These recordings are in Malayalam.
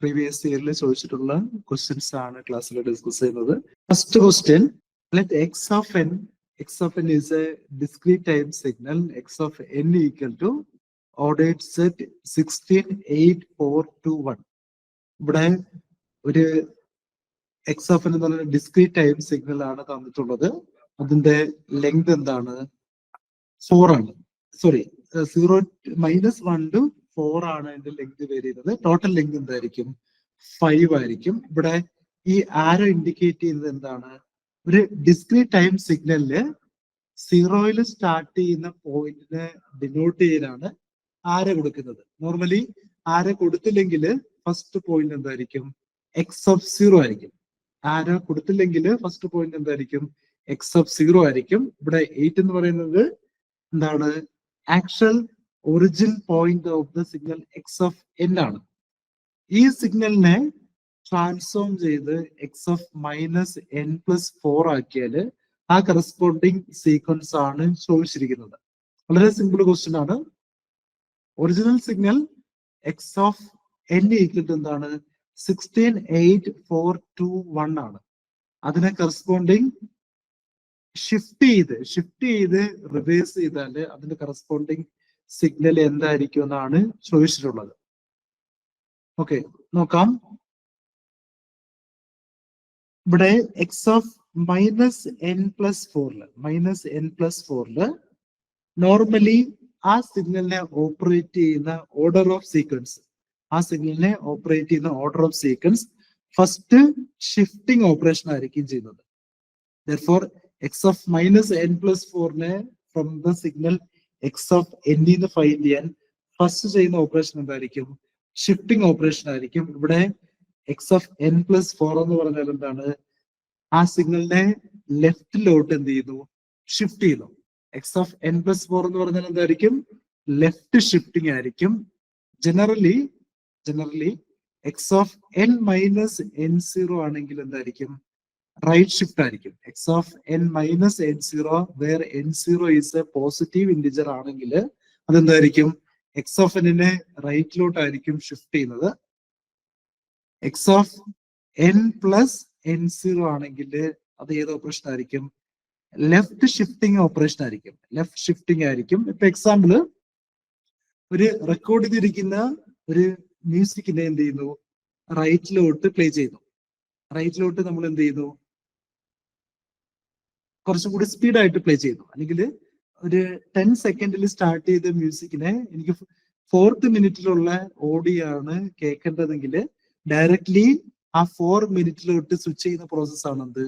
പ്രീവിയസ് ഇയറിൽ ചോദിച്ചിട്ടുള്ള ക്വസ്റ്റ്യൻസ് ആണ് ക്ലാസ്സിൽ ഡിസ്കസ് ചെയ്യുന്നത്. First question, let x of n is a discrete time signal x of n equal to ordered set 16, 8, 4, 2, 1. ഇവിടെ ഒരു എക്സ് ഓഫ് എൻ എന്ന് പറയുന്ന ഡിസ്ക്രീറ്റ് ടൈം സിഗ്നൽ ആണ് തന്നിട്ടുള്ളത്. അതിന്റെ ലെങ്ത് എന്താണ്? 4 ആണ്. സോറി, 0 -1 to 4 ആണ് അതിന്റെ ലെങ്ത് വരുന്നത്. ടോട്ടൽ ലെങ്ത് എന്തായിരിക്കും? 5 ആയിരിക്കും. ഇവിടെ ഈ ആരോ ഇൻഡിക്കേറ്റ് ചെയ്യുന്നത് എന്താണ്? ഒരു ഡിസ്ക്രീറ്റ് ടൈം സിഗ്നലില് 0 സ്റ്റാർട്ട് ചെയ്യുന്ന പോയിന്റിനെ ഡിനോട്ട് ചെയ്യാനാണ് ആരോ കൊടുക്കുന്നത്. നോർമലി ആരോ കൊടുത്തില്ലെങ്കിൽ ഫസ്റ്റ് പോയിന്റ് എന്തായിരിക്കും? എക്സ് ഓഫ് 0 ആയിരിക്കും. ആരോ കൊടുത്തില്ലെങ്കിൽ ഫസ്റ്റ് പോയിന്റ് എന്തായിരിക്കും? എക്സ് ഓഫ് 0 ആയിരിക്കും. ഇവിടെ 8 എന്ന് പറയുന്നത് എന്താണ്? Actual origin point of the signal x of N ആണ്. ഈ സിഗ്നലിനെ ട്രാൻസ്ഫോം ചെയ്ത് എക്സ് ഓഫ് -n+4 ആക്കിയാൽ ആ കറസ്പോണ്ടിങ് സീക്വൻസ് ആണ് ചോദിച്ചിരിക്കുന്നത്. വളരെ സിമ്പിൾ ക്വസ്റ്റ്യൻ ആണ്. Original signal x of n equal to എന്താണ്? 16, 8, 4, 2, 1 ആണ്. അതിനെ കറസ്പോണ്ടിങ് ഷിഫ്റ്റ് ചെയ്ത് റിവേഴ്സ് ചെയ്താൽ അതിന്റെ കറസ്പോണ്ടിങ് സിഗ്നൽ എന്തായിരിക്കും എന്നാണ് ചോദിച്ചിട്ടുള്ളത്. ഓക്കെ, നോക്കാം. ഇവിടെ എക്സ് ഓഫ് -n+4 നോർമലി ആ സിഗ്നലിനെ ഓപ്പറേറ്റ് ചെയ്യുന്ന order of sequence first shifting operation ആയിരിക്കും ചെയ്യുന്നത്. Therefore, x of -n+4 from the signal x of എന്ന് ഫൈൻഡ് ചെയ്യാൻ ഫസ്റ്റ് ചെയ്യുന്ന ഓപ്പറേഷൻ എന്തായിരിക്കും? ഷിഫ്റ്റിംഗ് ഓപ്പറേഷൻ ആയിരിക്കും. ഇവിടെ എക്സ് ഓഫ് n+4 എന്ന് പറഞ്ഞാൽ എന്താണ്? ആ സിഗ്നലിനെ ലെഫ്റ്റിലോട്ട് എന്ത് ചെയ്യുന്നു? ഷിഫ്റ്റ് ചെയ്യുന്നു. എക്സ് ഓഫ് n+4 എന്ന് പറഞ്ഞാൽ എന്തായിരിക്കും? ലെഫ്റ്റ് ഷിഫ്റ്റിംഗ് ആയിരിക്കും. ജനറലി എക്സ് ഓഫ് n-n0 ആണെങ്കിൽ എന്തായിരിക്കും? റൈറ്റ് ഷിഫ്റ്റ് ആയിരിക്കും. X of n-n0 where n0 is a positive integer ആണെങ്കിൽ അതെന്തായിരിക്കും? എക്സ് ഓഫ് എന്നിനെ റൈറ്റിലോട്ടായിരിക്കും ഷിഫ്റ്റ് ചെയ്യുന്നത്. എക്സ് ഓഫ് n+n0 ആണെങ്കിൽ അത് ഏത് ഓപ്പറേഷൻ ആയിരിക്കും? ലെഫ്റ്റ് ഷിഫ്റ്റിംഗ് ഓപ്പറേഷൻ ആയിരിക്കും. ഇപ്പൊ എക്സാമ്പിള്, ഒരു റെക്കോർഡ് ചെയ്തിരിക്കുന്ന ഒരു മ്യൂസിക്കിനെ എന്ത് ചെയ്യുന്നു? റൈറ്റിലോട്ട് പ്ലേ ചെയ്യുന്നു. റൈറ്റിലോട്ട് നമ്മൾ എന്ത് ചെയ്യുന്നു? കുറച്ചും കൂടി സ്പീഡായിട്ട് പ്ലേ ചെയ്യുന്നു. അല്ലെങ്കിൽ ഒരു 10 സെക്കൻഡിൽ സ്റ്റാർട്ട് ചെയ്ത മ്യൂസിക്കിനെ എനിക്ക് 4th മിനിറ്റിലുള്ള ഓഡിയോ ആണ് കേൾക്കേണ്ടതെങ്കിൽ ഡയറക്ട്ലി ആ 4 മിനിറ്റിലോട്ട് സ്വിച്ച് ചെയ്യുന്ന പ്രോസസ് ആണ് എന്ത്?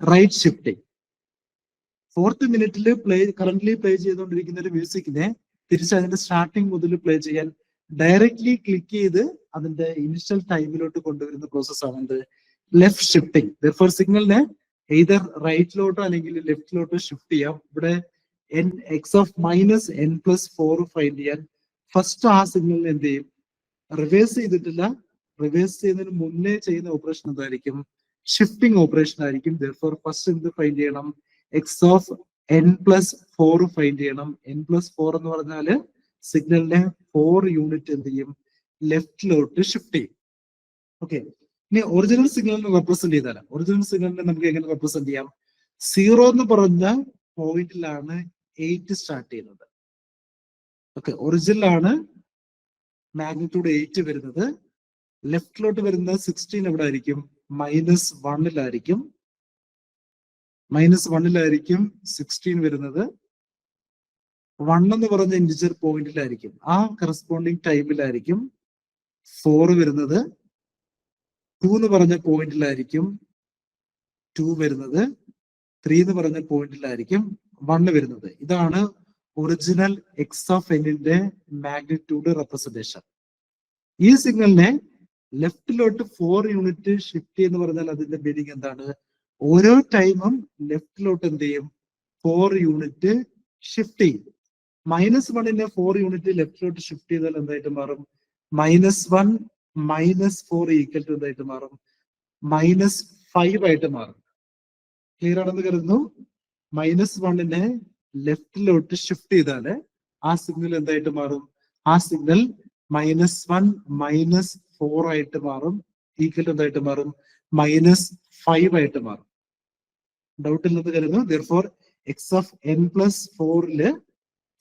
Right shifting. 4th മിനിറ്റിൽ കറന്റ്ലി പ്ലേ ചെയ്തുകൊണ്ടിരിക്കുന്ന ഒരു മ്യൂസിക്കിനെ തിരിച്ച് അതിന്റെ സ്റ്റാർട്ടിങ് മുതൽ പ്ലേ ചെയ്യാൻ ഡയറക്ട്ലി ക്ലിക്ക് ചെയ്ത് അതിന്റെ ഇനിഷ്യൽ ടൈമിലോട്ട് കൊണ്ടുവരുന്ന പ്രോസസ് ആണ് എന്ത്? Left shifting. Therefore, സിഗ്നലിനെ either റൈറ്റിലോട്ടോ അല്ലെങ്കിൽ ലെഫ്റ്റിലോട്ടോ ഷിഫ്റ്റ് ചെയ്യാം. ഇവിടെ എക്സ് ഓഫ് -n+4 ഫൈൻഡ് ചെയ്യാൻ ഫസ്റ്റ് ആ സിഗ്നലിനെ എന്ത് ചെയ്യും? റിവേഴ്സ് ചെയ്തിട്ടില്ല. റിവേഴ്സ് ചെയ്യുന്നതിന് മുന്നേ ചെയ്യുന്ന ഓപ്പറേഷൻ എന്തായിരിക്കും? ഷിഫ്റ്റിംഗ് ഓപ്പറേഷൻ ആയിരിക്കും. Therefore, ഫസ്റ്റ് എന്ത് ഫൈൻഡ് ചെയ്യണം? എക്സ് ഓഫ് n+4 ഫൈൻഡ് ചെയ്യണം. n+4 എന്ന് പറഞ്ഞാല് സിഗ്നലിനെ 4 യൂണിറ്റ് എന്ത് ചെയ്യും? ലെഫ്റ്റിലോട്ട് ഷിഫ്റ്റ് ചെയ്യും. ഓക്കെ, ഇനി ഒറിജിനൽ സിഗ്നലിനെ റെപ്രസെന്റ് ചെയ്താൽ ഒറിജിനൽ സിഗ്നലിനെ നമുക്ക് എങ്ങനെ റെപ്രസെന്റ് ചെയ്യാം? 0 എന്ന് പറഞ്ഞ പോയിന്റിലാണ് 8 സ്റ്റാർട്ട് ചെയ്യുന്നത്. ഓക്കെ, ഒറിജിനലാണ് മാഗ്നിറ്റ്യൂഡ് 8 വരുന്നത്. ലെഫ്റ്റിലോട്ട് വരുന്ന 16 എവിടെ ആയിരിക്കും? -1 16 വരുന്നത്. 1 എന്ന് പറഞ്ഞ ഇന്റിജർ പോയിന്റിലായിരിക്കും. ആ കറസ്പോണ്ടിങ് ടൈമിലായിരിക്കും 4 വരുന്നത്. 2 എന്ന് പറഞ്ഞ പോയിന്റിലായിരിക്കും 2 വരുന്നത്. 3 എന്ന് പറഞ്ഞ പോയിന്റിലായിരിക്കും 1 വരുന്നത്. ഇതാണ് ഒറിജിനൽ എക്സ് ഓഫ് എന്നിന്റെ മാഗ്നിറ്റ്യൂഡ് റെപ്രസെന്റേഷൻ. ഈ സിഗ്നലിനെ ലെഫ്റ്റിലോട്ട് 4 യൂണിറ്റ് ഷിഫ്റ്റ് എന്ന് പറഞ്ഞാൽ അതിന്റെ മീനിങ് എന്താണ്? ഓരോ ടൈമും ലെഫ്റ്റിലോട്ട് എന്ത് ചെയ്യും? 4 യൂണിറ്റ് ഷിഫ്റ്റ് ചെയ്യും. -1നെ 4 യൂണിറ്റ് ലെഫ്റ്റിലോട്ട് ഷിഫ്റ്റ് ചെയ്താൽ എന്തായിട്ട് മാറും? -1 -4 ഈക്വൽ ടു എന്തായിട്ട് മാറും? -5 ആയിട്ട് മാറും. ക്ലിയർ ആണെന്ന് കരുതുന്നു. -1നെ ലെഫ്റ്റിലോട്ട് ഷിഫ്റ്റ് ചെയ്താല് ആ സിഗ്നൽ എന്തായിട്ട് മാറും? ആ സിഗ്നൽ -1 4 ആയിട്ട് മാറും, ഈക്വൽ ടു എന്തായിട്ട് മാറും, -5 ആയിട്ട് മാറും. ഡൗട്ട് ഇല്ലെന്ന് കരുതുന്നു. therefore x of n plus 4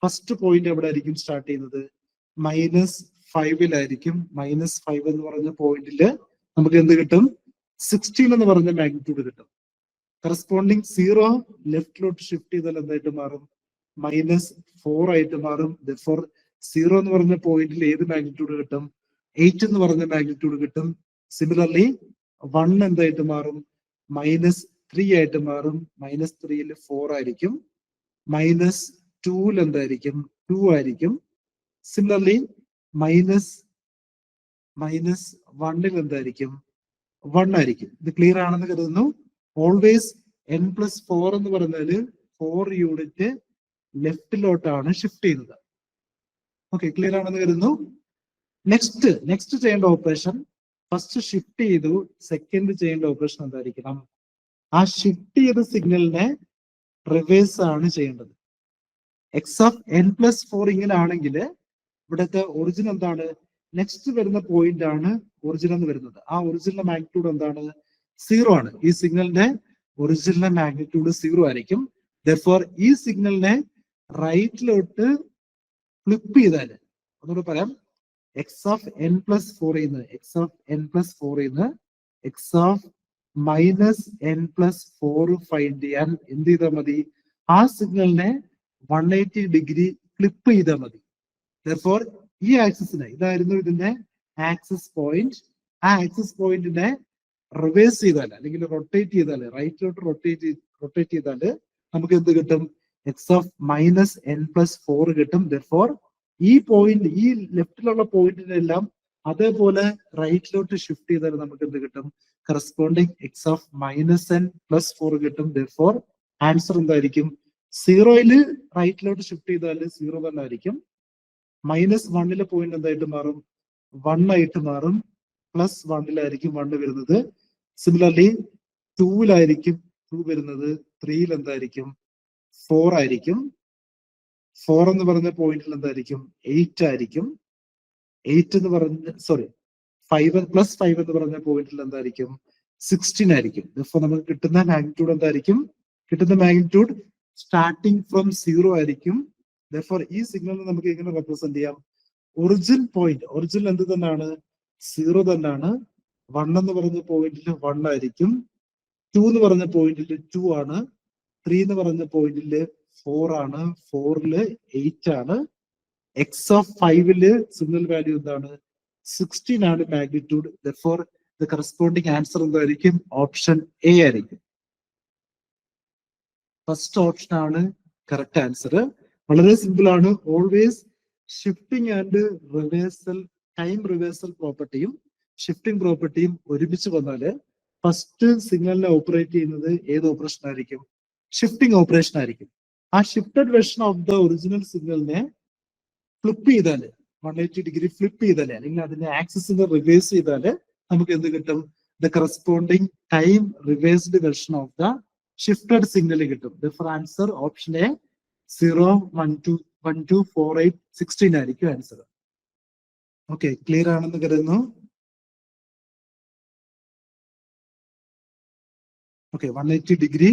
first point എവിടെ ആയിരിക്കും സ്റ്റാർട്ട് ചെയ്യുന്നത്, -5 -5 എന്ന് പറഞ്ഞ പോയിന്റില് നമുക്ക് എന്ത് കിട്ടും, 16 എന്ന് പറഞ്ഞ മാഗ്നിറ്റ്യൂഡ് കിട്ടും. കറസ്പോണ്ടിങ് 0 ലെഫ്റ്റിലോട്ട് ഷിഫ്റ്റ് ചെയ്താൽ എന്തായിട്ട് മാറും, -4 ആയിട്ട് മാറും. therefore 0 എന്ന് പറഞ്ഞ പോയിന്റിൽ ഏത് മാഗ്നിറ്റ്യൂഡ് കിട്ടും, 8 എന്ന് പറഞ്ഞ മാഗ്നിറ്റ്യൂഡ് കിട്ടും. സിമിലർലി 1 എന്തായിട്ട് മാറും, -3 ആയിട്ട് മാറും. -3 4 ആയിരിക്കും. -2 എന്തായിരിക്കും, 2 ആയിരിക്കും. സിമിലർലി -1 എന്തായിരിക്കും, 1 ആയിരിക്കും. ഇത് ക്ലിയർ ആണെന്ന് കരുതുന്നു. ഓൾവേസ് n+4 എന്ന് പറഞ്ഞാല് 4 യൂണിറ്റ് ലെഫ്റ്റിലോട്ടാണ് ഷിഫ്റ്റ് ചെയ്യുന്നത്. ഓക്കെ, ക്ലിയർ ആണെന്ന് കരുതുന്നു. നെക്സ്റ്റ് ചെയ്യേണ്ട ഓപ്പറേഷൻ, ഫസ്റ്റ് ഷിഫ്റ്റ് ചെയ്തു, സെക്കൻഡ് ചെയ്യേണ്ട ഓപ്പറേഷൻ എന്തായിരിക്കണം, ആ ഷിഫ്റ്റ് ചെയ്ത സിഗ്നലിനെ റിവേഴ്സ് ആണ് ചെയ്യേണ്ടത്. എക്സ് ഓഫ് n+4 ഇങ്ങനെ ആണെങ്കിൽ ഇവിടുത്തെ ഒറിജിൻ എന്താണ്, നെക്സ്റ്റ് വരുന്ന പോയിന്റ് ആണ് ഒറിജിൻ എന്ന് വരുന്നത്. ആ ഒറിജിനൽ മാഗ്നിറ്റ്യൂഡ് എന്താണ്, 0 ആണ്. ഈ സിഗ്നലിന്റെ ഒറിജിനൽ മാഗ്നിറ്റ്യൂഡ് 0 ആയിരിക്കും. therefore ഈ സിഗ്നലിനെ റൈറ്റിലോട്ട് ഫ്ലിപ്പ് ചെയ്താൽ, ഒന്നുകൂടെ പറയാം, X of n+4 X of n+4 X of -n+4 find ചെയ്യാൻ എന്ത് ചെയ്താൽ മതി, ആ സിഗ്നലിനെ 180 ഡിഗ്രി ഫ്ലിപ്പ് ചെയ്താൽ മതി. therefore ഈ ആക്സിസിനെ, ഇതായിരുന്നു ഇതിന്റെ ആക്സിസ് പോയിന്റ്, ആ ആക്സിസ് പോയിന്റിനെ റിവേഴ്സ് ചെയ്താൽ അല്ലെങ്കിൽ റൊട്ടേറ്റ് ചെയ്താൽ, റൈറ്റിലോട്ട് റൊട്ടേറ്റ് ചെയ്താൽ നമുക്ക് എന്ത് കിട്ടും, എക്സ് ഓഫ് -n+4 കിട്ടും. therefore ഈ പോയിന്റ്, ഈ ലെഫ്റ്റിലുള്ള പോയിന്റിനെല്ലാം അതേപോലെ റൈറ്റിലോട്ട് ഷിഫ്റ്റ് ചെയ്താൽ നമുക്ക് എന്ത് കിട്ടും, കറസ്പോണ്ടിങ് എക്സ് ഓഫ് -n+4 കിട്ടും. therefore ആൻസർ എന്തായിരിക്കും, 0 റൈറ്റിലോട്ട് ഷിഫ്റ്റ് ചെയ്താൽ 0 തന്നെ ആയിരിക്കും. -1 പോയിന്റ് എന്തായിട്ട് മാറും, 1 ആയിട്ട് മാറും. +1 1 വരുന്നത്. സിമിലർലി 2 2 വരുന്നത്. 3 എന്തായിരിക്കും, 4 ആയിരിക്കും. 4 എന്ന് പറഞ്ഞ പോയിന്റിൽ എന്തായിരിക്കും, 8 ആയിരിക്കും. 8 എന്ന് പറഞ്ഞ 5 +5 എന്ന് പറഞ്ഞ പോയിന്റിൽ എന്തായിരിക്കും, 16 ആയിരിക്കും. ഇപ്പൊ നമുക്ക് കിട്ടുന്ന മാഗ്നിറ്റ്യൂഡ് എന്തായിരിക്കും, കിട്ടുന്ന മാഗ്നിറ്റ്യൂഡ് സ്റ്റാർട്ടിങ് ഫ്രം 0 ആയിരിക്കും. therefore ഈ സിഗ്നൽ നമുക്ക് എങ്ങനെ റെപ്രസെന്റ് ചെയ്യാം, ഒറിജിൻ പോയിന്റ്, ഒറിജിൻ എന്ത് തന്നെയാണ്, 0 തന്നെയാണ്. 1 എന്ന് പറഞ്ഞ പോയിന്റിൽ 1 ആയിരിക്കും. 2 എന്ന് പറഞ്ഞ പോയിന്റിൽ 2 ആണ്. 3 എന്ന് പറഞ്ഞ പോയിന്റിൽ 4 ആണ്. 4 8 ആണ്. എക്സ് ഓഫ് 5 സിഗ്നൽ വാല്യൂ എന്താണ്, 16 ആണ് magnitude. therefore the corresponding answer എന്തായിരിക്കും, ഓപ്ഷൻ എ ആയിരിക്കും. ഫസ്റ്റ് ഓപ്ഷൻ ആണ് കറക്റ്റ് ആൻസർ. വളരെ സിമ്പിൾ ആണ്. Always shifting and reversal, time reversal പ്രോപ്പർട്ടിയും ഷിഫ്റ്റിംഗ് പ്രോപ്പർട്ടിയും ഒരുമിച്ച് വന്നാല് ഫസ്റ്റ് സിഗ്നലിനെ ഓപ്പറേറ്റ് ചെയ്യുന്നത് ഏത് ഓപ്പറേഷൻ ആയിരിക്കും, ഷിഫ്റ്റിംഗ് ഓപ്പറേഷൻ ആയിരിക്കും. ആ shifted version of the original സിഗ്നലിനെ ഫ്ലിപ്പ് ചെയ്താല്, 180 ഡിഗ്രി ഫ്ലിപ്പ് ചെയ്താല്, അല്ലെങ്കിൽ അതിന്റെ ആക്സിസിനെ റിവേഴ്സ് ചെയ്താല് നമുക്ക് എന്ത് കിട്ടും, the corresponding time reversed version of the shifted signal കിട്ടും. therefore ആൻസർ ഓപ്ഷൻ എ 0 1 2 1 2 4 8 16 ആയിരിക്കും ആൻസർ. ഓക്കെ, ക്ലിയർ ആണെന്ന് കരുതുന്നു. ഓക്കെ, 180 ഡിഗ്രി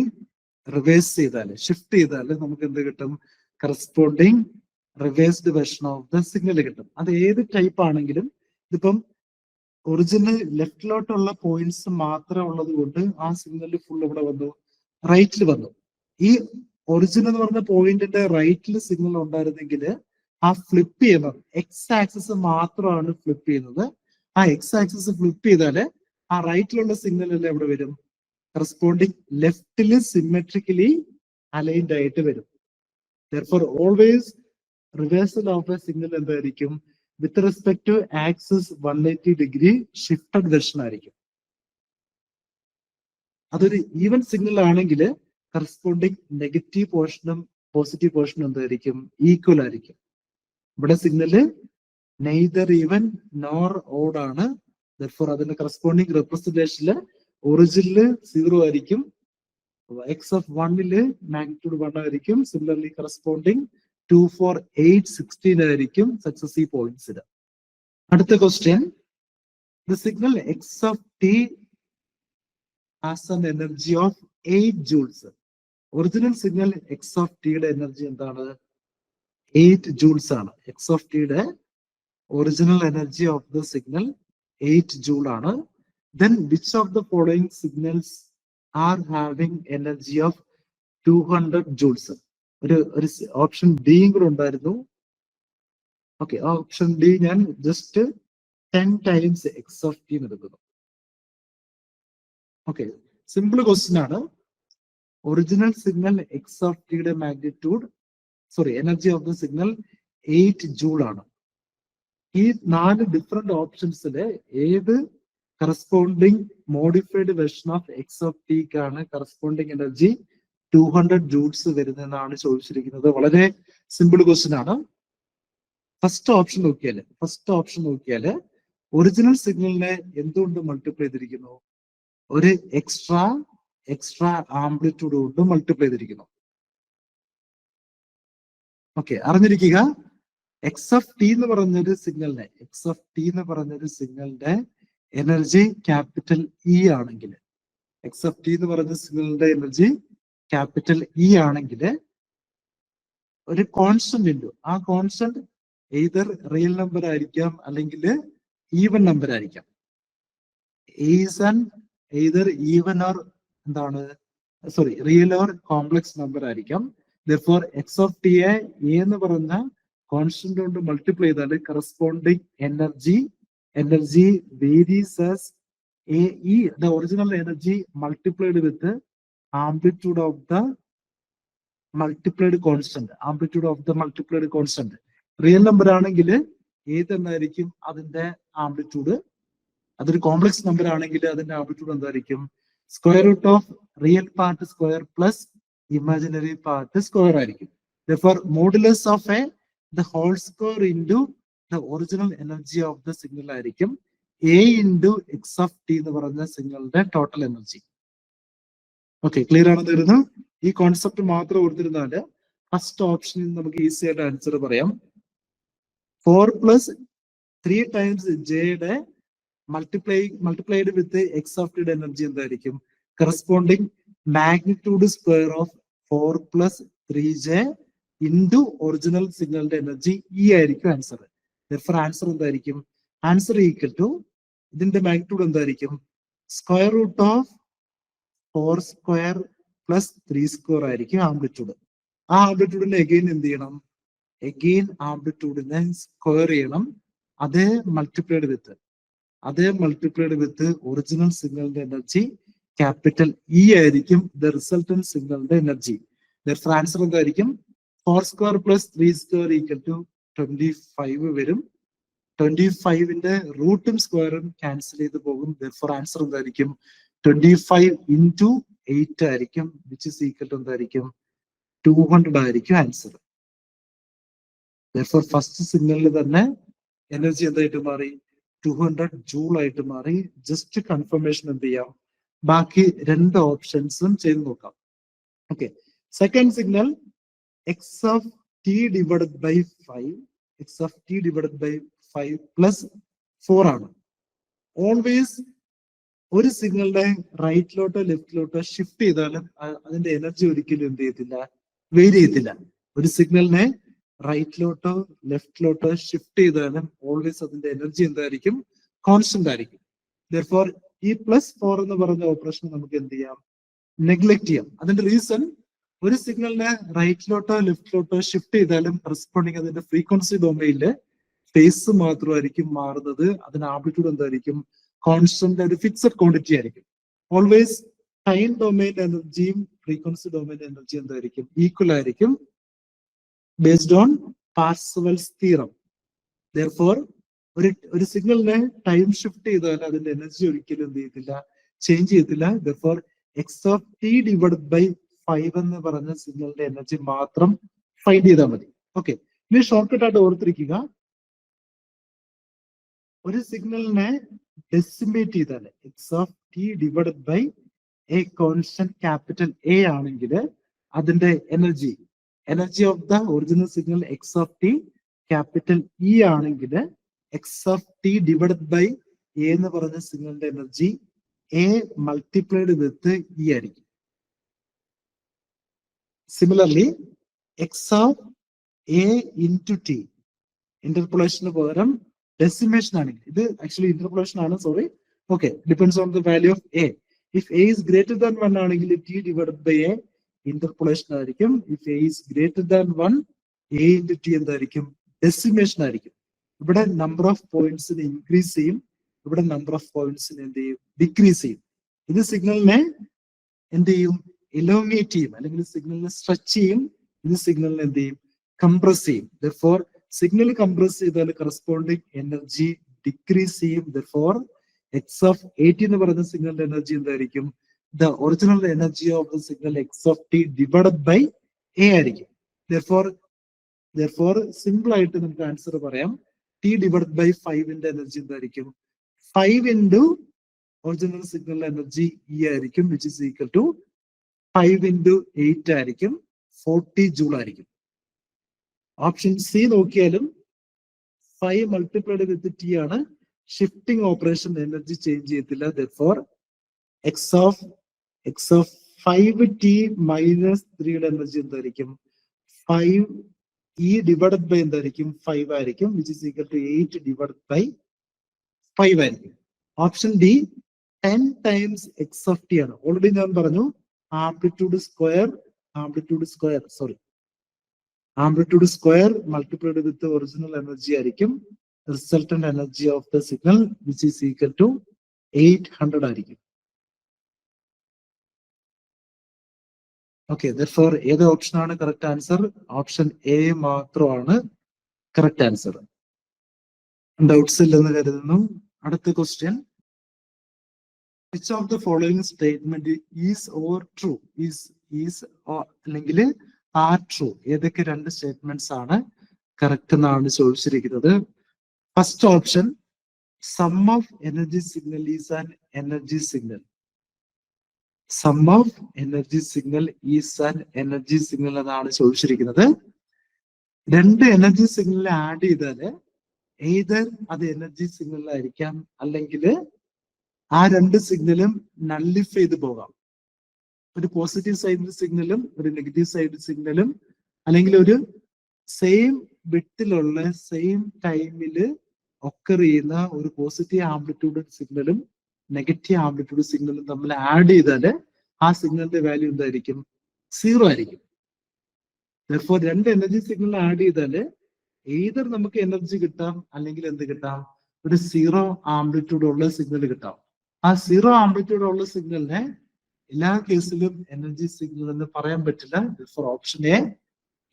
റിവേഴ്സ് ചെയ്താല്, ഷിഫ്റ്റ് ചെയ്താല് നമുക്ക് എന്ത് കിട്ടും, corresponding reversed version of the signal കിട്ടും. അത് ഏത് ടൈപ്പ് ആണെങ്കിലും, ഇതിപ്പം ഒറിജിനൽ ലെഫ്റ്റിലോട്ടുള്ള പോയിന്റ്സ് മാത്രം ഉള്ളത് കൊണ്ട് ആ സിഗ്നൽ ഫുൾ ഇവിടെ വന്നു, റൈറ്റിൽ വന്നു. ഈ ഒറിജിൻ എന്ന് പറഞ്ഞ പോയിന്റിന്റെ റൈറ്റിൽ സിഗ്നൽ ഉണ്ടായിരുന്നെങ്കിൽ ആ ഫ്ലിപ്പ് ചെയ്യുന്നത് എക്സ് ആക്സിസ് മാത്രമാണ് ഫ്ലിപ്പ് ചെയ്യുന്നത്. ആ എക്സ് ആക്സിസ് ഫ്ലിപ്പ് ചെയ്താല് ആ റൈറ്റിലുള്ള സിഗ്നൽ എല്ലാം എവിടെ വരും, കറസ്പോണ്ടിങ് ലെഫ്റ്റില് സിമെട്രിക്കലി അലൈൻഡ് ആയിട്ട് വരും. therefore always reversal of a signal എന്തായിരിക്കും, with respect to axis 180 degree shifted version ആയിരിക്കും. അതൊരു ഈവൻ സിഗ്നൽ ആണെങ്കിൽ കറസ്പോണ്ടിങ് നെഗറ്റീവ് പോർഷനും പോസിറ്റീവ് പോർഷനും എന്തായിരിക്കും, ഈക്വൽ ആയിരിക്കും. ഇവിടെ signal neither even nor odd ആണ്. therefore അതിന്റെ കറസ്പോണ്ടിങ് റെപ്രസെന്റേഷനില് ഒറിജിനില് 0 ആയിരിക്കും. എക്സ് ഓഫ് 1 മാഗ്നിറ്റ്യൂഡ് 1 ആയിരിക്കും. സിമിലർലി കറസ്പോണ്ടിങ് 2 4 8 16 ആയിരിക്കും സക്സസീവ് പോയിന്റ്സിന്. അടുത്ത question, The signal x of t has an energy of 8 joules. Original signal x of t യുടെ energy എന്താണ്? 8 joules ആണ്. x of t യുടെ original energy of the signal 8 joule ആണ്. Then which of the following signals are having energy of 200 joules? ഒരു ഓപ്ഷൻ ഡിയും കൂടെ ഉണ്ടായിരുന്നു. ഓക്കെ, ഓപ്ഷൻ ഡി ഞാൻ just 10 times x of t എടുക്കുന്നു. ഓക്കെ, സിമ്പിൾ ക്വസ്റ്റ്യൻ ആണ്. ഒറിജിനൽ സിഗ്നൽ എക്സ് ഓഫ് ടിയുടെ magnitude, energy of the signal 8 joule ആണ്. ഈ 4 ഡിഫറെന്റ് ഓപ്ഷൻസില് ഏത് corresponding modified version of x of ടിക്കാണ് കറസ്പോണ്ടിങ് എനർജി 200 ജൂൾസ് വരുന്നതെന്നാണ് ചോദിച്ചിരിക്കുന്നത്. വളരെ സിമ്പിൾ ക്വസ്റ്റ്യൻ ആണ്. ഫസ്റ്റ് ഓപ്ഷൻ നോക്കിയാല് ഒറിജിനൽ സിഗ്നലിനെ എന്തുകൊണ്ട് മൾട്ടിപ്ലൈ ചെയ്തിരിക്കുന്നു? ഒരു എക്സ്ട്രാ ആംപ്ലിറ്റ്യൂഡ് കൊണ്ട് മൾട്ടിപ്ലൈ ചെയ്തിരിക്കുന്നു. ഓക്കെ, അറിഞ്ഞിരിക്കുക. എക്സ് ഓഫ് ടി എന്ന് പറഞ്ഞൊരു സിഗ്നലിന്റെ എനർജി ക്യാപിറ്റൽ ഇ ആണെങ്കിൽ, എക്സ് ഓഫ് ടി എന്ന് പറഞ്ഞ സിഗ്നലിന്റെ എനർജി ക്യാപിറ്റൽ ഇ ആണെങ്കിൽ ഒരു കോൺസ്റ്റന്റ് ഉണ്ട്. ആ കോൺസ്റ്റന്റ് either റിയൽ നമ്പർ ആയിരിക്കാം അല്ലെങ്കിൽ ഈവൻ നമ്പർ ആയിരിക്കാം. either even or real or complex number ആയിരിക്കാം. therefore x of t A എന്ന് പറഞ്ഞ കോൺസ്റ്റന്റ് കൊണ്ട് മൾട്ടിപ്ലൈ ചെയ്താൽ corresponding energy varies as the original energy multiplied with the amplitude of the multiplied constant. Real number ആണെങ്കിൽ ഏതെന്നായിരിക്കും അതിന്റെ ആംപ്ലിറ്റ്യൂഡ്. അതൊരു കോംപ്ലക്സ് നമ്പർ ആണെങ്കിൽ അതിന്റെ ആംപ്ലിറ്റ്യൂഡ് എന്തായിരിക്കും? Square root of real part square plus imaginary part square ആയിരിക്കും. therefore modulus of the whole square into the original energy of the signal ആയിരിക്കും a into x of t എന്ന് പറഞ്ഞ സിഗ്നലിന്റെ ടോട്ടൽ എനർജി. ഓക്കെ, ക്ലിയർ ആണെന്ന് വരുന്നു. ഈ കോൺസെപ്റ്റ് മാത്രം ഓർത്തിരുന്നാല് ഫസ്റ്റ് ഓപ്ഷനിൽ നമുക്ക് ഈസി ആയിട്ട് ആൻസർ പറയാം. 4 plus 3 times ജെയുടെ മൾട്ടിപ്ലൈഡ് വിത്ത് എക്സ് ഓഫ് ടിയുടെ എനർജി എന്തായിരിക്കും? Corresponding magnitude square of 4 plus 3j into original സിഗ്നലിന്റെ എനർജി ഇ ആയിരിക്കും ആൻസർ. therefore ആൻസർ എന്തായിരിക്കും? ആൻസർ ഈക്വൽ ടു ഇതിന്റെ മാഗ്നിറ്റ്യൂഡ് എന്തായിരിക്കും? Square root of 4 square plus 3 square ആയിരിക്കും ആംപ്ലിറ്റ്യൂഡ്. ആ ആംപ്ലിറ്റ്യൂഡിനെ അഗെയിൻ എന്ത് ചെയ്യണം? ആംപ്ലിറ്റ്യൂഡിനെ സ്ക്വയർ ചെയ്യണം. അതേ മൾട്ടിപ്ലൈഡ് വിത്ത് ഒറിജിനൽ സിഗ്നലിന്റെ എനർജി ക്യാപിറ്റൽ ഇ ആയിരിക്കും ദ റിസൾട്ടന്റ് സിഗ്നലിന്റെ എനർജി. therefore ആൻസർ എന്തായിരിക്കും? 4 square plus 3 square equal to 25 വരും. 25ന്റെ റൂട്ടും സ്ക്വയറും ക്യാൻസൽ ചെയ്ത് പോകും. therefore ആൻസർ എന്തായിരിക്കും? 25 into 8 ആയിരിക്കും, വിച്ച് ഇസ് ഈക്വൽ ടു എന്തായിരിക്കും? 200 ആയിരിക്കും ആൻസർ. therefore ഫസ്റ്റ് സിഗ്നലിൽ തന്നെ എനർജി എന്തായിട്ട് മാറി? 200 ജൂൾ ആയിട്ട് മാറി. ജസ്റ്റ് കൺഫർമേഷൻ എന്ത് ചെയ്യാം? ബാക്കി 2 ഓപ്ഷൻസും ചെയ്ത് നോക്കാം. Okay, second signal x of t divided by 5 plus 4 ആണ്. ഓൾവേസ് ഒരു സിഗ്നലിന്റെ റൈറ്റിലോട്ടോ ലെഫ്റ്റിലോട്ടോ ഷിഫ്റ്റ് ചെയ്താലും അതിന്റെ എനർജി ഒരിക്കലും എന്ത് ചെയ്യത്തില്ല? വേരി ചെയ്യത്തില്ല. ഒരു സിഗ്നലിനെ റൈറ്റിലോട്ടോ ലെഫ്റ്റിലോട്ടോ ഷിഫ്റ്റ് ചെയ്താലും ഓൾവേസ് അതിന്റെ എനർജി എന്തായിരിക്കും? കോൺസ്റ്റന്റ് ആയിരിക്കും. therefore ഈ +4 എന്ന് പറഞ്ഞ ഓപ്പറേഷൻ നമുക്ക് എന്ത് ചെയ്യാം? നെഗ്ലക്ട് ചെയ്യാം. അതിന്റെ റീസൺ, ഒരു സിഗ്നലിനെ റൈറ്റിലോട്ടോ ലെഫ്റ്റിലോട്ടോ ഷിഫ്റ്റ് ചെയ്താലും കറസ്പോണ്ടിങ് അതിന്റെ ഫ്രീക്വൻസി ഡൊമൈനിലെ ഫേസ് മാത്രമായിരിക്കും മാറുന്നത്. അതിന്റെ ആംപ്ലിറ്റ്യൂഡ് എന്തായിരിക്കും? കോൺസ്റ്റന്റ്, ഒരു ഫിക്സഡ് ക്വാണ്ടിറ്റി ആയിരിക്കും. ഓൾവേസ് ടൈം ഡൊമൈൻ എനർജിയും ഫ്രീക്വൻസി ഡൊമൈൻ എനർജി എന്തായിരിക്കും? ഈക്വൽ ആയിരിക്കും, based on Parseval's theorem. therefore ഒരു സിഗ്നലിനെ ടൈം ഷിഫ്റ്റ് ചെയ്താൽ അതിന്റെ എനർജി ഒരിക്കലും എന്ത് ചെയ്യത്തില്ല? ചേഞ്ച് ചെയ്യത്തില്ല. therefore x of t divided by 5 എന്ന് പറഞ്ഞ സിഗ്നലിന്റെ എനർജി മാത്രം ഫൈൻഡ് ചെയ്താൽ മതി. ഓക്കെ, ഇനി ഷോർട്ട് കട്ട് ആയിട്ട് ഓർത്തിരിക്കുക. ഒരു സിഗ്നലിനെ ഡെസിമേറ്റ് ചെയ്താൽ x of t divided by a constant capital A ആണെങ്കിൽ അതിന്റെ energy of the original signal x of t capital E ആണെങ്കിൽ x of t divided by a എന്ന് പറഞ്ഞ സിഗ്നലിന്റെ energy a multiplied with E ആയിരിക്കും. Similarly x of a into t, ഇന്റർപോളേഷന് പകരം ഡെസിമേഷൻ ആണെങ്കിൽ, ഇത് ആക്ച്വലി ഇന്റർപോളേഷൻ ആണ്, sorry. Okay, depends on the value of a. If a is greater than 1 ആണെങ്കിൽ T divided by a interpolation ആയിരിക്കും. If a is greater than 1, a into t എന്തായിരിക്കും? ഡെസിമേഷൻ ആയിരിക്കും. ഇവിടെ നമ്പർ ഓഫ് പോയിന്റ്സിന് ഇൻക്രീസ് ചെയ്യും, ഇവിടെ നമ്പർ ഓഫ് പോയിന്റ്സിന് എന്ത് ചെയ്യും? ഡിക്രീസ് ചെയ്യും. ഇത് സിഗ്നലിനെ എന്ത് ചെയ്യും? എലോങ്ങേറ്റ് ചെയ്യും, അല്ലെങ്കിൽ സിഗ്നലിനെ സ്ട്രെച്ച് ചെയ്യും. ഇത് സിഗ്നലിനെ എന്ത് ചെയ്യും? കംപ്രസ് ചെയ്യും. Therefore, സിഗ്നൽ കംപ്രസ് ചെയ്താൽ കറസ്പോണ്ടിങ് എനർജി ഡിക്രീസ് ചെയ്യും. Therefore, x of a t എന്ന് പറയുന്ന സിഗ്നലിന്റെ എനർജി എന്തായിരിക്കും? The original energy of the signal x of t divided by a ആയിരിക്കും. Therefore, സിമ്പിൾ ആയിട്ട് നമുക്ക് ആൻസർ പറയാം. ടി ഡിവൈഡഡ് ബൈ 5ന്റെ എനർജി എന്തായിരിക്കും? 5 into original signal energy E ആയിരിക്കും, which is equal to 5 into 8 ആയിരിക്കും, 40 ജൂൾ ആയിരിക്കും. ഓപ്ഷൻ സി നോക്കിയാലും 5 മൾട്ടിപ്ലൈഡ് വിത്ത് ടി ആണ്. ഷിഫ്റ്റിംഗ് ഓപ്പറേഷൻ എനർജി ചേഞ്ച് ചെയ്യത്തില്ല. Therefore, x of 5t minus 3യുടെ എനർജി എന്തായിരിക്കും? 5 ഇ ഡിവൈഡഡ് ബൈ എന്തായിരിക്കും? 5 ആയിരിക്കും, which is equal to 8 divided by 5 ആയിരിക്കും. Option D 10 times x of t ആണ്. ഓൾറെഡി ഞാൻ പറഞ്ഞു, amplitude square multiplied with original energy ആയിരിക്കും. Resultant energy of the signal which is equal to 800 ആയിരിക്കും. ഓക്കെ, therefore ഏത് ഓപ്ഷൻ ആണ് കറക്റ്റ് ആൻസർ? ഓപ്ഷൻ എ മാത്രമാണ് കറക്റ്റ് ആൻസർ. ഡൗട്ട്സ് ഇല്ലെന്ന് കരുതുന്നു. അടുത്ത question, which of the following statement is or true? is അല്ലെങ്കിൽ ആർ ട്രൂ? ഏതൊക്കെ രണ്ട് സ്റ്റേറ്റ്മെന്റ്സ് ആണ് കറക്റ്റ് എന്നാണ് ചോദിച്ചിരിക്കുന്നത്. First option, sum of energy signal is an energy signal. Sum of energy signal is an energy signal എന്നാണ് ചോദിച്ചിരിക്കുന്നത്. രണ്ട് എനർജി സിഗ്നൽ ആഡ് ചെയ്താല് ഏതർ അത് എനർജി സിഗ്നൽ ആയിരിക്കാം, അല്ലെങ്കിൽ ആ രണ്ട് സിഗ്നലും നള്ളിഫൈ ചെയ്ത് പോകാം. ഒരു പോസിറ്റീവ് സൈഡ് സിഗ്നലും ഒരു നെഗറ്റീവ് സൈഡ് സിഗ്നലും, അല്ലെങ്കിൽ ഒരു സെയിം വിട്ടിലുള്ള സെയിം ടൈമില് ഒക്കർ ചെയ്യുന്ന ഒരു പോസിറ്റീവ് ആംപ്ലിറ്റ്യൂഡ് സിഗ്നലും നെഗറ്റീവ് ആംപ്ലിറ്റ്യൂഡ് സിഗ്നലും തമ്മിൽ ആഡ് ചെയ്താല് ആ സിഗ്നലിന്റെ വാല്യൂ എന്തായിരിക്കും? 0 ആയിരിക്കും. Therefore, രണ്ട് എനർജി സിഗ്നൽ ആഡ് ചെയ്താല് ഏതർ നമുക്ക് എനർജി കിട്ടാം, അല്ലെങ്കിൽ എന്ത് കിട്ടാം? ഒരു 0 ആംപ്ലിറ്റ്യൂഡ് ഉള്ള സിഗ്നൽ കിട്ടാം. ആ 0 ആംപ്ലിറ്റ്യൂഡ് ഉള്ള സിഗ്നലിനെ എല്ലാ കേസിലും എനർജി സിഗ്നൽ എന്ന് പറയാൻ പറ്റില്ല. Therefore, ഓപ്ഷൻ എ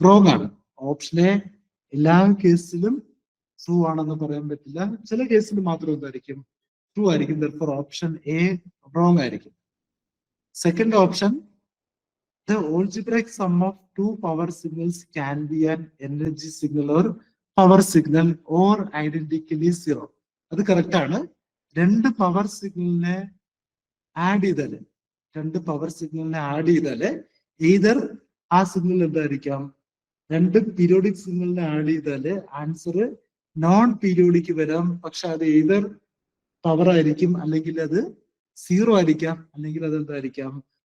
റോങ് ആണ്. ഓപ്ഷൻ എ എല്ലാ കേസിലും ട്രൂ ആണെന്ന് പറയാൻ പറ്റില്ല. ചില കേസിൽ മാത്രം എന്തായിരിക്കും? ട്രൂ ആയിരിക്കും. Therefore, ഓപ്ഷൻ എ റോങ് ആയിരിക്കും. Second option, the algebraic sum of two power signals can be an energy signal or power signal or identically 0. അത് കറക്റ്റ് ആണ്. രണ്ട് പവർ സിഗ്നലിനെ ആഡ് ചെയ്താല് either ആ സിഗ്നൽ എന്തായിരിക്കാം? രണ്ട് പീരിയോഡിക് സിഗ്നലിനെ ആഡ് ചെയ്താല് ആൻസർ നോൺ പീരിയോഡിക് വരാം. പക്ഷെ അത് either പവർ ആയിരിക്കും, അല്ലെങ്കിൽ അത് 0 ആയിരിക്കാം, അല്ലെങ്കിൽ അത് എന്തായിരിക്കാം?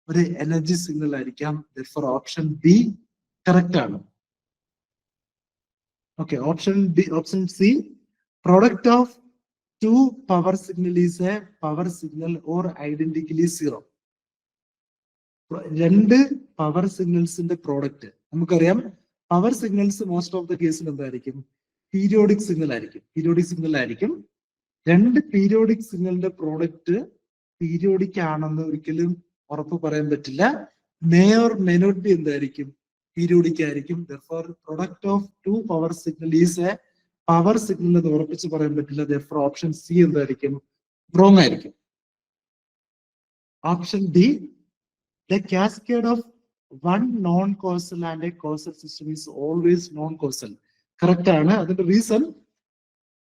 ഒരു എനർജി സിഗ്നൽ ആയിരിക്കാം. Therefore, ഓപ്ഷൻ ബി കറക്റ്റ് ആണ്. Okay, option C, product of two power signal is a power signal or identically 0. രണ്ട് പവർ സിഗ്നൽസിന്റെ പ്രോഡക്റ്റ്, നമുക്കറിയാം power signals most of the കേസിൽ എന്തായിരിക്കും? പീരിയോഡിക് സിഗ്നൽ ആയിരിക്കും. രണ്ട് പീരിയോഡിക് സിഗ്നലിന്റെ പ്രോഡക്റ്റ് പീരിയോഡിക് ആണെന്ന് ഒരിക്കലും ഉറപ്പ് പറയാൻ പറ്റില്ല. May or may not be എന്തായിരിക്കും? പീരിയോഡിക് ആയിരിക്കും. Therefore, product of two power signal is a power signal എന്ന് ഉറപ്പിച്ച് പറയാൻ പറ്റില്ല. Therefore, ഓപ്ഷൻ സി എന്തായിരിക്കും? റോങ് ആയിരിക്കും. Option D, the cascade of one non-causal and a causal system is always non-causal. Correct ആണ്. അതിന്റെ റീസൺ,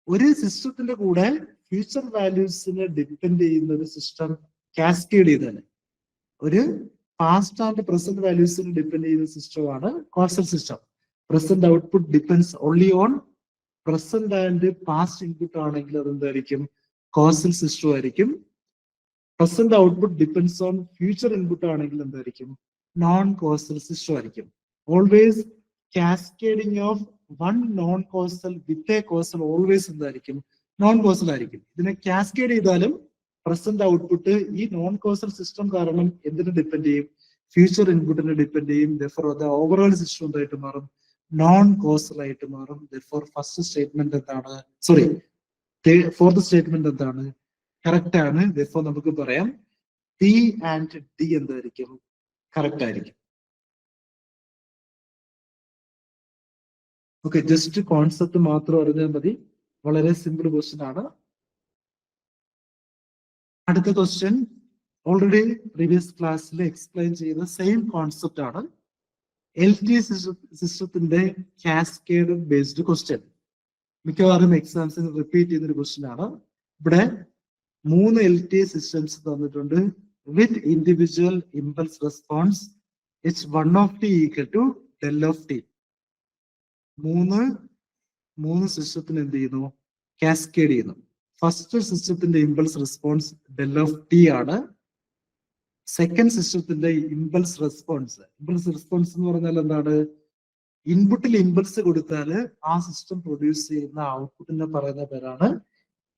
ഒരു സിസ്റ്റത്തിന്റെ കൂടെ ഫ്യൂച്ചർ വാല്യൂസിനെ ഡിപ്പെൻഡ് ചെയ്യുന്ന ഒരു സിസ്റ്റം കാസ്കേഡ് ചെയ്താണ്. ഒരു പാസ്റ്റ് ആൻഡ് പ്രസന്റ് വാല്യൂസിനെ ഡിപ്പെൻഡ് ചെയ്യുന്ന സിസ്റ്റമാണ് causal system. Present output depends only on present and past input ആണെങ്കിൽ അതെന്തായിരിക്കും? കോസൽ സിസ്റ്റം ആയിരിക്കും. Present output depends on future input ആണെങ്കിൽ എന്തായിരിക്കും? നോൺ കോസൽ സിസ്റ്റം ആയിരിക്കും. Always cascading of one non causal with a causal always എന്തായിരിക്കും? നോൺ കോസൽ ആയിരിക്കും. ഇതിനെ കാസ്കേഡ് ചെയ്താലും പ്രസന്റ് ഔട്ട്പുട്ട് ഈ നോൺ കോസൽ സിസ്റ്റം കാരണം എന്തിനെ ഡിപ്പെൻഡ് ചെയ്യും? ഫ്യൂച്ചർ ഇൻപുട്ടിനെ ഡിപ്പെൻഡ് ചെയ്യും. Therefore, the overall സിസ്റ്റം എന്തായിട്ട് മാറും? നോൺ കോസൽ ആയിട്ട് മാറും. Therefore, ഫസ്റ്റ് സ്റ്റേറ്റ്മെന്റ് എന്താണ്? സോറി, ഫോർത്ത് സ്റ്റേറ്റ്മെന്റ് എന്താണ്? കറക്റ്റ് ആണ്. Therefore, നമുക്ക് പറയാം പി ആൻഡ് ഡി എന്തായിരിക്കും? കറക്റ്റ് ആയിരിക്കും. ഓക്കെ, ജസ്റ്റ് കോൺസെപ്റ്റ് മാത്രം അറിഞ്ഞാൽ മതി. വളരെ സിമ്പിൾ ക്വസ്റ്റ്യൻ ആണ്. അടുത്ത ക്വസ്റ്റ്യൻ ഓൾറെഡി പ്രീവിയസ് ക്ലാസ്സിൽ എക്സ്പ്ലെയിൻ ചെയ്ത സെയിം കോൺസെപ്റ്റ് ആണ്. LTI സിസ്റ്റത്തിന്റെ കാസ്കേഡ് ബേസ്ഡ് ക്വസ്റ്റ്യൻ. മിക്കവാറും എക്സാംസിന് റിപ്പീറ്റ് ചെയ്യുന്ന ഒരു ക്വസ്റ്റ്യൻ ആണ്. ഇവിടെ 3 LTI സിസ്റ്റംസ് തന്നിട്ടുണ്ട് വിത്ത് individual impulse response H1 of t equal to del of t. മൂന്ന് സിസ്റ്റത്തിന് എന്ത് ചെയ്യുന്നു? കാസ്കേഡ് ചെയ്യുന്നു. ഫസ്റ്റ് സിസ്റ്റത്തിന്റെ impulse response del of t ആണ്. സെക്കൻഡ് സിസ്റ്റത്തിന്റെ ഇമ്പൾസ് റെസ്പോൺസ് എന്ന് പറഞ്ഞാൽ എന്താണ്? ഇൻപുട്ടിൽ ഇമ്പൾസ് കൊടുത്താൽ ആ സിസ്റ്റം പ്രൊഡ്യൂസ് ചെയ്യുന്ന ഔട്ട്പുട്ടിനെ പറയുന്ന പേരാണ്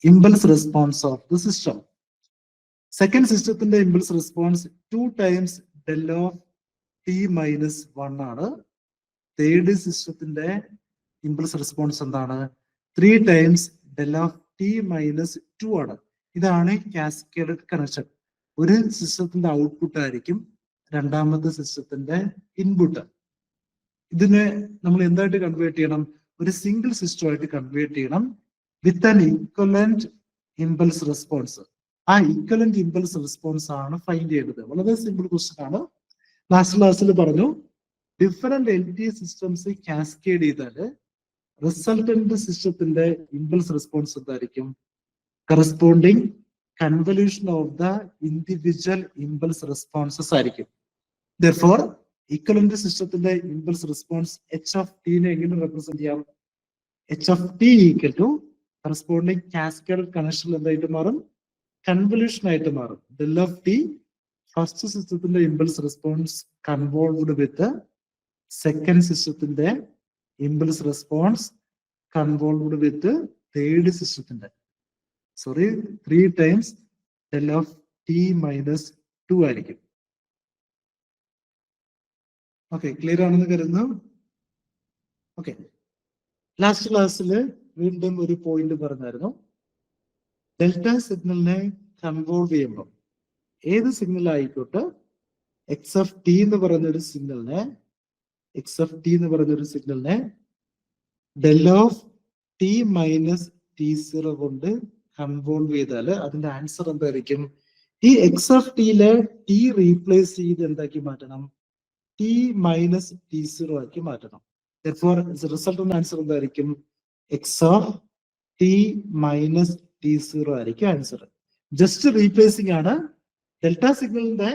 impulse response of the system. Second സിസ്റ്റത്തിന്റെ impulse response 2 times del of t minus 1 ആണ്. തേർഡ് സിസ്റ്റത്തിന്റെ ഇമ്പൾസ് റെസ്പോൺസ് എന്താണ്? 3 times del of t minus 2 ആണ്. ഇതാണ് കാസ്കേഡഡ് കണക്ഷൻ. ഒരു സിസ്റ്റത്തിന്റെ ഔട്ട്പുട്ട് ആയിരിക്കും രണ്ടാമത്തെ സിസ്റ്റത്തിന്റെ ഇൻപുട്ട്. ഇതിനെ നമ്മൾ എന്തായിട്ട് കൺവേർട്ട് ചെയ്യണം? ഒരു സിംഗിൾ സിസ്റ്റം ആയിട്ട് കൺവേർട്ട് ചെയ്യണം with an equivalent impulse response. ആ ഇക്വലന്റ് ഇമ്പൾസ് റെസ്പോൺസ് ആണ് ഫൈൻഡ് ചെയ്യേണ്ടത്. വളരെ സിമ്പിൾ ക്വസ്റ്റ്യൻ ആണ്. ലാസ്റ്റ് ക്ലാസ്സിൽ പറഞ്ഞു ഡിഫറെന്റ് LTI സിസ്റ്റംസ് കാസ്കേഡ് ചെയ്താൽ റിസൾട്ടന്റ് സിസ്റ്റത്തിന്റെ ഇമ്പൾസ് റെസ്പോൺസ് എന്തായിരിക്കും? Corresponding convolution of the individual impulse responses ആയിരിക്കും. Therefore, ഇക്വലന്റ് സിസ്റ്റത്തിന്റെ impulse response H of t നെ എങ്ങനെ റെപ്രസെന്റ് ചെയ്യാം? H of t equal to corresponding cascade connection എന്തായിട്ട് മാറും? കൺവല്യൂഷൻ ആയിട്ട് മാറും. del of t ഫസ്റ്റ് സിസ്റ്റത്തിന്റെ ഇമ്പൾസ് റെസ്പോൺസ് കൺവോൾവ്ഡ് വിത്ത് സെക്കൻഡ് സിസ്റ്റത്തിന്റെ ഇമ്പൾസ് റെസ്പോൺസ് കൺവോൾവ്ഡ് വിത്ത് തേർഡ് സിസ്റ്റത്തിന്റെ 3 times del of t minus 2 ആയിരിക്കും. ഓക്കെ, ക്ലിയർ ആണെന്ന് കരുതുന്നു. ഓക്കെ, ലാസ്റ്റ് ക്ലാസ്സിൽ വീണ്ടും ഒരു പോയിന്റ് പറഞ്ഞായിരുന്നു. ഡെൽറ്റ സിഗ്നലിനെ കൺവോൾവ് ചെയ്യുമ്പോൾ ഏത് സിഗ്നൽ ആയിക്കോട്ടെ എക്സ് ഓഫ് ടി എന്ന് പറഞ്ഞൊരു സിഗ്നലിനെ del of t minus T0 കൊണ്ട് കൺവോൾവ് ചെയ്താൽ അതിന്റെ ആൻസർ എന്തായിരിക്കും? ഈ എക്സ് ഓഫ് ടിയിലെ ടി റീപ്ലേസ് ചെയ്ത് എന്താക്കി മാറ്റണം? ടി മൈനസ് T0 ആക്കി മാറ്റണം. റിസൾട്ടന്റ് ആൻസർ എന്തായിരിക്കും? X of t minus T0 ആയിരിക്കും ആൻസർ. ജസ്റ്റ് റീപ്ലേസിംഗ് ആണ്. ഡെൽറ്റ സിഗ്നലിന്റെ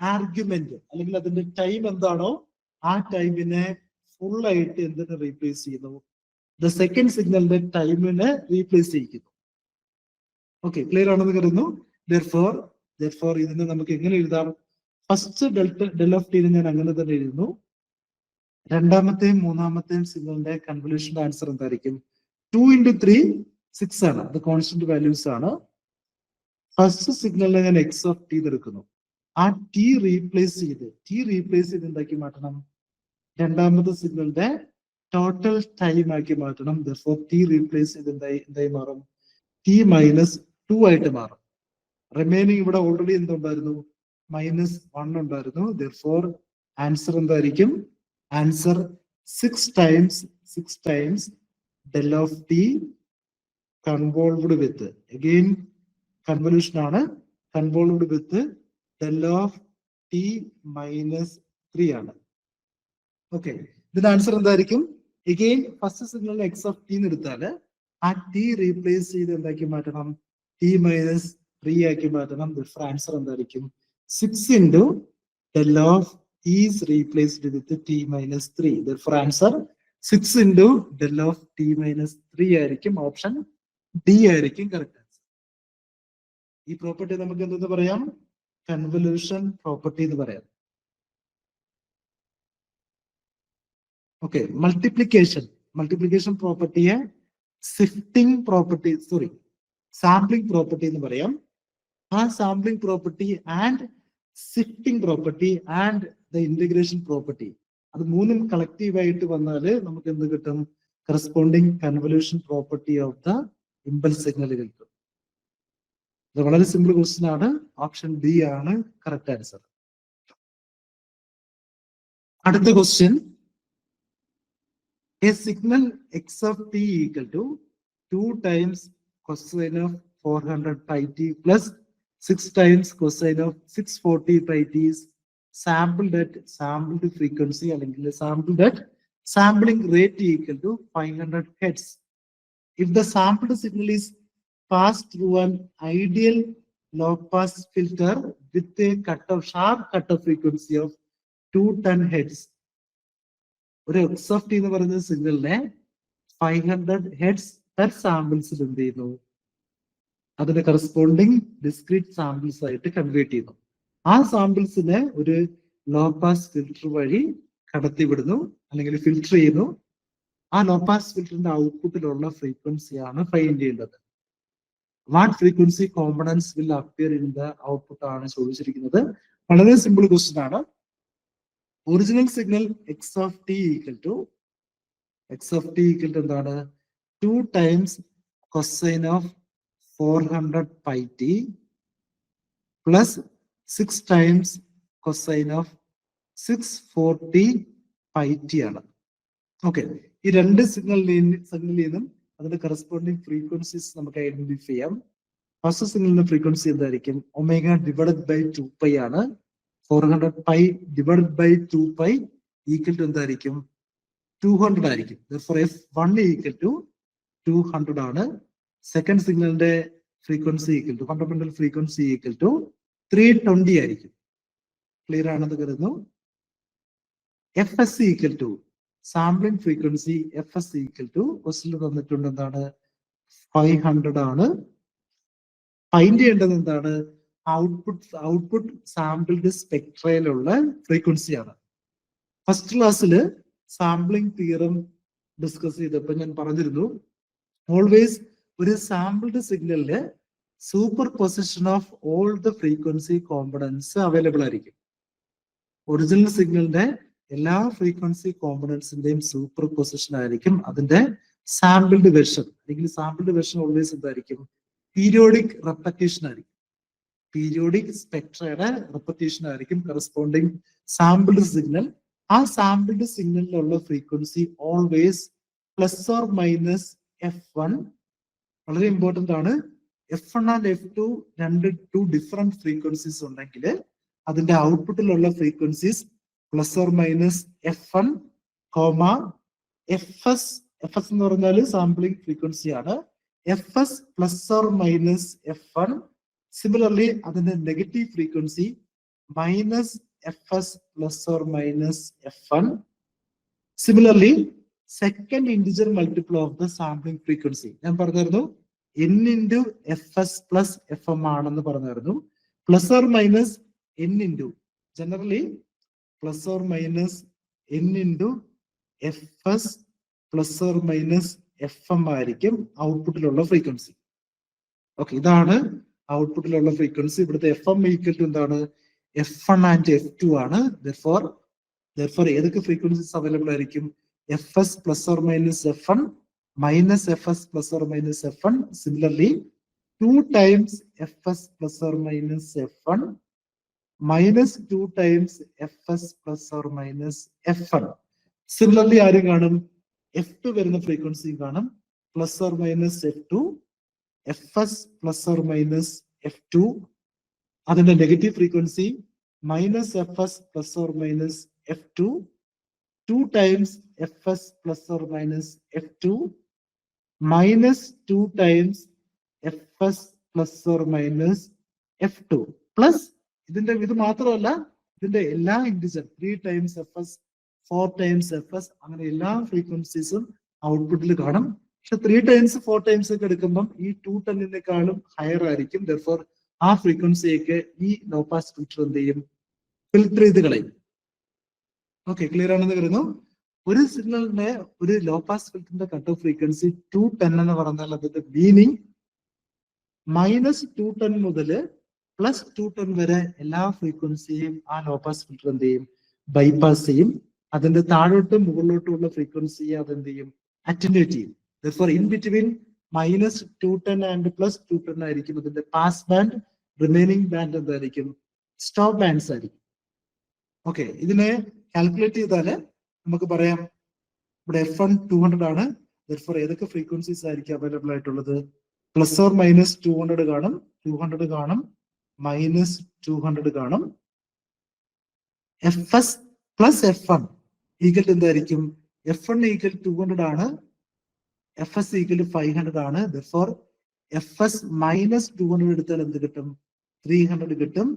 ആർഗ്യുമെന്റ് അല്ലെങ്കിൽ അതിന്റെ ടൈം എന്താണോ ആ ടൈമിനെ ഫുൾ ആയിട്ട് എന്തിനെ റീപ്ലേസ് ചെയ്യുന്നു? ദ സെക്കൻഡ് സിഗ്നലിന്റെ ടൈമിനെ റീപ്ലേസ് ചെയ്യിക്കുന്നു. ഓക്കെ, ക്ലിയർ ആണെന്ന് കരുതുന്നു. Therefore, ഇതിനെ നമുക്ക് എങ്ങനെ എഴുതാം? ഫസ്റ്റ് del of t ഞാൻ അങ്ങനെ തന്നെ എഴുതുന്നു. രണ്ടാമത്തെയും മൂന്നാമത്തെയും സിഗ്നലിന്റെ കൺവല്യൂഷന്റെ ആൻസർ എന്തായിരിക്കും? 2 into 3 6 ആണ്. അത് കോൺസ്റ്റന്റ് വാല്യൂസ് ആണ്. ഫസ്റ്റ് സിഗ്നലിനെ ഞാൻ എക്സ് ഓഫ് ടി എടുക്കുന്നു. ആ ടി റീപ്ലേസ് ചെയ്ത് എന്താക്കി മാറ്റണം? രണ്ടാമത്തെ സിഗ്നലിന്റെ ടോട്ടൽ ടൈം ആക്കി മാറ്റണം. Therefore, ടി റീപ്ലേസ് ചെയ്ത് എന്തായി മാറും? ടി മൈനസ് 2 ആയിട്ട് മാറും. റിമൈനിങ് ഇവിടെ ഓൾറെഡി എന്തുണ്ടായിരുന്നു? -1 ഉണ്ടായിരുന്നു. Therefore, ആൻസർ എന്തായിരിക്കും? Answer 6 times del of t convolved with again convolution ആണ്. Convolved with del of t minus 3 ആണ്. ഓക്കെ, ഇതിന്റെ ആൻസർ എന്തായിരിക്കും? Again first signal x of T എടുത്താൽ ആ ടി റീപ്ലേസ് ചെയ്ത് എന്താക്കി മാറ്റണം? ടി മൈനസ് 3 ആക്കി മാറ്റണം. ആൻസർ എന്തായിരിക്കും? 6 into del of t is replaced with t minus 3. Therefore, answer 6 into del of t minus 3 ആയിരിക്കും. ഓപ്ഷൻ ഡി ആയിരിക്കും കറക്റ്റ്. ഈ പ്രോപ്പർട്ടി നമുക്ക് എന്തെന്ന് പറയാം? കൺവല്യൂഷൻ പ്രോപ്പർട്ടി എന്ന് പറയാം. ഓക്കെ, മൾട്ടിപ്ലിക്കേഷൻ പ്രോപ്പർട്ടിയെ സിഫ്റ്റിംഗ് പ്രോപ്പർട്ടി, സാമ്പിളിംഗ് പ്രോപ്പർട്ടി എന്ന് പറയാം. ആ sampling property and sifting property and the integration property, അത് മൂന്നും കളക്റ്റീവ് ആയിട്ട് വന്നാൽ നമുക്ക് എന്ത് കിട്ടും? Corresponding convolution property of the impulse signal കിട്ടും. ഇത് വളരെ സിമ്പിൾ ക്വസ്റ്റ്യൻ ആണ്. ഓപ്ഷൻ ബി ആണ് കറക്റ്റ് ആൻസർ. അടുത്ത question, a signal x of t equal to 2 times cosine of 400 pi t plus 6 times cosine of 640 pi t is sampled at sampled frequency അല്ലെങ്കിൽ sampled at sampling rate equal to 500 hertz. If the sampled signal is passed through an ideal low pass filter with a sharp cutoff frequency of 210 hertz, ഒരു എക്സ് ഓഫ് ടി എന്ന് പറയുന്ന സിഗ്നലിനെ 500 ഹെർട്സ് പെർ സാമ്പിൾസിൽ എന്ത് ചെയ്യുന്നു? അതിന്റെ കറസ്പോണ്ടിങ് ഡിസ്ക്രീറ്റ് സാമ്പിൾസ് ആയിട്ട് കൺവേർട്ട് ചെയ്യുന്നു. ആ സാമ്പിൾസിനെ ഒരു ലോ പാസ് ഫിൽറ്റർ വഴി കടത്തിവിടുന്നു അല്ലെങ്കിൽ ഫിൽറ്റർ ചെയ്യുന്നു. ആ ലോ പാസ് ഫിൽറ്ററിന്റെ ഔട്ട്പുട്ടിലുള്ള ഫ്രീക്വൻസിയാണ് ഫൈൻഡ് ചെയ്യേണ്ടത്. What frequency components will appear in the output ആണ് ചോദിച്ചിരിക്കുന്നത്. വളരെ സിമ്പിൾ ക്വസ്റ്റ്യൻ ആണ്. Original signal x of t equal to എന്താണ്? 2 times cosine of 400 pi t plus 6 times cosine of 640 pi t ആണ്. ഓക്കെ, ഈ രണ്ട് സിഗ്നലിൽ നിന്നും അതിന്റെ കറസ്പോണ്ടിങ് ഫ്രീക്വൻസീസ് നമുക്ക് ഐഡന്റിഫൈ ചെയ്യാം. ഫസ്റ്റ് സിഗ്നലിന്റെ ഫ്രീക്വൻസി എന്തായിരിക്കും? ഒമേഗ ഡിവൈഡഡ് ബൈ 2π ആണ്. 400 pi divided by 2π equal to എന്തായിരിക്കും? 200 ആയിരിക്കും. Therefore f1 equal to 200 ആണ്. സെക്കൻഡ് സിഗ്നലിന്റെ frequency equal to fundamental frequency equal to 320 ആയിരിക്കും. ക്ലിയർ ആണെന്ന് കരുതുന്നു. fs equal to sampling frequency fs equal to question തന്നിട്ടുണ്ട് എന്താണ്? 500 ആണ്. ഫൈൻഡ് ചെയ്യേണ്ടത് എന്താണ്? ഔട്ട്പുട്ട് സാമ്പിൾഡ് സ്പെക്ട്രയിലുള്ള ഫ്രീക്വൻസിയാണ്. ഫസ്റ്റ് ക്ലാസ്സിൽ സാമ്പിളിംഗ് തിയറം ഡിസ്കസ് ചെയ്തപ്പോൾ ഞാൻ പറഞ്ഞിരുന്നു, ഓൾവേസ് ഒരു സാമ്പിൾഡ് സിഗ്നലില് super position of all the frequency components available ആയിരിക്കും. ഒറിജിനൽ സിഗ്നലിന്റെ എല്ലാ ഫ്രീക്വൻസി കോമ്പണൻസിന്റെയും സൂപ്പർ പൊസിഷൻ ആയിരിക്കും അതിന്റെ സാമ്പിൾഡ് വെർഷൻ. അല്ലെങ്കിൽ സാമ്പിൾഡ് വെർഷൻ ഓൾവേസ് എന്തായിരിക്കും? പീരിയോഡിക് റെപ്പറ്റേഷൻ ആയിരിക്കും. പീരിയോഡിക് സ്പെക്ട്രയുടെ റെപ്പറ്റേഷൻ ആയിരിക്കും കറസ്പോണ്ടിങ് സാമ്പിൾഡ് സിഗ്നൽ. ആ സാമ്പിൾഡ് സിഗ്നലിലുള്ള frequency always plus or minus f1. വളരെ ഇമ്പോർട്ടന്റ് ആണ്. f1 and f2 to different frequencies ഉണ്ടെങ്കിൽ അതിന്റെ ഔട്ട്പുട്ടിലുള്ള frequencies plus or minus f1, fs എന്ന് പറഞ്ഞാൽ സാമ്പിളിംഗ് ഫ്രീക്വൻസി ആണ്. fs plus or minus f1. Similarly അതിന്റെ negative frequency minus fs plus or minus f1. Similarly second integer multiple of the sampling frequency ഞാൻ പറഞ്ഞിരുന്നു n into fs plus fm ആണെന്ന് പറഞ്ഞിരുന്നു. Plus or minus n into generally plus or minus n into fs plus or minus fm ആയിരിക്കും ഔട്ട്പുട്ടിലുള്ള ഫ്രീക്വൻസി. ഓക്കെ, ഇതാണ് ഔട്ട്പുട്ടിലുള്ള ഫ്രീക്വൻസി. ഇവിടുത്തെ fm ഈക്വൽ ടു എന്താണ്? f1 ആൻഡ് f2 ആണ്. therefore ഏതൊക്കെ ഫ്രീക്വൻസീസ് അവൈലബിൾ ആയിരിക്കും? fs plus or minus f1 minus fs plus or minus f1. Similarly 2 times fs plus or minus f1 minus 2 times fs plus or minus f1. Similarly ആരും കാണും? f2 വരുന്ന ഫ്രീക്വൻസി കാണും. Plus or minus f2, fs plus or minus f2. അതിന്റെ negative frequency minus fs plus or minus f2, 2 times fs plus or minus f2 minus 2 times fs plus or minus f2 plus ഇത് മാത്രമല്ല ഇതിന്റെ എല്ലാ integer 3 times fs 4 times fs അങ്ങനെ എല്ലാ ഫ്രീക്വൻസീസും ഔട്ട്പുട്ടിൽ കാണും. പക്ഷെ 3 ടൈംസ് 4 ടൈംസ് ഒക്കെ എടുക്കുമ്പം ഈ 210-നേക്കാളും ഹയർ ആയിരിക്കും. therefore ആ ഫ്രീക്വൻസിയൊക്കെ ഈ ലോ പാസ് ഫിൽറ്റർ എന്ത് ചെയ്യും, ഫിൽറ്റർ ചെയ്ത് കളയും. ഓക്കെ, ക്ലിയർ ആണെന്ന് കരുതുന്നു. ഒരു സിഗ്നലിന്റെ ഒരു ലോ പാസ് ഫിൽറ്ററിന്റെ കട്ട് ഓഫ് ഫ്രീക്വൻസി 210 എന്ന് പറഞ്ഞാൽ അതിന്റെ മീനിങ് -210 മുതൽ +210 വരെ എല്ലാ ഫ്രീക്വൻസിയും ആ ലോ പാസ് ഫിൽറ്റർ എന്ത് ചെയ്യും, ബൈപ്പാസ് ചെയ്യും. അതിന്റെ താഴോട്ടും മുകളിലോട്ടും ഉള്ള ഫ്രീക്വൻസിയെ അതെന്ത് ചെയ്യും, അറ്റൻഡേറ്റ് ചെയ്യും. Therefore, in between -210 and +210 ആയിരിക്കും അതിന്റെ പാസ് ബാൻഡ്, റിമൈനിങ് ബാൻഡ് എന്തായിരിക്കും, സ്റ്റോപ്പ് ബാൻഡ്സ് ആയിരിക്കും. ഓക്കെ, ഇതിനെ കാൽക്കുലേറ്റ് ചെയ്താല് നമുക്ക് പറയാം ഇവിടെ F1 200 ആണ്. Therefore, ഏതൊക്കെ ഫ്രീക്വൻസീസ് ആയിരിക്കും അവൈലബിൾ ആയിട്ടുള്ളത്, ±200 കാണും, 200 കാണും, -200 കാണും. FS + F1 ഈക്വൽ എന്തായിരിക്കും, F1 ഈക്വൽ 200 ആണ്, FS ഈക്വൽ 500 ആണ്. Therefore, FS -200 എടുത്താൽ എന്ത് കിട്ടും, 300 കിട്ടും.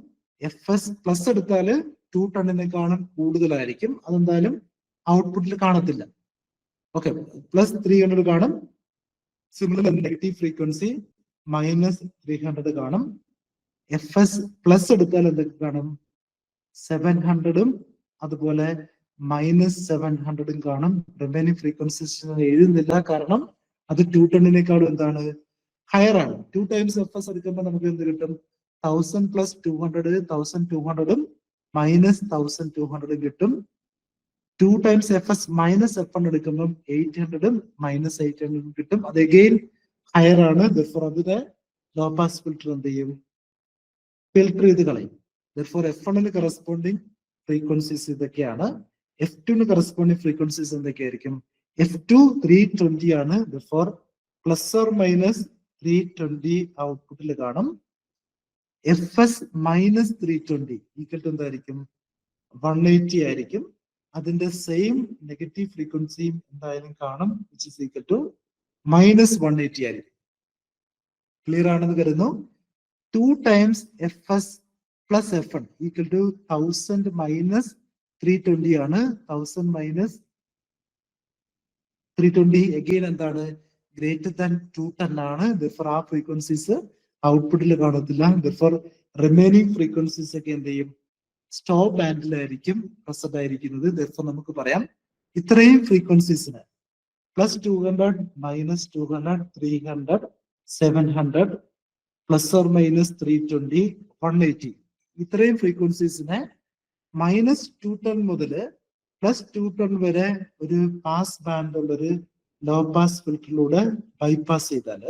FS പ്ലസ് എടുത്താൽ 210 കൂടുതലായിരിക്കും. അതെന്തായാലും ഔട്ട്പുട്ടിൽ കാണത്തില്ല. ഓക്കെ, +300 കാണും. സിമിലർ നെഗറ്റീവ് ഫ്രീക്വൻസി -300 കാണും. FS പ്ലസ് എടുത്താൽ എന്തൊക്കെ കാണും, 700ഉം അതുപോലെ -700ഉം കാണും. റിമൈനിങ് ഫ്രീക്വൻസീസ് എഴുതുന്നില്ല, കാരണം അത് 210 എന്താണ്, ഹയർ ആണ്. 2 ടൈംസ് FS എടുക്കുമ്പോൾ നമുക്ക് എന്ത് കിട്ടും, 1000 + 200 1200ഉം -1200ഉം കിട്ടും. 2 ടൈംസ് FS -F1 എടുക്കുമ്പോൾ 800ഉം -800ഉം കിട്ടും. അത് അഗെയിൻ ഹയർ ആണ്. Therefore, അതിനെ ലോ പാസ് ഫിൽറ്റർ എന്ത് ചെയ്യും, ഫിൽറ്റർ ചെയ്ത് കളയും. Therefore, F1 കറസ്പോണ്ടിങ് ഫ്രീക്വൻസീസ് ഇതൊക്കെയാണ്. F2 കറസ്പോണ്ടിങ് ഫ്രീക്വൻസീസ് എന്തൊക്കെയായിരിക്കും, F2 320 ആണ്. Therefore, ±320 ഔട്ട്പുട്ടിൽ കാണും. FS -320 ഈക്വൽ ടു എന്തായിരിക്കും, 180 ആയിരിക്കും. അതിന്റെ സെയിം നെഗറ്റീവ് ഫ്രീക്വൻസിയും എന്തായാലും കാണും, which is equal to -180 ആയിരിക്കും. ക്ലിയർ ആണെന്ന് കരുതുന്നു. 2 times FS + F1 equal to 1000 -320 ആണ്. 1000 -320 അഗെയിൻ എന്താണ്, ഗ്രേറ്റർ ദാൻ 210 ആണ്. Therefore, ആ ഫ്രീക്വൻസീസ് ഔട്ട്പുട്ടിൽ കാണത്തില്ല. Therefore, റിമൈനിങ് ഫ്രീക്വൻസീസ് ഒക്കെ എന്ത് ചെയ്യും, സ്റ്റോപ്പ് ബാൻഡിലായിരിക്കും പ്രസന്റ് ആയിരിക്കുന്നത്. Therefore, നമുക്ക് പറയാം ഇത്രയും ഫ്രീക്വൻസീസിന് +200 -200 300 700 ±320 180 ഇത്രയും ഫ്രീക്വൻസീസിനെ -210 മുതൽ +210 വരെ ഒരു പാസ് ബാൻഡ് ഉള്ളൊരു ലോ പാസ് ഫിൽറ്ററിലൂടെ ബൈപ്പാസ് ചെയ്താൽ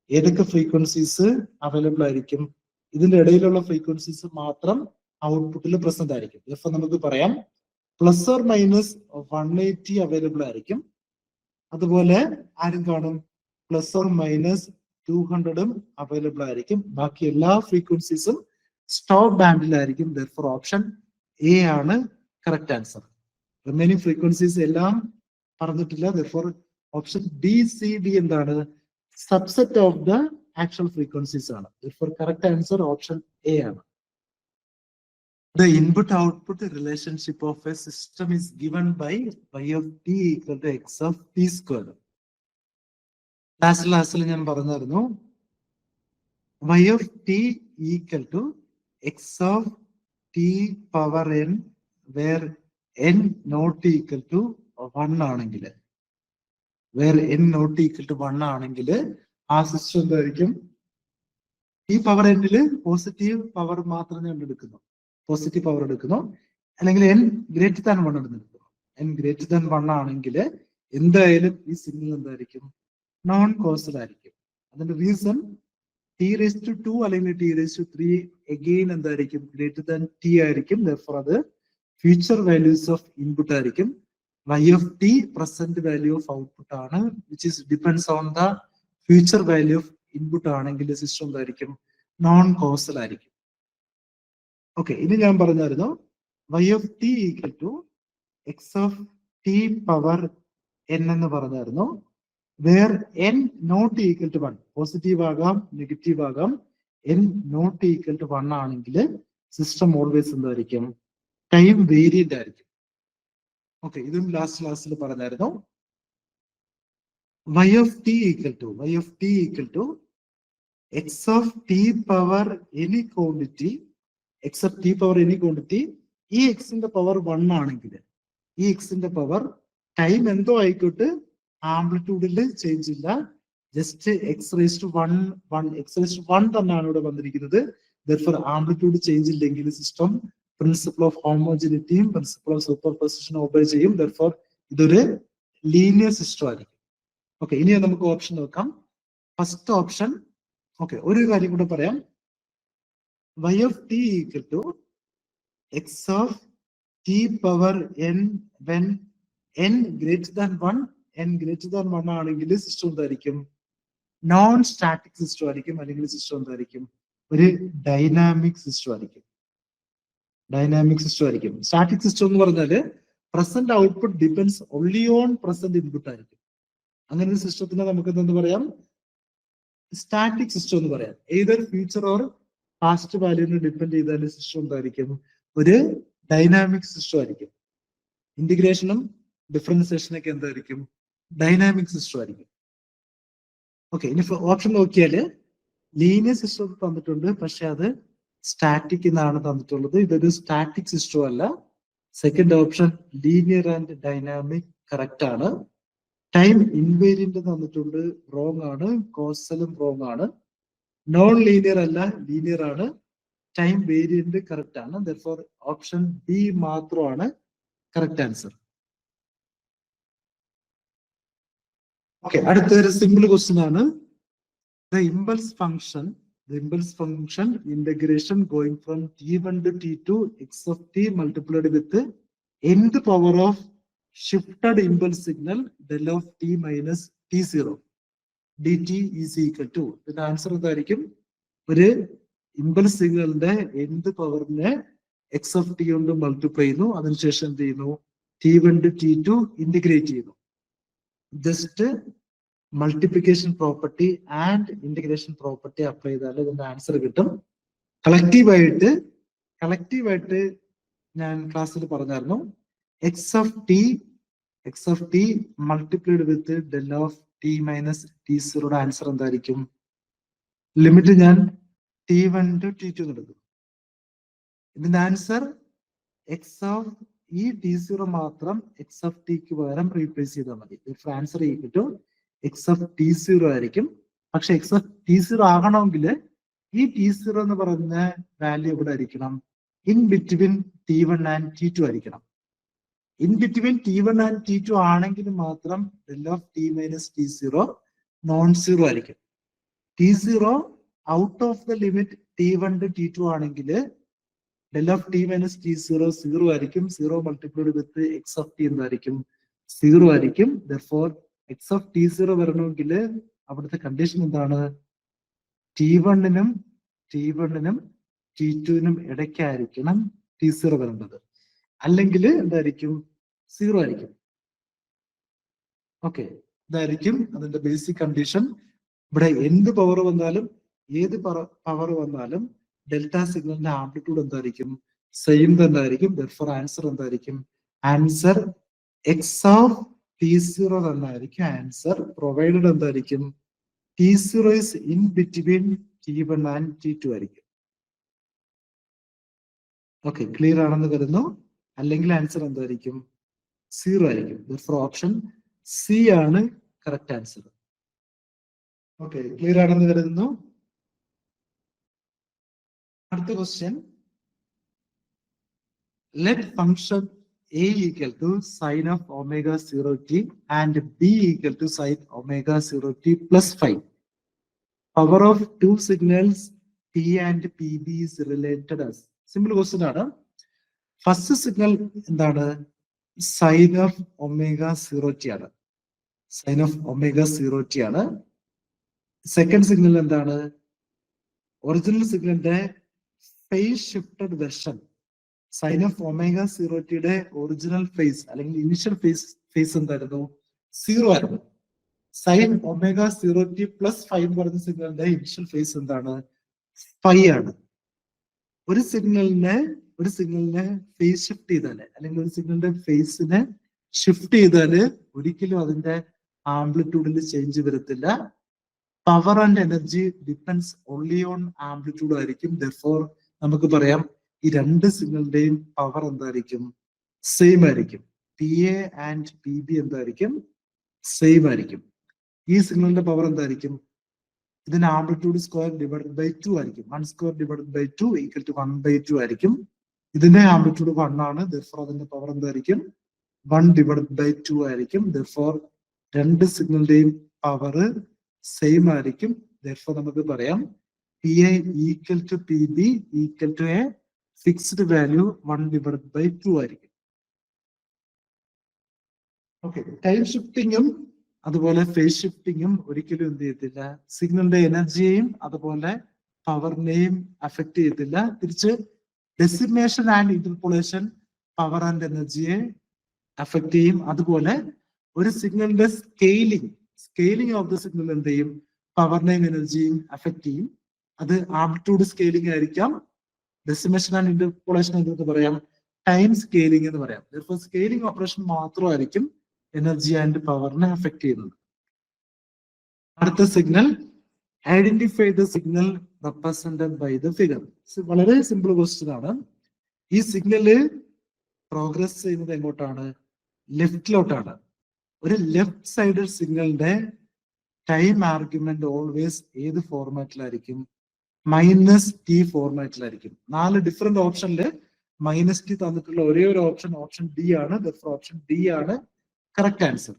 ഏതൊക്കെ ഫ്രീക്വൻസീസ് അവൈലബിൾ ആയിരിക്കും, ഇതിന്റെ ഇടയിലുള്ള ഫ്രീക്വൻസീസ് മാത്രം ഔട്ട്പുട്ടിൽ പ്രസന്റ് ആയിരിക്കും. ഇപ്പൊ നമുക്ക് പറയാം ±180 അവൈലബിൾ ആയിരിക്കും. അതുപോലെ ആരും കാണും, ±200ഉം അവൈലബിൾ ആയിരിക്കും. ബാക്കി എല്ലാ ഫ്രീക്വൻസീസും സ്റ്റോപ്പ് ബാൻഡിലായിരിക്കും. Therefore, ഓപ്ഷൻ എ ആണ് കറക്റ്റ് ആൻസർ. റിമൈനിങ് ഫ്രീക്വൻസീസ് എല്ലാം പറഞ്ഞിട്ടില്ല. Therefore, option B C D എന്താണ്, subset of the actual frequencies ആണ്. Therefore, correct answer option A ആണ്. The input-output relationship of a system is given by y of t equal to x of t squared. ക്ലാസ്സിൽ ഞാൻ പറഞ്ഞായിരുന്നു y of t equal to x of t power n where n not equal to 1 ആണെങ്കിൽ, where n not equal to 1 ആണെങ്കിൽ ആ സിസ്റ്റം എന്തായിരിക്കും, ഈ പവർ എന്നില് പോസിറ്റീവ് പവർ മാത്രം ഞാൻ എടുക്കുന്നു, പോസിറ്റീവ് പവർ എടുക്കുന്നു. അല്ലെങ്കിൽ n ഗ്രേറ്റർ ദാൻ 1 എടുക്കുന്നു. n ഗ്രേറ്റർ ദാൻ 1 ആണെങ്കിൽ എന്തായാലും ഈ സിഗ്നൽ എന്തായിരിക്കും, നോൺ കോസൽ ആയിരിക്കും. അതിന്റെ റീസൺ t⁻² അല്ലെങ്കിൽ t⁻3 അഗെയിൻ എന്തായിരിക്കും, ഗ്രേറ്റർ ദാൻ t ആയിരിക്കും. Therefore, അത് ഫ്യൂച്ചർ വാല്യൂസ് ഓഫ് ഇൻപുട്ട് ആയിരിക്കും. y of t present value of output ആണ്, which is depends on the future value of input ആണെങ്കിൽ സിസ്റ്റം എന്തായിരിക്കും, നോൺ കോസൽ ആയിരിക്കും. ഓക്കെ, ഇനി ഞാൻ പറഞ്ഞായിരുന്നു y of t equal to x of t power n എന്ന് പറഞ്ഞായിരുന്നു. Where n not equal to 1, positive ആകാം നെഗറ്റീവ് ആകാം, n നോട്ട് ഈക്വൽ ടു 1 ആണെങ്കിൽ സിസ്റ്റം ഓൾവേസ് എന്തായിരിക്കും, ടൈം വേരിയന്റ് ആയിരിക്കും. ഓക്കെ, ഇതും ലാസ്റ്റ് ക്ലാസ്സിൽ പറഞ്ഞായിരുന്നു. y of t equal to x of t power any quantity, x of t power any quantity, ഈ എക്സിന്റെ പവർ 1 ആണെങ്കിൽ, ഈ എക്സിന്റെ പവർ ടൈം എന്തോ ആയിക്കോട്ടെ ആംപ്ലിറ്റ്യൂഡിൽ ചേഞ്ച് ഇല്ല, just x raise to 1 x raise to 1 തന്നെയാണ് ഇവിടെ വന്നിരിക്കുന്നത്. therefore ആംപ്ലിറ്റ്യൂഡ് ചേഞ്ച് ഇല്ലെങ്കിൽ സിസ്റ്റം പ്രിൻസിപ്പിൾ ഓഫ് ഹോമോജിനിറ്റിയും പ്രിൻസിപ്പിൾ ഓഫ് സൂപ്പർപോസിഷനും ഒബേ ചെയ്യും. therefore ഇതൊരു ലീനിയർ സിസ്റ്റം ആയിരിക്കും. ഓക്കെ, ഇനി നമുക്ക് ഓപ്ഷൻ നോക്കാം. ഫസ്റ്റ് ഓപ്ഷൻ, ഓക്കെ, ഒരു കാര്യം കൂടെ പറയാം. y of t equal to x of t power n when n greater than 1, n greater than 1 ആണെങ്കിൽ സിസ്റ്റം എന്തായിരിക്കും? നോൺ സ്റ്റാറ്റിക് സിസ്റ്റം ആയിരിക്കും. അല്ലെങ്കിൽ സിസ്റ്റം എന്തായിരിക്കും? ഒരു ഡൈനാമിക് സിസ്റ്റം ആയിരിക്കും. ഡൈനാമിക് സിസ്റ്റം ആയിരിക്കും. സ്റ്റാറ്റിക് സിസ്റ്റം എന്ന് പറഞ്ഞാല് present output depends only on present input ആയിരിക്കും. അങ്ങനെ ഒരു സിസ്റ്റത്തിന് നമുക്ക് എന്തെന്ന് പറയാം? സ്റ്റാറ്റിക് സിസ്റ്റം എന്ന് പറയാം. ഏതൊരു ഫ്യൂച്ചർ ഓർ പാസ്റ്റ് വാല്യൂവിനെ ഡിപ്പെൻഡ് ചെയ്താലും സിസ്റ്റം എന്തായിരിക്കും? ഒരു ഡൈനാമിക് സിസ്റ്റം ആയിരിക്കും. ഇന്റിഗ്രേഷനും ഡിഫറൻസിയേഷനൊക്കെ എന്തായിരിക്കും? ഡൈനാമിക് സിസ്റ്റം ആയിരിക്കും. ഓക്കെ, ഇനി ഓപ്ഷൻ നോക്കിയാല് ലീനിയർ സിസ്റ്റം തന്നിട്ടുണ്ട്, പക്ഷെ അത് സ്റ്റാറ്റിക് എന്നാണ് തന്നിട്ടുള്ളത്. ഇതൊരു സ്റ്റാറ്റിക് സിസ്റ്റം അല്ല. Second option linear and dynamic correct ആണ്. ടൈം ഇൻവേരിയന്റ് തന്നിട്ടുണ്ട്, റോങ് ആണ്. കോസലും റോങ് ആണ്. നോൺ ലീനിയർ അല്ല, ലീനിയർ ആണ്. ടൈം വേരിയന്റ് കറക്റ്റ് ആണ്. therefore ഓപ്ഷൻ ബി മാത്രമാണ് കറക്റ്റ് ആൻസർ. ഓക്കെ, അടുത്തൊരു സിമ്പിൾ ക്വസ്റ്റ്യൻ ആണ്. The impulse function integration going from t1 to t2 x of t multiplied with nth power of shifted impulse signal del of t minus t0 dt is equal to. ഇതിന്റെ ആൻസർ എന്തായിരിക്കും? ഒരു ഇമ്പൾസ് സിഗ്നലിന്റെ nth പവറിനെ എക്സ് ഓഫ് ടി കൊണ്ട് മൾട്ടിപ്ലൈ ചെയ്യുന്നു. അതിനുശേഷം എന്ത് ചെയ്യുന്നു? t1 to t2 ഇന്റഗ്രേറ്റ് ചെയ്യുന്നു. Just multiplication property and integration property apply ചെയ്താൽ ഇതിന്റെ ആൻസർ കിട്ടും. കളക്റ്റീവായിട്ട് ഞാൻ ക്ലാസ്സിൽ പറഞ്ഞായിരുന്നു, x of t multiplied with del of t minus t സീറോയുടെ ആൻസർ എന്തായിരിക്കും? ലിമിറ്റ് ഞാൻ t1 to t2 എടുക്കും. ഇതിന്റെ ആൻസർ എക്സ് ഓഫ് ഈ t0 മാത്രം എക്സ് ഓഫ് ടിക്ക് പകരം റീപ്ലേസ് ചെയ്താൽ മതി. Answer equal to x of t0 ആയിരിക്കും. പക്ഷെ എക്സ് ഓഫ് t0 ആകണമെങ്കിൽ ഈ t0 എന്ന് പറയുന്ന വാല്യൂ എവിടെ ആയിരിക്കണം? In between t1 and t2 ആയിരിക്കണം. In between t1 and t2 ആണെങ്കിൽ മാത്രം del of t minus t0 non zero ആയിരിക്കും. t0 out of the limit t1 to t2 ആണെങ്കിൽ del of t minus t0 zero ആയിരിക്കും. Zero multiplied with x of t എന്തായിരിക്കും? സീറോ ആയിരിക്കും. therefore എക്സ് ഓഫ് t0 വരണമെങ്കിൽ അവിടുത്തെ കണ്ടീഷൻ എന്താണ്? t1നും t2നും ഇടയ്ക്കായിരിക്കണം t0 വരേണ്ടത്. അല്ലെങ്കിൽ എന്തായിരിക്കും? സീറോ ആയിരിക്കും. ഓക്കെ, ഇതായിരിക്കും അതിന്റെ ബേസിക് കണ്ടീഷൻ. ഇവിടെ എന്ത് പവർ വന്നാലും ഏത് പവർ വന്നാലും ഡെൽറ്റ സിഗ്നലിന്റെ ആംപ്ലിറ്റ്യൂഡ് എന്തായിരിക്കും? സെയിം തന്നെ ആയിരിക്കും. therefore ആൻസർ എന്തായിരിക്കും? ആൻസർ എക്സ് ഓഫ് t0 തന്നായിരിക്കും ആൻസർ. പ്രൊവൈഡഡ് എന്തായിരിക്കും? t0 is in between t1 and t2 ആയിരിക്കും. ഓക്കെ, ക്ലിയർ ആണെന്ന് കരുതുന്നു. അല്ലെങ്കിൽ ആൻസർ എന്തായിരിക്കും? സീറോ ആയിരിക്കും. therefore ഓപ്ഷൻ സി ആണ് കറക്റ്റ് ആൻസർ. ഓക്കെ, ക്ലിയർ ആണെന്ന് കരുതുന്നു. അടുത്ത question, let function a equal to sine of omega 0t and b equal to sine omega 0t plus 5. Power of two signals p and pb is related as. Simple question ആണ്. ഫസ്റ്റ് സിഗ്നൽ എന്താണ്? സൈൻ ഓഫ് ഒമേഗ 0t ആണ്. സൈൻ ഓഫ് ഒമേഗ 0t ആണ്. സെക്കൻഡ് സിഗ്നൽ എന്താണ്? ഒറിജിനൽ സിഗ്നലിന്റെ phase shifted version. Sine of omega 0tയുടെ ഒറിജിനൽ ഫേസ് അല്ലെങ്കിൽ ഇനിഷ്യൽ ഫേസ് എന്തായിരുന്നു? സീറോ ആയിരുന്നു. സൈൻ ഒമേഗ 0t പ്ലസ് 5 പറഞ്ഞ സിഗ്നലിന്റെ ഇനിഷ്യൽ ഫേസ് എന്താണ്? 5 ആണ്. ഒരു സിഗ്നലിനെ ഫേസ് ഷിഫ്റ്റ് ചെയ്താല് അല്ലെങ്കിൽ ഒരു സിഗ്നലിന്റെ ഫേസിനെ ഷിഫ്റ്റ് ചെയ്താല് ഒരിക്കലും അതിന്റെ ആംപ്ലിറ്റ്യൂഡിൽ ചേഞ്ച് വരത്തില്ല. Power and energy depends only on amplitude ആയിരിക്കും. ദെർഫോർ നമുക്ക് പറയാം ഈ രണ്ട് സിഗ്നലിന്റെയും പവർ എന്തായിരിക്കും? സെയിം ആയിരിക്കും. P A and P B എന്തായിരിക്കും? സെയിം ആയിരിക്കും. ഈ സിഗ്നലിന്റെ പവർ എന്തായിരിക്കും? ഇതിന് ആംപ്ലിറ്റ്യൂഡ് സ്ക്വയർ ഡിവൈഡഡ് ബൈ 2 ആയിരിക്കും. 1 square divided by 2 equal to 1/2 ആയിരിക്കും. ഇതിന്റെ ആംപ്ലിറ്റ്യൂഡ് 1 ആണ്. ദെർഫോർ അതിന്റെ പവർ എന്തായിരിക്കും? 1 ഡിവൈഡഡ് ബൈ 2 ആയിരിക്കും. ദെർഫോർ രണ്ട് സിഗ്നലിന്റെയും പവർ സെയിം ആയിരിക്കും. ദെർഫോർ നമുക്ക് പറയാം P I equal to P B equal to a fixed value 1 divided by 2 ആയിരിക്കും. ഓക്കെ, ടൈം ഷിഫ്റ്റിങ്ങും അതുപോലെ ഫേസ് ഷിഫ്റ്റിങ്ങും ഒരിക്കലും എന്ത് ചെയ്യത്തില്ല, സിഗ്നലിന്റെ എനർജിയെയും അതുപോലെ പവറിനെയും അഫക്ട് ചെയ്യത്തില്ല. തിരിച്ച് decimation and interpolation power and എനർജിയെ അഫക്ട് ചെയ്യും. അതുപോലെ ഒരു സിഗ്നലിന്റെ സ്കെയിലിംഗ് ഓഫ് ദ സിഗ്നൽ എന്ത് ചെയ്യും? പവറിനെയും എനർജിയും അഫക്ട് ചെയ്യും. അത് ആംപ്ലിറ്റ്യൂഡ് സ്കെയിലിംഗ് ആയിരിക്കാം. ഡെസിമേഷൻ ആൻഡ് ഇന്റർപോളേഷൻ എന്ന് പറയാം ടൈം സ്കെയിലിംഗ് എന്ന് പറയാം. സ്കെയിലിംഗ് ഓപ്പറേഷൻ മാത്രമായിരിക്കും എനർജി ആൻഡ് പവറിനെ അഫക്ട് ചെയ്യുന്നത്. അടുത്ത signal, identify the signal represented by the figure. വളരെ സിമ്പിൾ ക്വസ്റ്റ്യൻ ആണ്. ഈ സിഗ്നല് പ്രോഗ്രസ് ചെയ്യുന്നത് എങ്ങോട്ടാണ്? ലെഫ്റ്റിലോട്ടാണ്. ഒരു ലെഫ്റ്റ് സൈഡ് സിഗ്നലിന്റെ ടൈം ആർഗ്യുമെന്റ് ഓൾവേസ് ഏത് ഫോർമാറ്റിലായിരിക്കും? -t ഫോർമാറ്റിലായിരിക്കും. 4 ഡിഫറെന്റ് ഓപ്ഷനില് -t തന്നിട്ടുള്ള ഒരേ ഒരു ഓപ്ഷൻ ഡി ആണ്. ഓപ്ഷൻ ഡി ആണ് കറക്റ്റ് ആൻസർ.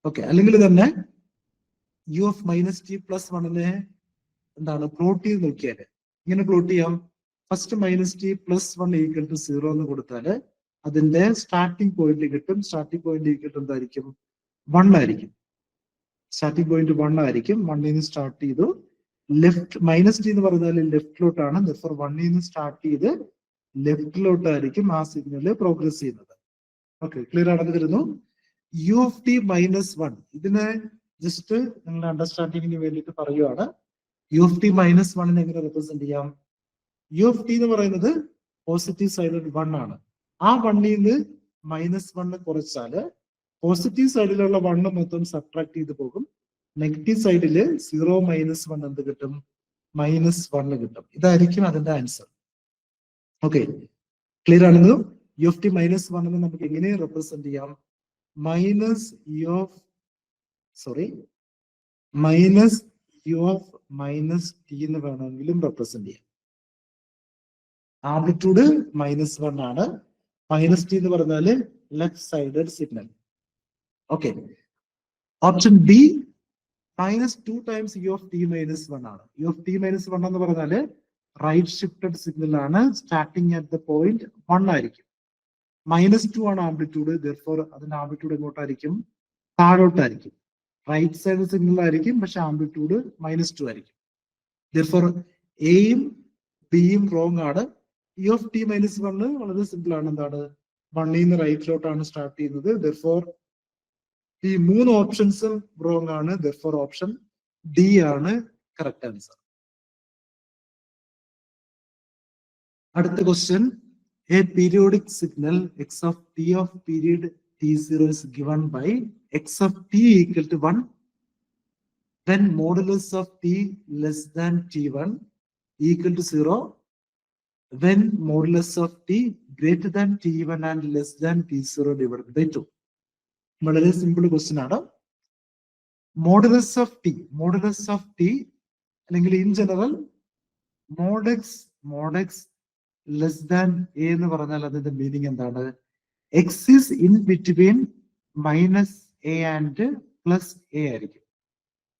ഓക്കെ, അല്ലെങ്കിൽ തന്നെ u of -t + 1 എന്താണ് പ്ലോട്ട് ചെയ്ത് നോക്കിയാല് ഇങ്ങനെ പ്ലോട്ട് ചെയ്യാം. ഫസ്റ്റ് -t + 1 ഈക്വൽ ടു 0 എന്ന് കൊടുത്താല് അതിന്റെ സ്റ്റാർട്ടിംഗ് പോയിന്റ് കിട്ടും. സ്റ്റാർട്ടിംഗ് പോയിന്റ് ഈക്വൽ ടു എന്തായിരിക്കും? 1 ആയിരിക്കും. സ്റ്റാർട്ടിംഗ് പോയിന്റ് 1 ആയിരിക്കും. 1 നിന്ന് സ്റ്റാർട്ട് ചെയ്തു. ലെഫ്റ്റ് -t എന്ന് പറഞ്ഞാൽ ലെഫ്റ്റിലോട്ടാണ്. 1 നിന്ന് സ്റ്റാർട്ട് ചെയ്ത് ലെഫ്റ്റിലോട്ടായിരിക്കും ആ സിഗ്നല് പ്രോഗ്രസ് ചെയ്യുന്നത്. ഓക്കെ, ക്ലിയർ ആണെന്ന് കരുതുന്നു. u of t -1 ഇതിനെ ജസ്റ്റ് നിങ്ങളുടെ അണ്ടർസ്റ്റാൻഡിങ്ങിന് വേണ്ടിയിട്ട് പറയുവാണ്. u of t -1 എങ്ങനെ റെപ്രസെന്റ് ചെയ്യാം? u of t എന്ന് പറയുന്നത് പോസിറ്റീവ് സൈഡിൽ 1 ആണ്. ആ 1 നിന്ന് -1 കുറച്ചാല് പോസിറ്റീവ് സൈഡിലുള്ള 1 മൊത്തം സബ്ട്രാക്ട് ചെയ്ത് പോകും. നെഗറ്റീവ് സൈഡില് 0 - 1 എന്ത് കിട്ടും? -1 കിട്ടും. ഇതായിരിക്കും അതിന്റെ ആൻസർ. ഓക്കെ, ക്ലിയർ ആണെന്ന്. u of t -1 എന്ന് നമുക്ക് എങ്ങനെ റെപ്രസെന്റ് ചെയ്യാം? -u of -t എന്ന് വേണമെങ്കിലും റെപ്രസെന്റ് ചെയ്യാം. ആംപ്ലിറ്റ്യൂഡ് -1 ആണ്. -t എന്ന് പറഞ്ഞാല് left sided signal. Okay, option B -2 times u of t -1 ആണ്. u of t -1 എന്ന് പറഞ്ഞാല് റൈറ്റ് ഷിഫ്റ്റഡ് സിഗ്നൽ ആണ്. സ്റ്റാർട്ടിങ് അറ്റ് ദ പോയിന്റ് 1 ആയിരിക്കും. -2 ആണ് ആംപ്ലിറ്റ്യൂഡ്. ദെർഫോർ അതിന്റെ ആംപ്ലിറ്റ്യൂഡ് എങ്ങോട്ടായിരിക്കും? താഴോട്ടായിരിക്കും. റൈറ്റ് സൈഡ് സിഗ്നൽ ആയിരിക്കും, പക്ഷെ ആംപ്ലിറ്റ്യൂഡ് -2 ആയിരിക്കും. ദെർഫോർ എയും ബിയും റോങ് ആണ്. u of t -1 വളരെ സിമ്പിൾ ആണ്. എന്താണ്? 1 നിന്ന് റൈറ്റിലോട്ടാണ് സ്റ്റാർട്ട് ചെയ്യുന്നത്. ദെർഫോർ ഈ 3 ഓപ്ഷൻസും റോങ് ആണ്. ദെർഫോർ ഓപ്ഷൻ ഡി ആണ് കറക്റ്റ് ആൻസർ. അടുത്ത question, a periodic signal x of t of period t0 is given by x of t equal to 1 when modulus of t less than t1 equal to 0 when modulus of t greater than t1 and less than t0 divided by 2. വളരെ സിമ്പിൾ ക്വസ്റ്റ്യൻ ആണ്. മോഡുലസ് ഓഫ് ടി അല്ലെങ്കിൽ in general mod x less than A എന്ന് പറഞ്ഞാൽ അതിന്റെ മീനിങ് എന്താണ്? X is in between -a and +a ആയിരിക്കും.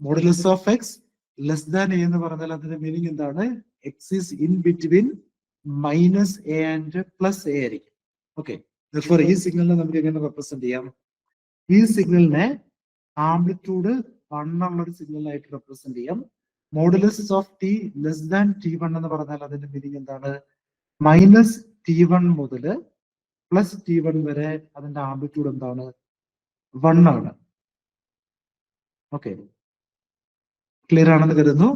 Modulus of X less than A എന്ന് പറഞ്ഞാൽ അതിന്റെ മീനിങ് എന്താണ്? X is in between -a and +a ആയിരിക്കും. ഓക്കെ, ഈ സിഗ്നലിനെ നമുക്ക് എങ്ങനെ റെപ്രസെന്റ് ചെയ്യാം? ഈ സിഗ്നലിനെ ആംപ്ലിറ്റ്യൂഡ് 1 ഉള്ള ഒരു സിഗ്നലായിട്ട് റെപ്രസെന്റ് ചെയ്യാം. Modulus of T less than t1 എന്ന് പറഞ്ഞാൽ അതിന്റെ മീനിങ് എന്താണ്? -t1 മുതൽ +t1 വരെ അതിന്റെ ആംപ്ലിറ്റ്യൂഡ് എന്താണ്? 1 ആണ്. ഓക്കെ, ക്ലിയർ ആണെന്ന് കരുതുന്നു.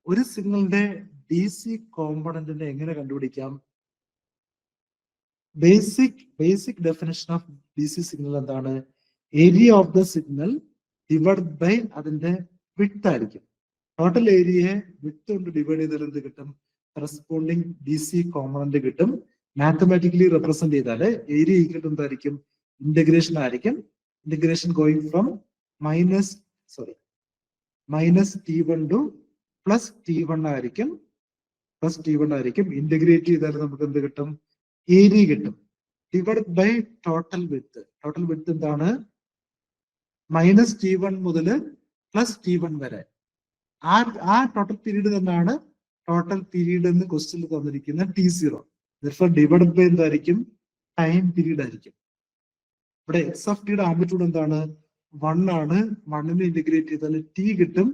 ഒരു സിഗ്നലിന്റെ DC കോമ്പണന്റിനെ എങ്ങനെ കണ്ടുപിടിക്കാം? Basic definition of DC signal എന്താണ്? Area of the signal divide by അതിന്റെ വിഡ്ത്ത് ആയിരിക്കും. ടോട്ടൽ ഏരിയയെ വിഡ്ത്ത് കൊണ്ട് ഡിവൈഡ് ചെയ്താൽ എന്ത് കിട്ടും? കറസ്പോണ്ടിങ് DC കോമ്പണന്റ് കിട്ടും. മാത്തമാറ്റിക്കലി റെപ്രസെന്റ് ചെയ്താൽ ഏരിയ ഈക്വൽ ടു എന്തായിരിക്കും? ഇന്റഗ്രേഷൻ ആയിരിക്കും. Integration going from -T1 to +T1 ആയിരിക്കും. +T1 ആയിരിക്കും. ഇന്റഗ്രേറ്റ് ചെയ്താൽ നമുക്ക് എന്ത് കിട്ടും? ഏരിയ കിട്ടും. Divide by total width. Total width എന്താണ്? -T1 മുതൽ +T1 വരെ. ആ ടോട്ടൽ പീരീഡ് തന്നെയാണ് ടോട്ടൽ പീരീഡ് എന്ന് ക്വസ്റ്റ്യനിൽ തന്നിരിക്കുന്ന T0. ഡിവൈഡ് ബൈ എന്തായിരിക്കും? ടൈം പീരീഡ് ആയിരിക്കും. ഇവിടെ x(t)യുടെ ആംപ്ലിറ്റ്യൂഡ് എന്താണ്? 1 ആണ്. 1നെ ഇന്റഗ്രേറ്റ് ചെയ്താൽ T കിട്ടും.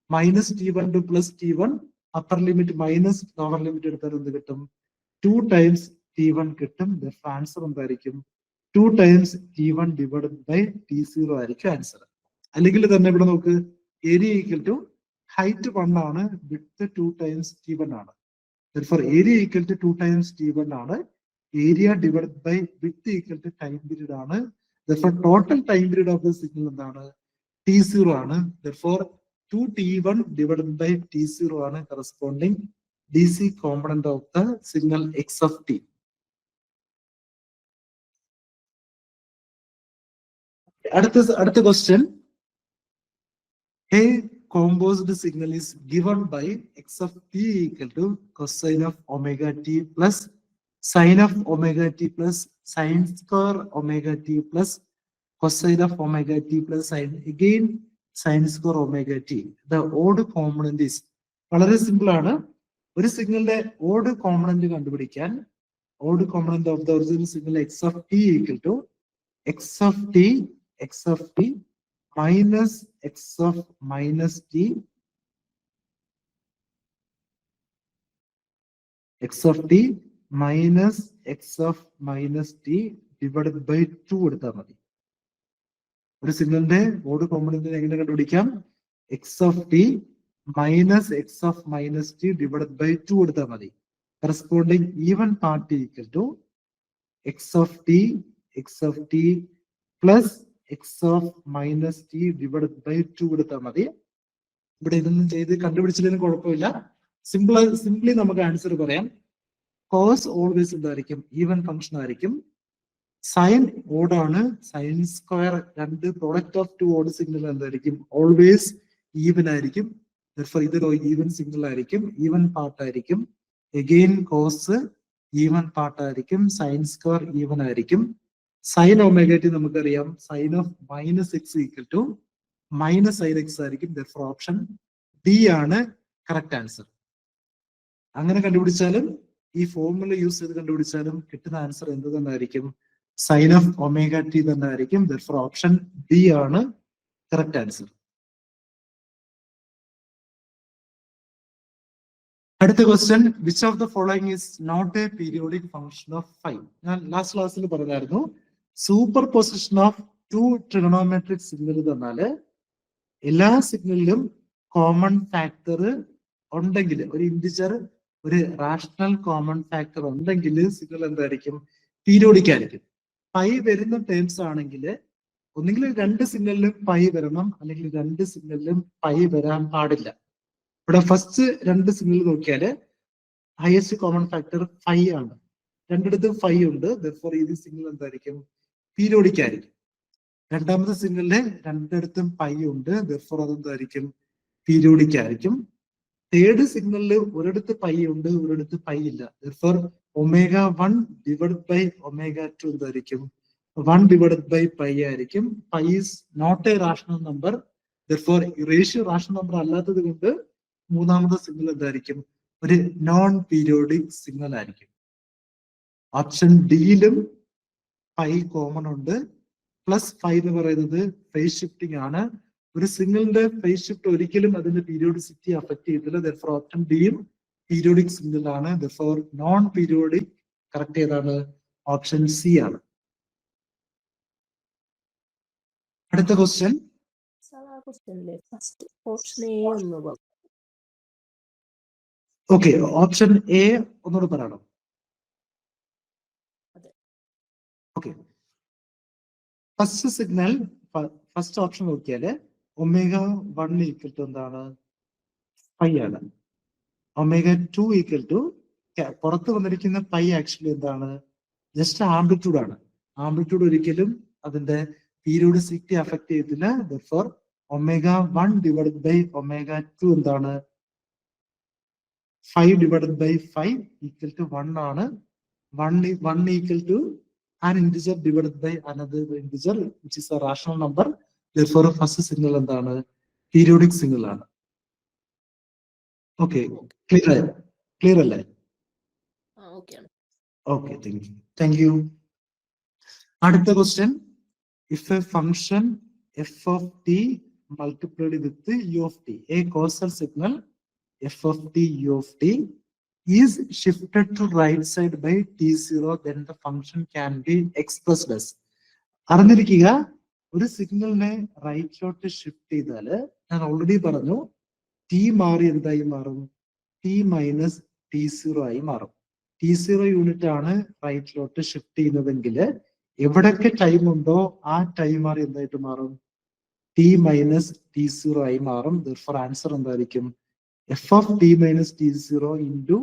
-T1 to +T1, upper limit minus lower limit എടുത്താൽ എന്ത് കിട്ടും? 2 ടൈംസ് T1 കിട്ടും. ആൻസർ എന്തായിരിക്കും? 2 times T1 divide by T0 ആയിരിക്കും ആൻസർ. അല്ലെങ്കിൽ തന്നെ ഇവിടെ നോക്ക്, ഏരിയ ഈക്വൽ ടു ഹൈറ്റ് 1 ആണ്, വിഡ്ത്ത് 2 ടൈംസ് T1 ആണ്. Area equal to 2 times T1 ആണ്. Area divide by width equal to time period ആണ്. Total time period of the signal എന്താണ്? T0 ആണ്. 2T1 divided by T0 ആണ് corresponding DC component of the signal x(t). അടുത്ത question. A composed signal is given by x(t) equal to cosine of omega t plus sine of omega t plus sine square omega t plus cosine of omega t plus sine again sin square omega t. The odd component is വളരെ സിമ്പിൾ ആണ്. ഒരു സിഗ്നലിന്റെ ഓഡ് കോമ്പണന്റ് കണ്ടുപിടിക്കാൻ odd component of the original signal x(t) equal to x(t) minus x of minus t x(t) minus x of minus t divided by 2 എടുത്താൽ മതി. ഒരു സിഗ്നലിന്റെ ഓഡ് കോമ്പണന്റിനെ എങ്ങനെ കണ്ടുപിടിക്കാം? x(t) minus x of minus t divided by 2 എടുത്താൽ മതി. Corresponding even part equal to x(t) plus x of minus t divided by 2 എടുത്താൽ മതി. ഇവിടെ ഇതൊന്നും ചെയ്ത് കണ്ടുപിടിച്ചില്ലെങ്കിലും കുഴപ്പമില്ല. സിംപ്ലി നമുക്ക് ആൻസർ പറയാം. കോസ് ഓൾവേസ് എന്തായിരിക്കും? ഈവൻ ഫംഗ്ഷൻ ആയിരിക്കും. സൈൻ ഓഡ് ആണ്. സൈൻ സ്ക്വയർ രണ്ട് പ്രോഡക്റ്റ് ഓഫ് 2 ഓഡ് സിഗ്നൽ എന്തായിരിക്കും? ഓൾവേസ് ഈവൻ ആയിരിക്കും. ഇതൊരു ഈവൻ സിഗ്നൽ ആയിരിക്കും. ഈവൻ പാർട്ട് ആയിരിക്കും. എഗെയിൻ കോസ് ഈവൻ പാർട്ട് ആയിരിക്കും. സൈൻ സ്ക്വയർ ഈവൻ ആയിരിക്കും. സൈൻ ഒമേഗ ടി നമുക്കറിയാം. Sine of -x equal to -sin x ആയിരിക്കും. ഓപ്ഷൻ ഡി ആണ് കറക്റ്റ് ആൻസർ. അങ്ങനെ കണ്ടുപിടിച്ചാലും ഈ ഫോർമുല യൂസ് ചെയ്ത് കണ്ടുപിടിച്ചാലും കിട്ടുന്ന ആൻസർ എന്ത് തന്നെ ആയിരിക്കും? സൈൻ ഓഫ് ഒമേഗ ടി തന്നെ ആയിരിക്കും. ഓപ്ഷൻ ഡി ആണ് കറക്റ്റ് ആൻസർ. അടുത്ത question, which of the following is not a periodic function of phi? ഞാൻ ലാസ്റ്റ് ക്ലാസ്സിൽ പറഞ്ഞായിരുന്നു, super position of 2 trigonometric signal തന്നാല് എല്ലാ സിഗ്നലിലും കോമൺ ഫാക്ടർ ഉണ്ടെങ്കിൽ, ഒരു ഇൻഡിജർ ഒരു റാഷണൽ കോമൺ ഫാക്ടർ ഉണ്ടെങ്കിൽ സിഗ്നൽ എന്തായിരിക്കും? പീരിയോഡിക് ആയിരിക്കും. പൈ വരുന്ന ടേംസ് ആണെങ്കിൽ ഒന്നുകിൽ 2 സിഗ്നലിലും പൈ വരണം, അല്ലെങ്കിൽ 2 സിഗ്നലിലും പൈ വരാൻ പാടില്ല. ഇവിടെ ഫസ്റ്റ് 2 സിഗ്നൽ നോക്കിയാല് ഹയസ്റ്റ് കോമൺ ഫാക്ടർ 5 ആണ്. രണ്ടിടത്തും 5 ഉണ്ട്. ഇത് സിഗ്നൽ എന്തായിരിക്കും? പീരിയോഡിക് ആയിരിക്കും. രണ്ടാമത്തെ സിഗ്നലില് രണ്ടിടത്തും പൈ ഉണ്ട്. അതെന്തായിരിക്കും? പീരിയോഡിക് ആയിരിക്കും. തേർഡ് സിഗ്നലില് ഒരിടത്ത് പൈ ഉണ്ട്, ഒരിടത്ത് പൈ ഇല്ല. ω1 ഡിവൈഡ് ബൈ ω2 എന്തായിരിക്കും? 1 ഡിവൈഡ് ബൈ പൈ ആയിരിക്കും. Pi is not a rational number. Ratio rational number അല്ലാത്തത് കൊണ്ട് മൂന്നാമത്തെ സിഗ്നൽ എന്തായിരിക്കും? ഒരു നോൺ പീരിയോഡിക് സിഗ്നൽ ആയിരിക്കും. ഓപ്ഷൻ ഡിയിലും പൈ കോമൺ ഉണ്ട്. +5 എന്ന് പറയുന്നത് ഫേസ് ഷിഫ്റ്റിംഗ് ആണ്. ഒരു സിഗ്നലിന്റെ ഫേസ് ഷിഫ്റ്റ് ഒരിക്കലും അതിന്റെ പീരിയോഡിസിറ്റി അഫക്ട് ചെയ്തില്ല. ഓപ്ഷൻ ഡിയും പീരിയോഡിക് സിഗ്നൽ ആണ്. നോൺ പീരിയോഡിക് കറക്റ്റ് ഏതാണ്? ഓപ്ഷൻ സി ആണ്. അടുത്ത ക്വസ്റ്റ്യൻ, ഓക്കെ, ഓപ്ഷൻ എ ഒന്നുകൂടെ പറയണം. Okay, first signal first option നോക്കിയാല് ω1 ഈക്വൽ ടു എന്താണ്? പൈ ആണ്. ω2 ഈക്വൽ ടു പുറത്ത് വന്നിരിക്കുന്ന പൈ ആക്ച്വലി എന്താണ്? ജസ്റ്റ് ആംപ്ലിറ്റ്യൂഡ് ആണ്. ആംപ്ലിറ്റ്യൂഡ് ഒരിക്കലും അതിന്റെ പീരിയോഡിസിറ്റി അഫക്ട് ചെയ്തില്ല. Therefore ω1 ഡിവൈഡഡ് ബൈ ω2 എന്താണ്? 5 ഡിവൈഡഡ് ബൈ 5 ഈക്വൽ ടു 1 ആണ്. 1 equal to an integer divided by another integer which is a rational number. Therefore first signal എന്താണ്? പീരിയോഡിക് സിഗ്നൽ ആണ്. ഓക്കെ, ക്ലിയർ അല്ലേ? Okay, thank you. അടുത്ത question, if a function f of t multiplied with u of t, a causal signal f of t u of t is shifted to right side by t0, then the function can be expressed as. അറിഞ്ഞിരിക്കുക, ഒരു സിഗ്നലിനെ റൈറ്റിലോട്ട് ഷിഫ്റ്റ് ചെയ്താല് ഞാൻ ഓൾറെഡി പറഞ്ഞു ടി മാറി എന്തായി മാറും? ടി മൈനസ് t0 ആയി മാറും. t0 യൂണിറ്റ് ആണ് റൈറ്റിലോട്ട് ഷിഫ്റ്റ് ചെയ്യുന്നതെങ്കിൽ എവിടൊക്കെ ടൈം ഉണ്ടോ ആ ടൈം മാറി എന്തായിട്ട് മാറും? ടി മൈനസ് t0 ആയി മാറും. Therefore ആൻസർ എന്തായിരിക്കും? f of t minus t0 into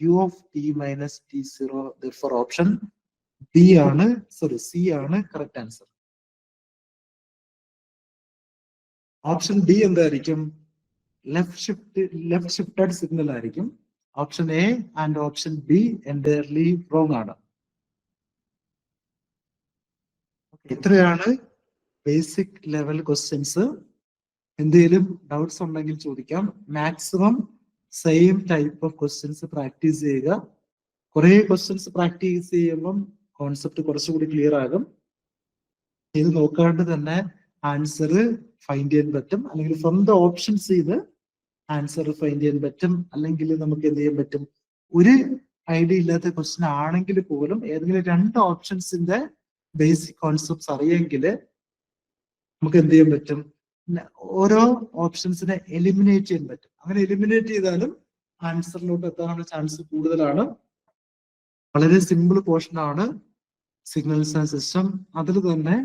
u of t minus t0. Therefore option B ആണ്, സോറി C ആണ് കറക്റ്റ് ആൻസർ. ഓപ്ഷൻ ഡി എന്തായിരിക്കും? ലെഫ്റ്റ് ഷിഫ്റ്റഡ് സിഗ്നൽ ആയിരിക്കും. Option A and option B entirely wrong ആണ്. ഇത്രയാണ് ബേസിക് ലെവൽ ക്വസ്റ്റ്യൻസ്. എന്തെങ്കിലും ഡൗട്ട്സ് ഉണ്ടെങ്കിൽ ചോദിക്കാം. Maximum same type of questions practice ചെയ്യുക. കുറെ ക്വസ്റ്റ്യൻസ് പ്രാക്ടീസ് ചെയ്യുമ്പം കോൺസെപ്റ്റ് കുറച്ചുകൂടി ക്ലിയർ ആകും. ഇത് നോക്കാണ്ട് തന്നെ ആൻസർ ഫൈൻഡ് ചെയ്യാൻ പറ്റും, അല്ലെങ്കിൽ ഫ്രം ദ ഓപ്ഷൻസ് ചെയ്ത് ആൻസർ ഫൈൻഡ് ചെയ്യാൻ പറ്റും. അല്ലെങ്കിൽ നമുക്ക് എന്ത് ചെയ്യാൻ പറ്റും? ഒരു ഐഡിയ ഇല്ലാത്ത ക്വസ്റ്റ്യൻ ആണെങ്കിൽ പോലും ഏതെങ്കിലും രണ്ട് ഓപ്ഷൻസിന്റെ ബേസിക് കോൺസെപ്റ്റ്സ് അറിയെങ്കിൽ നമുക്ക് എന്ത് ചെയ്യാൻ പറ്റും? ഓരോ ഓപ്ഷൻസിനെ എലിമിനേറ്റ് ചെയ്യാൻ പറ്റും. അങ്ങനെ എലിമിനേറ്റ് ചെയ്താലും ആൻസറിലോട്ട് എത്താനുള്ള ചാൻസ് കൂടുതലാണ്. വളരെ സിമ്പിൾ പോർഷൻ ആണ് സിഗ്നൽസ് ആൻഡ് സിസ്റ്റം. അതിൽ തന്നെ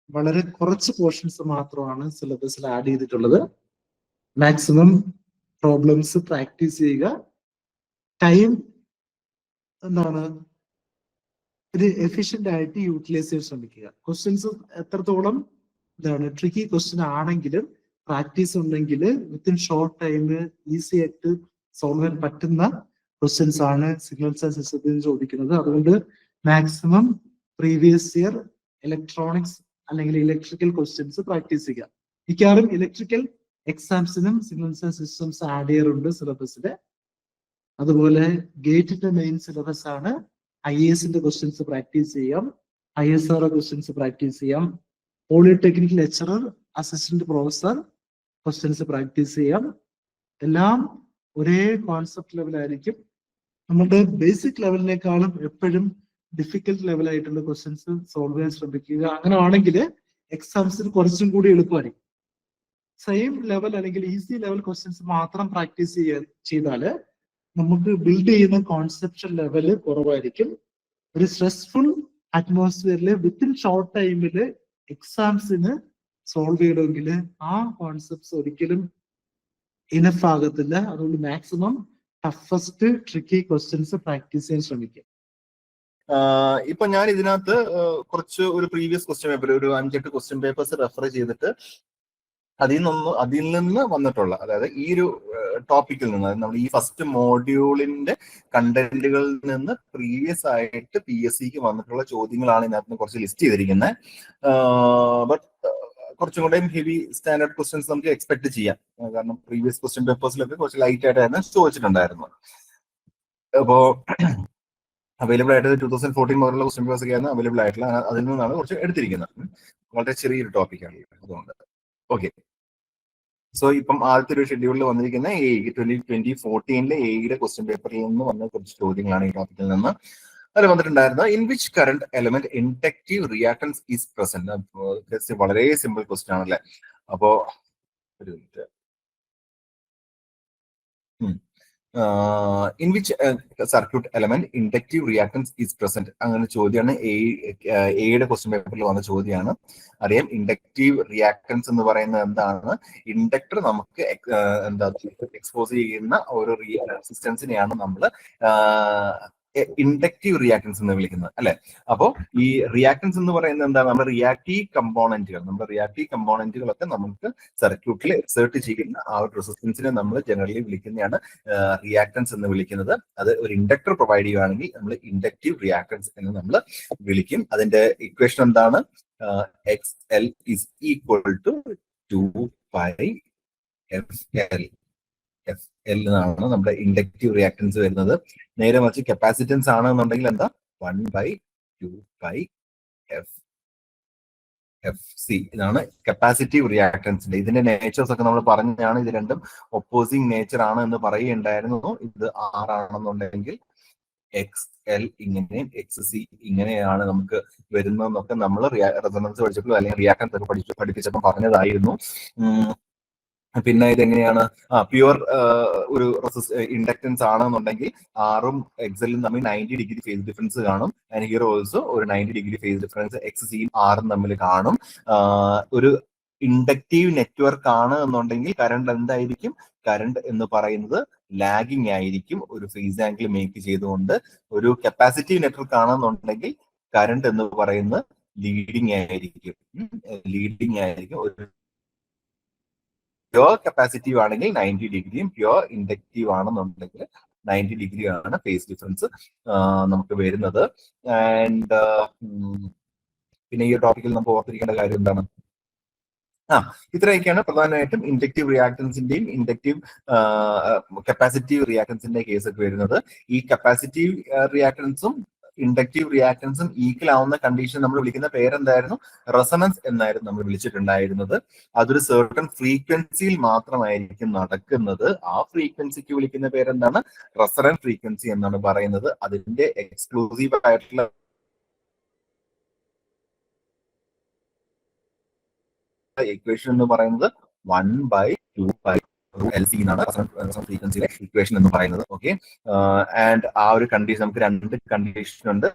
വളരെ കുറച്ച് പോർഷൻസ് മാത്രമാണ് സിലബസിൽ ആഡ് ചെയ്തിട്ടുള്ളത്. മാക്സിമം പ്രോബ്ലംസ് പ്രാക്ടീസ് ചെയ്യുക. ടൈം എന്താണ്? ഒരു എഫിഷ്യന്റ് ആയിട്ട് യൂട്ടിലൈസ് ചെയ്യാൻ ശ്രമിക്കുക. ക്വസ്റ്റ്യൻസ് എത്രത്തോളം എന്താണ് ട്രിക്കി ക്വസ്റ്റ്യൻ ആണെങ്കിലും പ്രാക്ടീസ് ഉണ്ടെങ്കിൽ വിത്തിൻ ഷോർട്ട് ടൈം ഈസി ആയിട്ട് സോൾവ് ചെയ്യാൻ പറ്റുന്ന ക്വസ്റ്റ്യൻസ് ആണ് സിഗ്നൽസ് ആൻഡ് സിസ്റ്റത്തിൽ ചോദിക്കുന്നത്. അതുകൊണ്ട് മാക്സിമം പ്രീവിയസ് ഇയർ ഇലക്ട്രോണിക്സ് അല്ലെങ്കിൽ ഇലക്ട്രിക്കൽ ക്വസ്റ്റ്യൻസ് പ്രാക്ടീസ് ചെയ്യുക. മിക്കവാറും ഇലക്ട്രിക്കൽ എക്സാംസിനും സിഗ്നൽസ് ആൻഡ് സിസ്റ്റംസ് ആഡ് ചെയ്യാറുണ്ട് സിലബസിൽ. അതുപോലെ ഗേറ്റിന്റെ മെയിൻ സിലബസ് ആണ്. IASന്റെ ക്വസ്റ്റ്യൻസ് പ്രാക്ടീസ് ചെയ്യാം, ISR ക്വസ്റ്റ്യൻസ് പ്രാക്ടീസ് ചെയ്യാം, polytechnic lecturer, assistant professor questions practice ചെയ്യാം. എല്ലാം ഒരേ കോൺസെപ്റ്റ് ലെവലായിരിക്കും. നമ്മുടെ ബേസിക് ലെവലിനേക്കാളും എപ്പോഴും ഡിഫിക്കൽട്ട് ലെവലായിട്ടുള്ള ക്വസ്റ്റ്യൻസ് സോൾവ് ചെയ്യാൻ ശ്രമിക്കുക. അങ്ങനെ ആണെങ്കിൽ എക്സാംസിന് കുറച്ചും കൂടി എളുപ്പമായിരിക്കും. സെയിം ലെവൽ അല്ലെങ്കിൽ ഈസി ലെവൽ ക്വസ്റ്റ്യൻസ് മാത്രം പ്രാക്ടീസ് ചെയ്താൽ നമുക്ക് ബിൽഡ് ചെയ്യുന്ന കോൺസെപ്ഷൻ ലെവല് കുറവായിരിക്കും. ഒരു സ്ട്രെസ്ഫുൾ അറ്റ്മോസ്ഫിയറിൽ വിത്തിൻ ഷോർട്ട് ടൈമിൽ എക്സാംസിന് സോൾവ് ചെയ്യണമെങ്കിൽ ആ കോൺസെപ്റ്റ്സ് ഒരിക്കലും ഇനഫ് ആകത്തില്ല. അതുകൊണ്ട് maximum toughest tricky questions practice ചെയ്യാൻ ശ്രമിക്കുക. ഇപ്പൊ ഞാൻ ഇതിനകത്ത് കുറച്ച് ഒരു പ്രീവിയസ് ക്വസ്റ്റ്യൻ പേപ്പർ, ഒരു 5-8 ക്വസ്റ്റ്യൻ പേപ്പേഴ്സ് റെഫർ ചെയ്തിട്ട് അതിൽ നിന്ന് വന്നിട്ടുള്ള, അതായത് ഈ ഒരു ടോപ്പിക്കിൽ നിന്ന്, നമ്മൾ ഈ ഫസ്റ്റ് മോഡ്യൂളിന്റെ കണ്ടന്റുകളിൽ നിന്ന് പ്രീവിയസ് ആയിട്ട് PSCക്ക് വന്നിട്ടുള്ള ചോദ്യങ്ങളാണ് ഇതിനകത്ത് കുറച്ച് ലിസ്റ്റ് ചെയ്തിരിക്കുന്നത്. ബട്ട് കുറച്ചും കൂടെ ഹെവി സ്റ്റാൻഡേർഡ് ക്വസ്റ്റ്യൻസ് നമുക്ക് എക്സ്പെക്ട് ചെയ്യാം. കാരണം പ്രീവിയസ് ക്വസ്റ്റ്യൻ പേപ്പേഴ്സിലൊക്കെ കുറച്ച് ലൈറ്റ് ആയിട്ടായിരുന്നു ചോദിച്ചിട്ടുണ്ടായിരുന്നു. അപ്പോ അവൈലബിൾ ആയിട്ട് 2014 മുതലുള്ള ക്വസ്റ്റ്യൻ പേപ്പേഴ്സ് ഒക്കെയാണ് അവൈലബിൾ ആയിട്ടുള്ള. അതിൽ നിന്നാണ് കുറച്ച് എടുത്തിരിക്കുന്നത്. വളരെ ചെറിയൊരു ടോപ്പിക്കാണ്. അതുകൊണ്ട് ഓക്കെ. സോ ഇപ്പം ആദ്യത്തെ ഒരു ഷെഡ്യൂളിൽ വന്നിരിക്കുന്ന 2014 AEയുടെ ക്വസ്റ്റ്യൻ പേപ്പറിൽ നിന്ന് വന്ന കുറച്ച് ചോദ്യങ്ങളാണ് ഈ ടോപ്പിക്കിൽ നിന്ന്. അതിൽ വന്നിട്ടുണ്ടായിരുന്നത് in which current element inductive reactance is present. വളരെ സിമ്പിൾ ക്വസ്റ്റ്യൻ ആണല്ലേ. അപ്പോ ഒരു minute. In which circuit element inductive reactance is present. അങ്ങനെ ചോദ്യമാണ് എയുടെ ക്വസ്റ്റ്യൻ പേപ്പറിൽ വന്ന ചോദ്യമാണ്. അറിയാം, ഇൻഡക്റ്റീവ് റിയാക്ടൻസ് എന്ന് പറയുന്നത് എന്താണ്? ഇൻഡക്ടർ നമുക്ക് എന്താ എക്സ്പോസ് ചെയ്യുന്ന ഒരു റെസിസ്റ്റൻസിനെയാണ് നമ്മൾ ഇൻഡക്റ്റീവ് റിയാക്ടൻസ് എന്ന് വിളിക്കുന്നത്, അല്ലെ? അപ്പോൾ ഈ റിയാക്ടൻസ് എന്ന് പറയുന്നത് എന്താണ്? നമ്മുടെ റിയാക്റ്റീവ് കമ്പോണന്റുകളൊക്കെ നമുക്ക് സർക്യൂട്ടിൽ എക്സേർട്ട് ചെയ്യുന്ന ആ ഒരു റെസിസ്റ്റൻസിനെ നമ്മൾ ജനറലി വിളിക്കുന്നതാണ് റിയാക്ടൻസ് എന്ന് വിളിക്കുന്നത്. അത് ഒരു ഇൻഡക്ടർ പ്രൊവൈഡ് ചെയ്യുകയാണെങ്കിൽ നമ്മൾ ഇൻഡക്റ്റീവ് റിയാക്ടൻസ് എന്ന് നമ്മൾ വിളിക്കും. അതിന്റെ ഇക്വേഷൻ എന്താണ്? X L is equal to 2πfL. F L എന്നാണ് നമ്മുടെ ഇൻഡക്റ്റീവ് റിയാക്ടൻസ് വരുന്നത്. നേരെ മറിച്ച് കപ്പാസിറ്റൻസ് ആണെന്നുണ്ടെങ്കിൽ എന്താ? 1/2πfC. ഇതാണ് കപ്പാസിറ്റീവ് റിയാക്ടൻസിന്റെ. ഇതിന്റെ നേച്ചേഴ്സ് ഒക്കെ നമ്മൾ പറഞ്ഞാണ്. ഇത് രണ്ടും ഒപ്പോസിങ് നേച്ചർ ആണ് എന്ന് പറയുകയുണ്ടായിരുന്നു. ഇത് R ആണെന്നുണ്ടെങ്കിൽ എക്സ് എൽ ഇങ്ങനെയും എക്സ് സി ഇങ്ങനെയാണ് നമുക്ക് വരുന്നതെന്നൊക്കെ നമ്മൾ റെസൊണൻസ് പഠിച്ചപ്പോൾ അല്ലെങ്കിൽ റിയാക്ടൻസ് ഒക്കെ പഠിപ്പിച്ചപ്പോൾ പറഞ്ഞതായിരുന്നു. പിന്നെ ഇതെങ്ങനെയാണ്? പ്യുവർ ഒരു ഇൻഡക്ടൻസ് ആണെന്നുണ്ടെങ്കിൽ ആറും എക്സലും തമ്മിൽ 90 ഡിഗ്രി ഫേസ് ഡിഫറൻസ് കാണും. ആൻഡ് ഹിയർ ഓൾസോ ഒരു 90 ഡിഗ്രി ഫേസ് ഡിഫറൻസ് എക്സ് സിയും ആറും തമ്മിൽ കാണും. ഒരു ഇൻഡക്റ്റീവ് നെറ്റ്വർക്ക് ആണ് എന്നുണ്ടെങ്കിൽ കറണ്ട് എന്തായിരിക്കും? കറണ്ട് എന്ന് പറയുന്നത് ലാഗിങ് ആയിരിക്കും, ഒരു ഫേസ് ആംഗിൾ മേക്ക് ചെയ്തുകൊണ്ട്. ഒരു കപ്പാസിറ്റീവ് നെറ്റ്വർക്ക് ആണെന്നുണ്ടെങ്കിൽ കറണ്ട് എന്ന് പറയുന്നത് ലീഡിങ് ആയിരിക്കും. ഒരു പ്യുവർ കപ്പാസിറ്റീവ് ആണെങ്കിൽ 90 ഡിഗ്രിയും പ്യുവർ ഇൻഡക്റ്റീവ് ആണെന്നുണ്ടെങ്കിൽ 90 ഡിഗ്രിയാണ് ഫേസ് ഡിഫറൻസ് നമുക്ക് വരുന്നത്. ആൻഡ് പിന്നെ ഈ ടോപ്പിക്കിൽ നമുക്ക് ഓർത്തിരിക്കേണ്ട കാര്യം എന്താണ്? ഇത്രയൊക്കെയാണ് പ്രധാനമായിട്ടും ഇൻഡക്റ്റീവ് റിയാക്ടൻസിന്റെയും ഇൻഡക്റ്റീവ് കപ്പാസിറ്റീവ് റിയാക്ടൻസിന്റെ കേസ് ഒക്കെ വരുന്നത്. ഈ കപ്പാസിറ്റീവ് റിയാക്ടൻസും ഇൻഡക്റ്റീവ് റിയാക്ടൻസും ഈക്വൽ ആവുന്ന കണ്ടീഷൻ നമ്മൾ വിളിക്കുന്ന പേരെന്തായിരുന്നു? റെസൊണൻസ് എന്നായിരുന്നു നമ്മൾ വിളിച്ചിട്ടുണ്ടായിരുന്നത്. അതൊരു സർട്ടൺ ഫ്രീക്വൻസിയിൽ മാത്രമായിരിക്കും നടക്കുന്നത്. ആ ഫ്രീക്വൻസിക്ക് വിളിക്കുന്ന പേരെന്താണ്? റെസൊണന്റ് ഫ്രീക്വൻസി എന്നാണ് പറയുന്നത്. അതിന്റെ എക്സ്ക്ലൂസീവ് ആയിട്ടുള്ള ഇക്വേഷൻ എന്ന് പറയുന്നത് 1/2πLC എന്നാണ് റെസൊണന്റ് ഫ്രീക്വൻസിയിലെ ഇക്വേഷൻ എന്ന് പറയുന്നത്. ഓക്കെ, ആൻഡ് ആ ഒരു കണ്ടീഷൻ നമുക്ക് രണ്ട് കണ്ടീഷൻ ഉണ്ട്,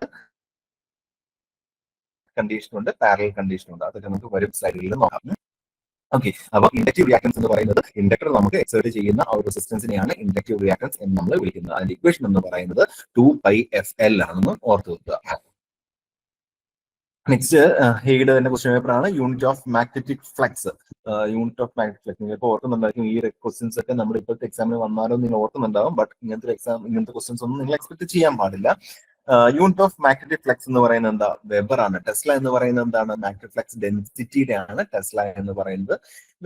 പാരലൽ കണ്ടീഷൻ ഉണ്ട്. അതൊക്കെ നമുക്ക് വരും സ്ലൈഡിൽ നോക്കാം. ഓക്കെ, അപ്പൊ ഇൻഡക്റ്റീവ് റിയാക്ടൻസ് എന്ന് പറയുന്നത് ഇൻഡക്ടർ നമുക്ക് എക്സേർട്ട് ചെയ്യുന്ന ആ ഒരു റെസിസ്റ്റൻസിനെയാണ് ഇൻഡക്റ്റീവ് റിയാക്ടൻസ് എന്ന് നമ്മൾ വിളിക്കുന്നത്. അതിന്റെ ഇക്വേഷൻ എന്ന് പറയുന്നത് 2πfL ആണെന്ന് ഓർത്ത് വെക്കുക. നെക്സ്റ്റ് ഹേയുടെ തന്നെ ക്വസ്റ്റ്യൻ പേപ്പർ ആണ്. Unit of magnetic flux. നിങ്ങൾക്ക് ഓർക്കുന്നുണ്ടായിരിക്കും ഈ ക്വസ്റ്റ്യൻസ് ഒക്കെ നമ്മൾ ഇപ്പോഴത്തെ എക്സാമിന് വന്നാലും നിങ്ങൾ ഓർക്കുന്നുണ്ടാവും. ബട്ട് ഇങ്ങനത്തെ ക്വസ്റ്റ്യൻസ് ഒന്നും നിങ്ങൾ എക്സ്പെക്ട് ചെയ്യാൻ പാടില്ല. യൂണിറ്റ് ഓഫ് മാഗ്നറ്റിക് ഫ്ലക്സ് എന്ന് പറയുന്നത് എന്താ? വെബർ ആണ്. ടെസ്ല എന്ന് പറയുന്നത് എന്താണ്? മാഗ്നറ്റിക് ഫ്ലക്സ് ഡെൻസിറ്റിയുടെ ആണ് ടെസ്ല എന്ന് പറയുന്നത്.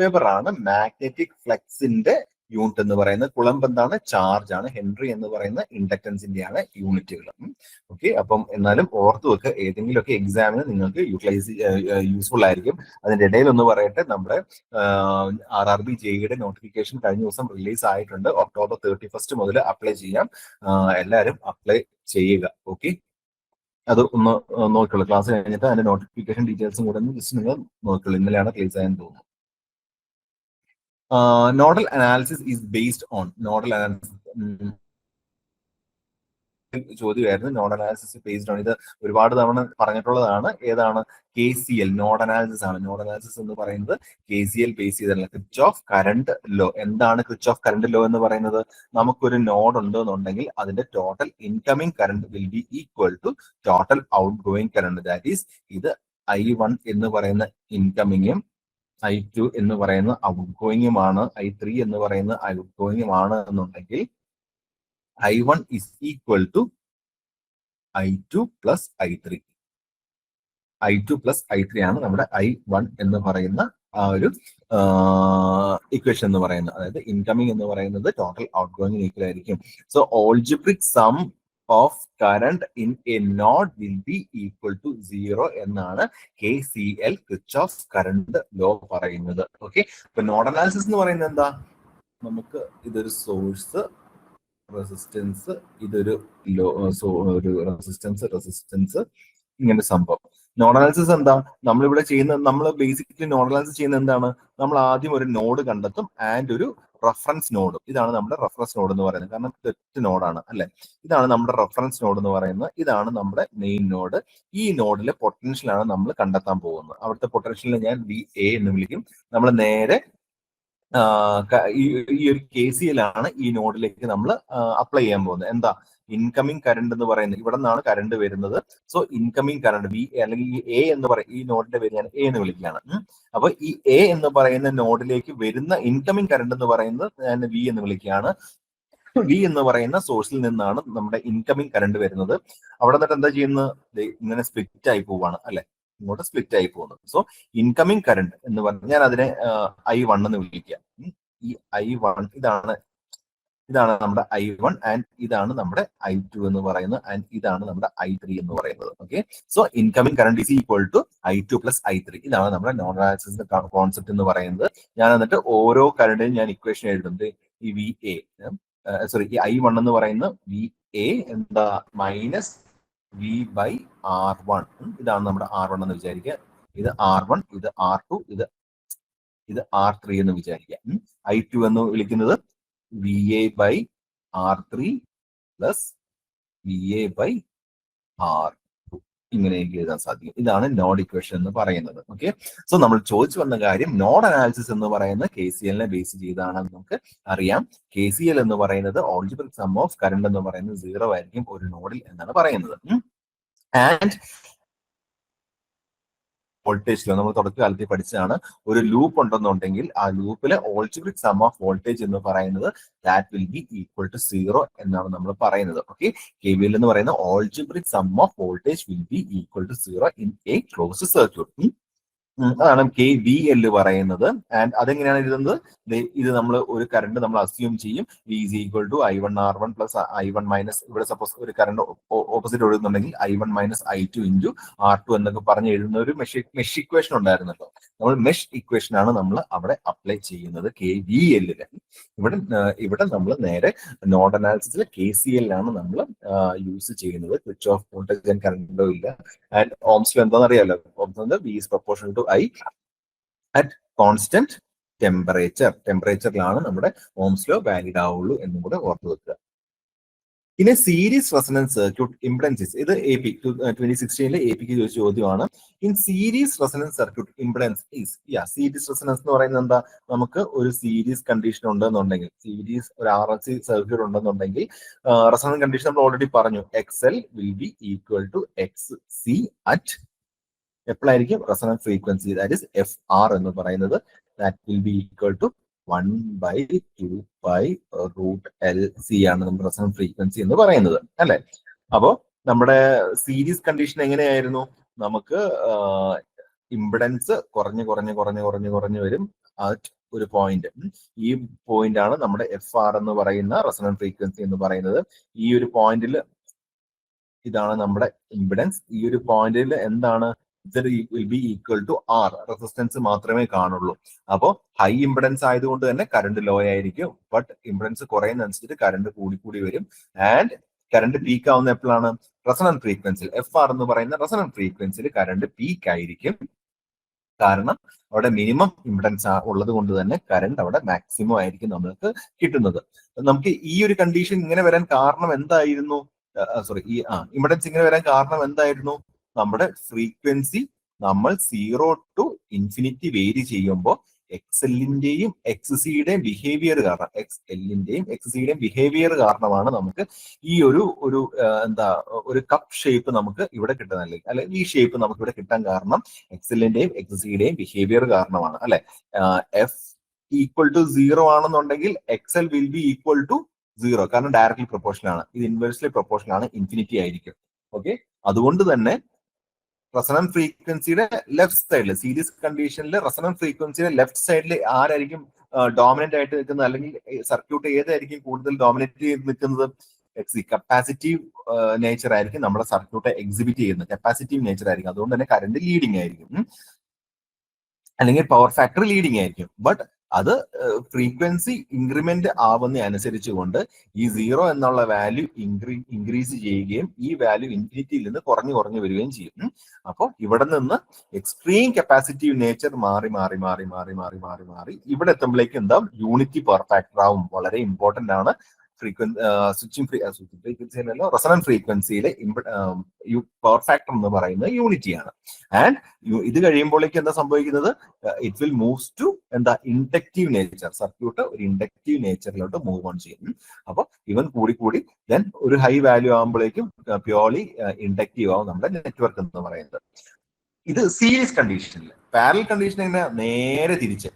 വെബർ ആണ് മാഗ്നറ്റിക് ഫ്ലക്സിന്റെ യൂണിറ്റ് എന്ന് പറയുന്നത്. കുളമ്പ് എന്താണ്? ചാർജ് ആണ്. ഹെൻറി എന്ന് പറയുന്ന ഇൻഡക്ടൻസിന്റെ ആണ് യൂണിറ്റുകൾ. ഓക്കെ, അപ്പം എന്നാലും ഓർത്ത് വെക്കുക, ഏതെങ്കിലുമൊക്കെ എക്സാമിന് നിങ്ങൾക്ക് യൂസ്ഫുൾ ആയിരിക്കും. അതിന്റെ ഇടയിൽ ഒന്ന് പറയട്ടെ, നമ്മുടെ RRB JEE നോട്ടിഫിക്കേഷൻ കഴിഞ്ഞ ദിവസം റിലീസ് ആയിട്ടുണ്ട്. October 31 മുതൽ അപ്ലൈ ചെയ്യാം. എല്ലാവരും അപ്ലൈ ചെയ്യുക. ഓക്കെ, അത് ഒന്ന് നോക്കിയുള്ളൂ. ക്ലാസ് കഴിഞ്ഞിട്ട് അതിന്റെ നോട്ടിഫിക്കേഷൻ ഡീറ്റെയിൽസും കൂടെ ഒന്ന് ജസ്റ്റ് നിങ്ങൾ നോക്കിയുള്ളൂ. ഇന്നലെയാണ് റിലീസ് ആയെന്ന് തോന്നുന്നു. Nodal analysis is based on. Nodal analysis ചോദ്യമായിരുന്നു. Node analysis based on. ഇത് ഒരുപാട് തവണ പറഞ്ഞിട്ടുള്ളതാണ്. ഏതാണ്? KCL നോഡ് അനാലിസിസ് ആണ്. നോഡ് അനാലിസിസ് എന്ന് പറയുന്നത് KCL ബേസ് ചെയ്തിട്ടുള്ള കിർച്ചോഫ് കറണ്ട് ലോ. എന്താണ് കിർച്ചോഫ് കറണ്ട് ലോ എന്ന് പറയുന്നത്? നമുക്കൊരു നോഡ് ഉണ്ടെന്നുണ്ടെങ്കിൽ അതിന്റെ total incoming current will be equal to total outgoing current. That is ഇത് I1 എന്ന് പറയുന്ന ഇൻകമിങ്ങും I2 എന്ന് പറയുന്ന ഔട്ട് ഗോയിങ്ങുമാണ്, I3 എന്ന് പറയുന്ന ഔട്ട് ഗോയിങ്ങുമാണ് എന്നുണ്ടെങ്കിൽ I1 is equal to I2 plus I3. I2 plus I3 ആണ് നമ്മുടെ I1 എന്ന് പറയുന്ന ആ ഒരു ഇക്വേഷൻ എന്ന് പറയുന്നത്. അതായത് ഇൻകമിംഗ് എന്ന് പറയുന്നത് ടോട്ടൽ ഔട്ട് ഗോയിങ് ഈക്വൽ ആയിരിക്കും. So algebraic sum of current in a node will be equal to 0 എന്നാണ് KCL കിർച്ചോഫ് കറണ്ട് ലോ പറയുന്നത്. ഓക്കെ, ഇപ്പൊ നോഡ് അനാലിസിസ് എന്ന് പറയുന്നത് എന്താ? നമുക്ക് ഇതൊരു സോഴ്സ്, റെസിസ്റ്റൻസ്, ഇതൊരു ഒരു റെസിസ്റ്റൻസ് ഇങ്ങനെ സംഭവം. നോഡ് അനാലിസിസ് എന്താ? നമ്മളിവിടെ ചെയ്യുന്ന, നമ്മൾ ബേസിക്കലി നോഡ് അനാലിസിസ് ചെയ്യുന്നത് എന്താണ്? നമ്മൾ ആദ്യം ഒരു നോഡ് കണ്ടെത്തും ആൻഡ് ഒരു റഫറൻസ് നോഡ്. ഇതാണ് നമ്മുടെ റഫറൻസ് നോഡ് എന്ന് പറയുന്നത്, കാരണം തെറ്റ് നോഡാണ് അല്ലെ. ഇതാണ് നമ്മുടെ റഫറൻസ് നോഡ് എന്ന് പറയുന്നത്. ഇതാണ് നമ്മുടെ മെയിൻ നോഡ്. ഈ നോഡിലെ പൊട്ടൻഷ്യലാണ് നമ്മൾ കണ്ടെത്താൻ പോകുന്നത്. അവിടുത്തെ പൊട്ടൻഷ്യലിനെ ഞാൻ VA എന്ന് വിളിക്കും. നമ്മൾ നേരെ ഈ ഒരു KCL ആണ് ഈ നോഡിലേക്ക് നമ്മൾ അപ്ലൈ ചെയ്യാൻ പോകുന്നത്. എന്താ ഇൻകമിങ് കറണ്ട് എന്ന് പറയുന്നത്, ഇവിടെ നിന്നാണ് കറണ്ട് വരുന്നത്. സോ ഇൻകമിങ് കറണ്ട് V അല്ലെങ്കിൽ A എന്ന് പറയും, ഈ നോഡിന്റെ പേര് ഞാൻ A എന്ന് വിളിക്കുകയാണ്. അപ്പൊ ഈ A എന്ന് പറയുന്ന നോഡിലേക്ക് വരുന്ന ഇൻകമിങ് കറണ്ട് എന്ന് പറയുന്നത് ഞാൻ V എന്ന് വിളിക്കുകയാണ്. V എന്ന് പറയുന്ന സോഴ്സിൽ നിന്നാണ് നമ്മുടെ ഇൻകമിങ് കറണ്ട് വരുന്നത്. അവിടെ നിന്നിട്ട് എന്താ ചെയ്യുന്നത്, ഇങ്ങനെ സ്പ്ലിറ്റ് ആയി പോവാണ് അല്ലെ, ഇങ്ങോട്ട് സ്പ്ലിറ്റ് ആയി പോകുന്നത്. സോ ഇൻകമിങ് കറണ്ട് എന്ന് പറഞ്ഞാൽ ഞാൻ അതിനെ I1 എന്ന് വിളിക്കുക. ഈ I1 ഇതാണ് നമ്മുടെ I1 ആൻഡ് ഇതാണ് നമ്മുടെ I2 എന്ന് പറയുന്നത്, ആൻഡ് ഇതാണ് നമ്മുടെ I3 എന്ന് പറയുന്നത്. Okay, so incoming current is equal to I2 plus I3. ഇതാണ് നമ്മുടെ നോൺ ആക്സിസിന്റെ കോൺസെപ്റ്റ് എന്ന് പറയുന്നത്. ഞാൻ എന്നിട്ട് ഓരോ കറണ്ടിനും ഞാൻ ഇക്വേഷൻ എഴുതുന്നത് ഈ VA ഈ I1 എന്ന് പറയുന്ന VA എന്താ മൈനസ് V/R1. ഇതാണ് നമ്മുടെ R1 എന്ന് വിചാരിക്കുക. ഇത് R1, ഇത് R2, ഇത് R3 എന്ന് വിചാരിക്കുക. I2 എന്ന് വിളിക്കുന്നത് VA/R3 പ്ലസ് VA/R2. ഇങ്ങനെ എനിക്ക് എഴുതാൻ സാധിക്കും. ഇതാണ് നോഡ് ഇക്വേഷൻ എന്ന് പറയുന്നത്. ഓക്കെ, സോ നമ്മൾ ചോദിച്ചു വന്ന കാര്യം നോഡ് അനാലിസിസ് എന്ന് പറയുന്ന KCLനെ ബേസ് ചെയ്താണെന്ന് നമുക്ക് അറിയാം. KCL എന്ന് പറയുന്നത് ഓൾജിബ്രിക് സം ഓഫ് കറണ്ട് എന്ന് പറയുന്നത് 0 ആയിരിക്കും ഒരു നോഡിൽ എന്നാണ് പറയുന്നത്. ആൻഡ് വോൾട്ടേജിലോ നമ്മൾ തുടക്കകാലത്തിൽ പഠിച്ചതാണ്, ഒരു ലൂപ്പ് ഉണ്ടെന്നുണ്ടെങ്കിൽ ആ ലൂപ്പിലെ ഓൾജിബ്രിക് സം ഓഫ് വോൾട്ടേജ് എന്ന് പറയുന്നത് that will be equal to 0 എന്നാണ് നമ്മൾ പറയുന്നത്. ഓക്കെ, KVL എന്ന് പറയുന്ന algebraic sum of voltage will be equal to 0 in a closed circuit. അതാണ് KVL പറയുന്നത്. ആൻഡ് അതെങ്ങനെയാണ് എഴുതുന്നത്, ഇത് നമ്മൾ ഒരു കറണ്ട് നമ്മൾ അസ്യൂം ചെയ്യും. V is equal to I1 R1 plus I1 minus, ഇവിടെ സപ്പോസ് ഒരു കറണ്ട് ഓപ്പോസിറ്റ് ഒഴുകുന്നുണ്ടെങ്കിൽ I1 minus I2 into R2 എന്നൊക്കെ പറഞ്ഞ് എഴുതുന്ന ഒരു മെഷ് ഇക്വേഷൻ ഉണ്ടായിരുന്നല്ലോ. നമ്മൾ മെഷ് ഇക്വേഷൻ ആണ് നമ്മൾ അവിടെ അപ്ലൈ ചെയ്യുന്നത് KVL-ല്. ഇവിടെ നമ്മൾ നേരെ നോഡ് അനാലിസിസിൽ KCL ആണ് നമ്മൾ യൂസ് ചെയ്യുന്നത്. സ്വിച്ച് ഓഫ് വോൾട്ടേജ് ആൻഡ് കറണ്ടോ ഇല്ല. ആൻഡ് ഓംസ് ലോ എന്താണെന്ന് അറിയാലോ, Ohm's V is proportional to I at constant temperature. ടെമ്പറേച്ചറിലാണ് നമ്മുടെ ഓംസ് ലോ വാലിഡ് ആവുള്ളൂ എന്നും കൂടെ ഓർത്ത് വെക്കുക. പിന്നെ സീരീസ് റെസൊണൻസ് സർക്യൂട്ട് ഇംപെഡൻസസ്, ഇത് AP 2016 APക്ക് ചോദിച്ച ചോദ്യമാണ്. In series resonance circuit impedance is, series resonance എന്ന് പറയുന്നത് എന്താ, നമുക്ക് ഒരു സീരീസ് കണ്ടീഷൻ ഉണ്ടെന്നുണ്ടെങ്കിൽ, സീരീസ് ഒരു RLC സർക്യൂട്ട് ഉണ്ടെന്നുണ്ടെങ്കിൽ റെസൊണൻസ് കണ്ടീഷൻ നമ്മൾ ഓൾറെഡി പറഞ്ഞു, XL will be equal to XC at എപ്പോഴായിരിക്കും resonance frequency, that is FR എന്ന് പറയുന്നത്, that will be equal to 1/2π√LC ആണ് നമ്മുടെ റെസൊണൻസ് ഫ്രീക്വൻസി എന്ന് പറയുന്നത് അല്ലെ. അപ്പോ നമ്മുടെ സീരീസ് കണ്ടീഷൻ എങ്ങനെയായിരുന്നു, നമുക്ക് ഇംപെഡൻസ് കുറഞ്ഞു വരും അറ്റ് ഒരു പോയിന്റ്. ഈ പോയിന്റ് ആണ് നമ്മുടെ FR എന്ന് പറയുന്ന റെസൊണൻസ് ഫ്രീക്വൻസി എന്ന് പറയുന്നത്. ഈ ഒരു പോയിന്റിൽ ഇതാണ് നമ്മുടെ ഇംപെഡൻസ്. ഈ ഒരു പോയിന്റിൽ എന്താണ്, Z will be equal to R, resistance മാത്രമേ കാണുള്ളൂ. അപ്പോൾ ഹൈ ഇംപെഡൻസ് ആയതുകൊണ്ട് തന്നെ കറണ്ട് ലോ ആയിരിക്കും, ബട്ട് ഇംപെഡൻസ് കുറയുന്നതനുസരിച്ച് കറണ്ട് കൂടി വരും. ആൻഡ് കറണ്ട് പീക്ക് ആവുന്ന എപ്പോഴാണ്, റെസൊണൻസ് ഫ്രീക്വൻസിയിൽ. FR എന്ന് പറയുന്ന റെസൊണൻസ് ഫ്രീക്വൻസിയിൽ കറണ്ട് പീക്ക് ആയിരിക്കും, കാരണം അവിടെ മിനിമം ഇംപെഡൻസ് ഉള്ളത് കൊണ്ട് തന്നെ കറണ്ട് അവിടെ മാക്സിമം ആയിരിക്കും നമുക്ക് കിട്ടുന്നത്. നമുക്ക് ഈ ഒരു കണ്ടീഷൻ ഇങ്ങനെ വരാൻ കാരണം എന്തായിരുന്നു, ഈ ഇംപെഡൻസ് ഇങ്ങനെ വരാൻ കാരണം എന്തായിരുന്നു, നമ്മുടെ ഫ്രീക്വൻസി നമ്മൾ 0 to ഇൻഫിനിറ്റി വേരി ചെയ്യുമ്പോൾ XL-ന്റെയും XC-യുടെയും ബിഹേവിയർ കാരണം, XL-ന്റെയും XC-യുടെയും ബിഹേവിയർ കാരണമാണ് നമുക്ക് ഈ ഒരു കപ്പ് ഷേപ്പ് നമുക്ക് ഇവിടെ കിട്ടുന്നില്ല, അല്ലെ ഈ ഷേപ്പ് നമുക്ക് ഇവിടെ കിട്ടാൻ കാരണം XL-ന്റെയും XC-യുടെയും ബിഹേവിയർ കാരണമാണ് അല്ലെ. F ഈക്വൽ ടു 0 ആണെന്നുണ്ടെങ്കിൽ XL will be equal to 0, കാരണം ഡയറക്ട്ലി പ്രൊപ്പോർഷണൽ ആണ്. ഇത് ഇൻവേഴ്സ്ലി പ്രൊപ്പോർഷണൽ ആണ്, ഇൻഫിനിറ്റി ആയിരിക്കും. ഓക്കെ, അതുകൊണ്ട് തന്നെ റെസൊണൻസ് ഫ്രീക്വൻസിയുടെ ലെഫ്റ്റ് സൈഡിൽ, സീരീസ് കണ്ടീഷനിൽ റെസൊണൻസ് ഫ്രീക്വൻസിയുടെ ലെഫ്റ്റ് സൈഡിൽ ആരായിരിക്കും ഡോമിനന്റ് ആയിട്ട് നിൽക്കുന്നത്, അല്ലെങ്കിൽ സർക്യൂട്ട് ഏതായിരിക്കും കൂടുതൽ ഡോമിനേറ്റ് ചെയ്ത് നിൽക്കുന്നത്, കപ്പാസിറ്റീവ് നേച്ചർ ആയിരിക്കും നമ്മുടെ സർക്യൂട്ട് എക്സിബിറ്റ് ചെയ്യുന്നത്, കപ്പാസിറ്റീവ് നേച്ചർ ആയിരിക്കും. അതുകൊണ്ട് തന്നെ കറണ്ട് ലീഡിങ് ആയിരിക്കും, അല്ലെങ്കിൽ പവർ ഫാക്ടർ ലീഡിങ് ആയിരിക്കും. ബട്ട് അത് ഫ്രീക്വൻസി ഇൻക്രിമെന്റ് ആവുന്ന അനുസരിച്ചുകൊണ്ട് ഈ 0 എന്നുള്ള വാല്യൂ ഇൻക്രീസ് ചെയ്യുകയും ഈ വാല്യൂ ഇൻഫിനിറ്റിയിൽ നിന്ന് കുറഞ്ഞു വരികയും ചെയ്യും. അപ്പോൾ ഇവിടെ നിന്ന് എക്സ്ട്രീം കപ്പാസിറ്റീവ് നേച്ചർ മാറി ഇവിടെ എത്തുമ്പോഴേക്കും എന്താ യൂണിറ്റി പെർ ഫാക്ടർ ആവും. വളരെ ഇമ്പോർട്ടന്റ് ആണ്. സ്വിച്ചിങ് ഫ്രീക്വൻസി അല്ലല്ലോ, റെസണന്റ് ഫ്രീക്വൻസിയിലെ പവർ ഫാക്ടർ എന്ന് പറയുന്നത് യൂണിറ്റിയാണ്. ആൻഡ് ഇത് കഴിയുമ്പോഴേക്കും എന്താ സംഭവിക്കുന്നത്? ഇറ്റ് വിൽ മൂവ്സ് ടു എന്താ ഇൻഡക്റ്റീവ് നേച്ചർ. സർക്യൂട്ട് ഒരു ഇൻഡക്റ്റീവ് നേച്ചറിലോട്ട് മൂവ് ഓൺ ചെയ്യും. അപ്പോൾ ഇവൻ കൂടി ദെൻ ഒരു ഹൈ വാല്യൂ ആകുമ്പോഴേക്കും പ്യോർലി ഇൻഡക്റ്റീവ് ആവും നമ്മുടെ നെറ്റ്വർക്ക് എന്ന് പറയുന്നത്. ഇത് സീരീസ് കണ്ടീഷനിൽ. പാരലൽ കണ്ടീഷനിൽ നേരെ തിരിച്ച്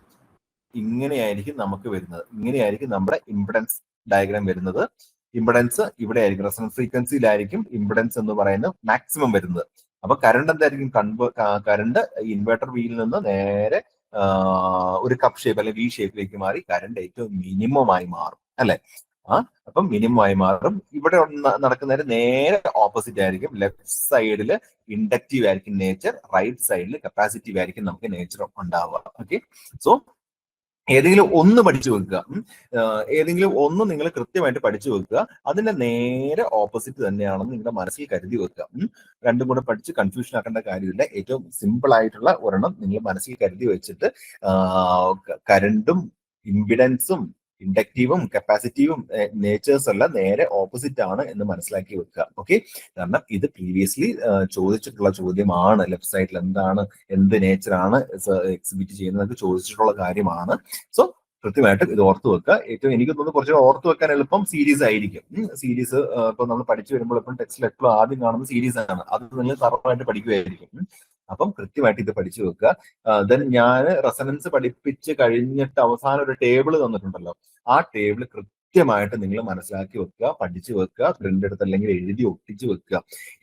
ഇങ്ങനെയായിരിക്കും നമുക്ക് വരുന്നത്. ഇങ്ങനെയായിരിക്കും നമ്മുടെ ഇംപെഡൻസ് ഡയഗ്രാം വരുന്നത്. ഇംപെഡൻസ് ഇവിടെ ആയിരിക്കും, റെസണന്റ് ഫ്രീക്വൻസിയിലായിരിക്കും ഇംപെഡൻസ് എന്ന് പറയുന്നത് മാക്സിമം വരുന്നത്. അപ്പൊ കറണ്ട് എന്തായിരിക്കും? കറണ്ട് ഇൻവെർട്ടർ വീലിൽ നിന്ന് നേരെ ഒരു കപ്പ് ഷേപ്പ് അല്ലെങ്കിൽ വി ഷേപ്പിലേക്ക് മാറി കറണ്ട് ഏറ്റവും മിനിമം ആയി മാറും അല്ലെ? അപ്പം മിനിമം ആയി മാറും. ഇവിടെ നടക്കുന്നതിന് നേരെ ഓപ്പോസിറ്റ് ആയിരിക്കും. ലെഫ്റ്റ് സൈഡിൽ ഇൻഡക്റ്റീവ് ആയിരിക്കും നേച്ചർ, റൈറ്റ് സൈഡിൽ കപ്പാസിറ്റീവ് ആയിരിക്കും നമുക്ക് നേച്ചർ ഉണ്ടാവുക. ഓക്കെ, സോ ഏതെങ്കിലും ഒന്ന് പഠിച്ചു വെക്കുക. ഏതെങ്കിലും ഒന്ന് നിങ്ങൾ കൃത്യമായിട്ട് പഠിച്ചു വെക്കുക. അതിന്റെ നേരെ ഓപ്പോസിറ്റ് തന്നെയാണെന്ന് നിങ്ങളുടെ മനസ്സിൽ കരുതി വെക്കുക. രണ്ടും കൂടെ പഠിച്ച് കൺഫ്യൂഷൻ ആക്കേണ്ട കാര്യമില്ല. ഏറ്റവും സിമ്പിൾ ആയിട്ടുള്ള ഒരെണ്ണം നിങ്ങൾ മനസ്സിൽ കരുതി വെച്ചിട്ട് കറണ്ടും ഇംപിഡൻസും ഇൻഡക്റ്റീവും കപ്പാസിറ്റീവും നേച്ചേഴ്സ് എല്ലാം നേരെ ഓപ്പോസിറ്റ് ആണ് എന്ന് മനസ്സിലാക്കി വെക്കുക. ഓക്കെ, കാരണം ഇത് പ്രീവിയസ്ലി ചോദിച്ചിട്ടുള്ള ചോദ്യമാണ്. ലെഫ്റ്റ് സൈഡിൽ എന്ത് നേച്ചറാണ് എക്സിബിറ്റ് ചെയ്യുന്നത് ചോദിച്ചിട്ടുള്ള കാര്യമാണ്. സോ കൃത്യമായിട്ട് ഇത് ഓർത്ത് വെക്കുക. ഏറ്റവും എനിക്ക് തോന്നുന്നു കുറച്ച് ഓർത്ത് വെക്കാൻ എളുപ്പം സീരീസ് ആയിരിക്കും. സീരീസ് ഇപ്പൊ നമ്മൾ പഠിച്ചു വരുമ്പോൾ എപ്പോഴും ടെക്സ്റ്റിൽ എപ്പോഴും ആദ്യം കാണുന്ന സീരീസ് ആണ്. അത് നിങ്ങൾ തറവായിട്ട് പഠിക്കുകയായിരിക്കും. അപ്പം കൃത്യമായിട്ട് ഇത് പഠിച്ചു വെക്കുക. ദെൻ ഞാൻ റെസണൻസ് പഠിപ്പിച്ച് കഴിഞ്ഞിട്ട് അവസാനം ഒരു ടേബിൾ തന്നിട്ടുണ്ടല്ലോ, ആ ടേബിൾ കൃത്യമായിട്ട് നിങ്ങൾ മനസ്സിലാക്കി വെക്കുക, പഠിച്ചു വെക്കുക, പ്രിന്റ് എടുത്ത് അല്ലെങ്കിൽ എഴുതി ഒട്ടിച്ചു വെക്കുക.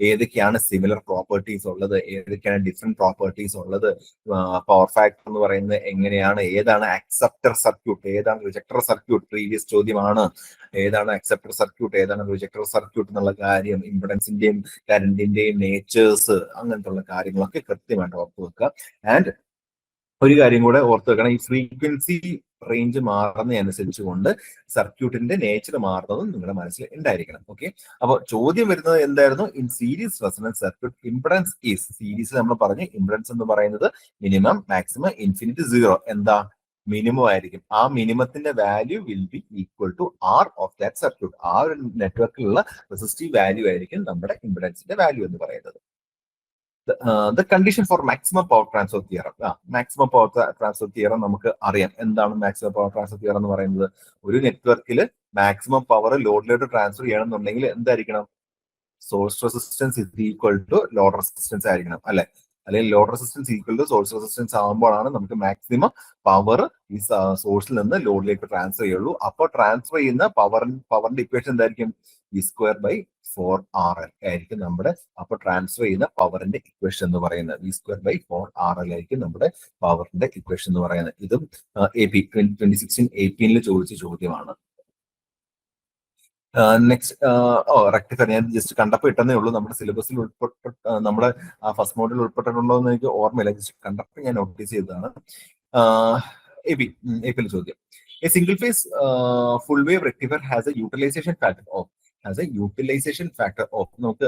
ഏതൊക്കെയാണ് സിമിലർ പ്രോപ്പർട്ടീസ് ഉള്ളത്, ഏതൊക്കെയാണ് ഡിഫറെന്റ് പ്രോപ്പർട്ടീസ് ഉള്ളത്, പവർ ഫാക്ടർ എന്ന് പറയുന്നത് എങ്ങനെയാണ്, ഏതാണ് അക്സെപ്റ്റർ സർക്യൂട്ട്, ഏതാണ് റിജക്ടർ സർക്യൂട്ട്, പ്രീവിയസ് ചോദ്യമാണ്. ഏതാണ് അക്സെപ്റ്റർ സർക്യൂട്ട്, ഏതാണ് റിജക്ടർ സർക്യൂട്ട് എന്നുള്ള കാര്യം, ഇംപെഡൻസിന്റെയും കറന്റിന്റെയും നേച്ചേഴ്സ്, അങ്ങനത്തെ ഉള്ള കാര്യങ്ങളൊക്കെ കൃത്യമായിട്ട് ഓർത്ത് വെക്കുക. ആൻഡ് ഒരു കാര്യം കൂടെ ഓർത്ത് വെക്കണം, ഈ ഫ്രീക്വൻസി റേഞ്ച് മാറുന്നതനുസരിച്ച് കൊണ്ട് സർക്യൂട്ടിന്റെ നേച്ചർ മാറുന്നതും നിങ്ങളുടെ മനസ്സിൽ ഉണ്ടായിരിക്കണം. ഓക്കെ, അപ്പോൾ ചോദ്യം വരുന്നത് എന്തായിരുന്നു? In series resonance circuit impedance is, series നമ്മൾ പറഞ്ഞു ഇംപെഡൻസ് എന്ന് പറയുന്നത് മിനിമം, മാക്സിമം, ഇൻഫിനിറ്റി, 0 എന്താ മിനിമം ആയിരിക്കും. ആ മിനിമത്തിന്റെ value will be equal to R of that circuit. ആ ഒരു നെറ്റ്വർക്കിലുള്ള റെസിസ്റ്റീവ് വാല്യൂ ആയിരിക്കും നമ്മുടെ ഇംപെഡൻസിന്റെ വാല്യൂ എന്ന് പറയുന്നത്. The condition for maximum power transfer theorem. Maximum power transfer theorem നമുക്ക് അറിയാം. എന്താണ് മാക്സിമം പവർ ട്രാൻസ്ഫർ തിയറം എന്ന് പറയുന്നത്? ഒരു നെറ്റ്വർക്കിൽ മാക്സിമം പവർ ലോഡിലോട്ട് ട്രാൻസ്ഫർ ചെയ്യണമെന്നുണ്ടെങ്കിൽ എന്തായിരിക്കണം? Source resistance is equal to load resistance ആയിരിക്കണം അല്ലെ? അല്ലെങ്കിൽ load resistance equal to source resistance ആകുമ്പോഴാണ് നമുക്ക് മാക്സിമം പവർ ഈ സോഴ്സിൽ നിന്ന് ലോഡിലേക്ക് ട്രാൻസ്ഫർ ചെയ്യുള്ളൂ. അപ്പോൾ ട്രാൻസ്ഫർ ചെയ്യുന്ന പവറിന്റെ ഇക്വേഷൻ എന്തായിരിക്കും? V²/4RL ആയിരിക്കും നമ്മുടെ. അപ്പൊ ട്രാൻസ്ഫർ ചെയ്യുന്ന പവറിന്റെ ഇക്വേഷൻ എന്ന് പറയുന്നത് V²/4RL ആയിരിക്കും നമ്മുടെ പവറിന്റെ ഇക്വേഷൻ എന്ന് പറയുന്നത്. ഇതും AP 2016-18 ചോദിച്ച ചോദ്യമാണ്. നെക്സ്റ്റ് റെക്ടിഫയർ ഞാൻ ജസ്റ്റ് കണ്ടപ്പോൾ ഇട്ടെന്നേ ഉള്ളൂ. നമ്മുടെ സിലബസിൽ നമ്മുടെ ഫസ്റ്റ് മോഡിൽ ഉൾപ്പെട്ടിട്ടുണ്ടോ എന്ന് എനിക്ക് ഓർമ്മയില്ല. ജസ്റ്റ് കണ്ടപ്പോൾ ഞാൻ നോട്ടീസ് ചെയ്തതാണ്. AP ചോദ്യം, a single phase full wave rectifier has a utilisation factor of നമുക്ക്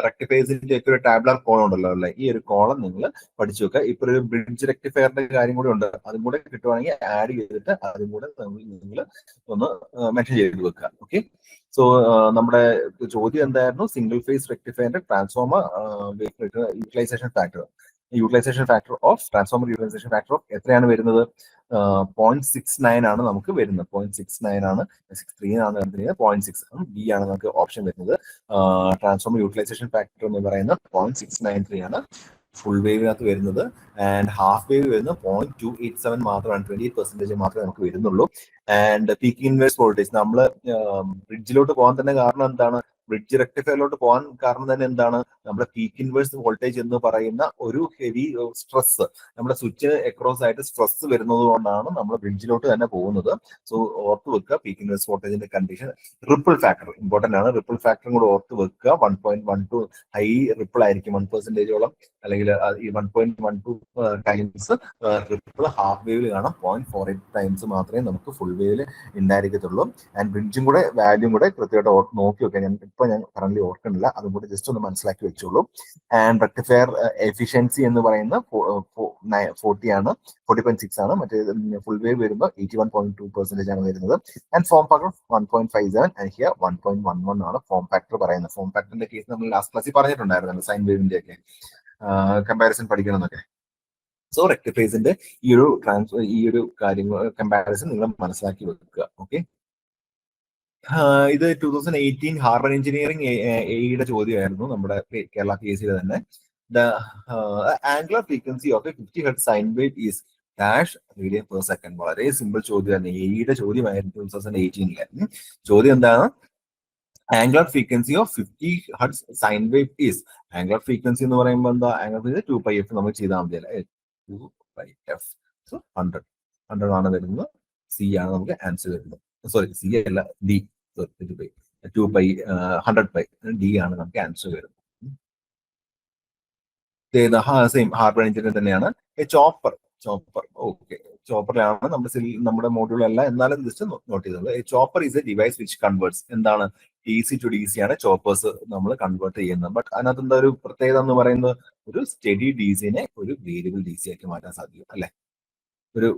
റെക്ടിഫയേഴ്സിന്റെ ഒക്കെ ഒരു ടാബ്ലർ കോളം ഉണ്ടല്ലോ അല്ലെ? ഈ ഒരു കോളം നിങ്ങൾ പഠിച്ചു വെക്കുക. ഇപ്പൊ ഒരു ബ്രിഡ്ജ് റെക്ടിഫയറിന്റെ കാര്യം കൂടെ ഉണ്ട്. അതും കൂടെ കിട്ടുവാണെങ്കിൽ ആഡ് ചെയ്തിട്ട് അതും കൂടെ നിങ്ങൾ ഒന്ന് മെൻഷൻ ചെയ്ത് വെക്കുക. ഓക്കെ, സോ നമ്മുടെ ചോദ്യം എന്തായിരുന്നു? സിംഗിൾ ഫേസ് റെക്ടിഫയറിന്റെ transformer utilisation factor of transformer utilisation factor of എത്രയാണ് വരുന്നത്? 0.69 ആണ് നമുക്ക് വരുന്നത്. 0.69 ആണ്, 63 ആണ് വരുന്നത്. 0.6 ബി ആണ് നമുക്ക് ഓപ്ഷൻ വരുന്നത്. ട്രാൻസ്ഫോമർ യൂട്ടിലൈസേഷൻ ഫാക്ടർ എന്ന് പറയുന്നത് 0.693 ആണ് ഫുൾ വേവിനകത്ത് വരുന്നത്. ആൻഡ് ഹാഫ് വേവ് വരുന്നത് 0.287 മാത്രമാണ്, 28% മാത്രമേ നമുക്ക് വരുന്നുള്ളൂ. ആൻഡ് പീക്കിംഗ് ഇൻവേഴ്സ് വോൾട്ടേജ് നമ്മൾ ബ്രിഡ്ജിലോട്ട് പോകാൻ തന്നെ കാരണം എന്താണ്? ബ്രിഡ്ജ് റെക്ടിഫയറിലോട്ട് പോകാൻ കാരണം തന്നെ എന്താണ്, നമ്മുടെ പീക്ക് ഇൻവേഴ്സ് വോൾട്ടേജ് എന്ന് പറയുന്ന ഒരു ഹെവി സ്ട്രെസ് നമ്മുടെ സ്വിച്ചിന് അക്രോസ് ആയിട്ട് സ്ട്രെസ് വരുന്നത് കൊണ്ടാണ് നമ്മൾ ബ്രിഡ്ജിലോട്ട് തന്നെ പോകുന്നത്. സോ ഓർത്ത് വെക്കുക പീക്ക് ഇൻവേഴ്സ് വോൾട്ടേജിന്റെ കണ്ടീഷൻ. റിപ്പിൾ ഫാക്ടർ ഇമ്പോർട്ടന്റ് ആണ്, റിപ്പിൾ ഫാക്ടറും കൂടെ ഓർത്ത് വെക്കുക. 1.12 ഹൈ റിപ്പിൾ ആയിരിക്കും, 1% അല്ലെങ്കിൽ ഈ 1.12 ടൈംസ് റിപ്പിൾ ഹാഫ് വേവിൽ കാണാം, 0.48 ടൈംസ് മാത്രമേ നമുക്ക് ഫുൾ വേവിൽ ഉണ്ടായിരിക്കത്തുള്ളൂ. ആൻഡ് ബ്രിഡ്ജും കൂടെ വാല്യൂം കൂടെ കൃത്യമായിട്ട് നോക്കി വെക്കാം. ഞാൻ കറന്റ് ഓർക്കണില്ല, അതും കൂടെ ജസ്റ്റ് ഒന്ന് മനസ്സിലാക്കി വെച്ചോളൂ. ആൻഡ് റെക്ടിഫയർ എഫിഷ്യൻസി എന്ന് പറയുന്ന 40.6 ആണ്. മറ്റേ ഫുൾ വേവ് വരുമ്പോൾ 81.2% ആണ് വരുന്നത്. And form factor 1.57 and here 1.11 ആണ് ഫോം ഫാക്ടർ പറയുന്നത്. ഫോം ഫാക്ടറിന്റെ കേസ് നമ്മൾ ലാസ്റ്റ് ക്ലാസ്സിൽ പറഞ്ഞിട്ടുണ്ടായിരുന്നു, സൈൻ വേവിന്റെ ഒക്കെ കമ്പാരിസൺ പഠിക്കണം എന്നൊക്കെ. സോ റെക്ടിഫൈസിന്റെ ഈ ഒരു കാര്യങ്ങൾ കമ്പാരിസൺ നിങ്ങൾ മനസ്സിലാക്കി വെക്കുക. ഓക്കെ, ഇത് 2018 ഹാർബർ എഞ്ചിനീയറിംഗ് എയുടെ ചോദ്യമായിരുന്നു, നമ്മുടെ കേരള PSCയുടെ തന്നെ. The angular frequency of A 50 hertz sine wave is dash radian per second. വളരെ സിമ്പിൾ ചോദ്യമായിരുന്നു, എയുടെ ചോദ്യമായിരുന്നു 2018-ലെ. ചോദ്യം എന്താണ്? Angular frequency of 50 hertz sine wave is. Angular frequency എന്ന് പറയുമ്പോൾ എന്താ? ആംഗുലർ ഫ്രീക്വൻസി 2πf നമ്മൾ ചെയ്താൽ മതി അല്ലേ, 2πf. സോ 100 ആണ് വരുന്നത്. സി ആണ് നമുക്ക് ആൻസർ വരുന്നത്. സോറി, സി അല്ല, ഡി. 2π 100π ഡി ആണ് നമുക്ക് ആൻസർ വരുന്നത്. സെയിം ഹാർബർ എഞ്ചിനീയർ തന്നെയാണ്. ചോപ്പർ ഓക്കെ, ചോപ്പറിലാണ് നമ്മുടെ മോഡ്യൂളല്ല, എന്നാലും ജസ്റ്റ് നോട്ട് ചെയ്തത്. Chopper is A device which converts. എന്താണ്? DC to DC ആണ് ചോപ്പേഴ്സ് നമ്മൾ കൺവേർട്ട് ചെയ്യുന്നത്. ബട്ട് അതിനകത്ത് എന്താ ഒരു പ്രത്യേകത എന്ന് പറയുന്നത്, ഒരു സ്റ്റഡി DCനെ ഒരു വേരിയബിൾ DC ആക്കി മാറ്റാൻ സാധിക്കും അല്ലെ. ഒരു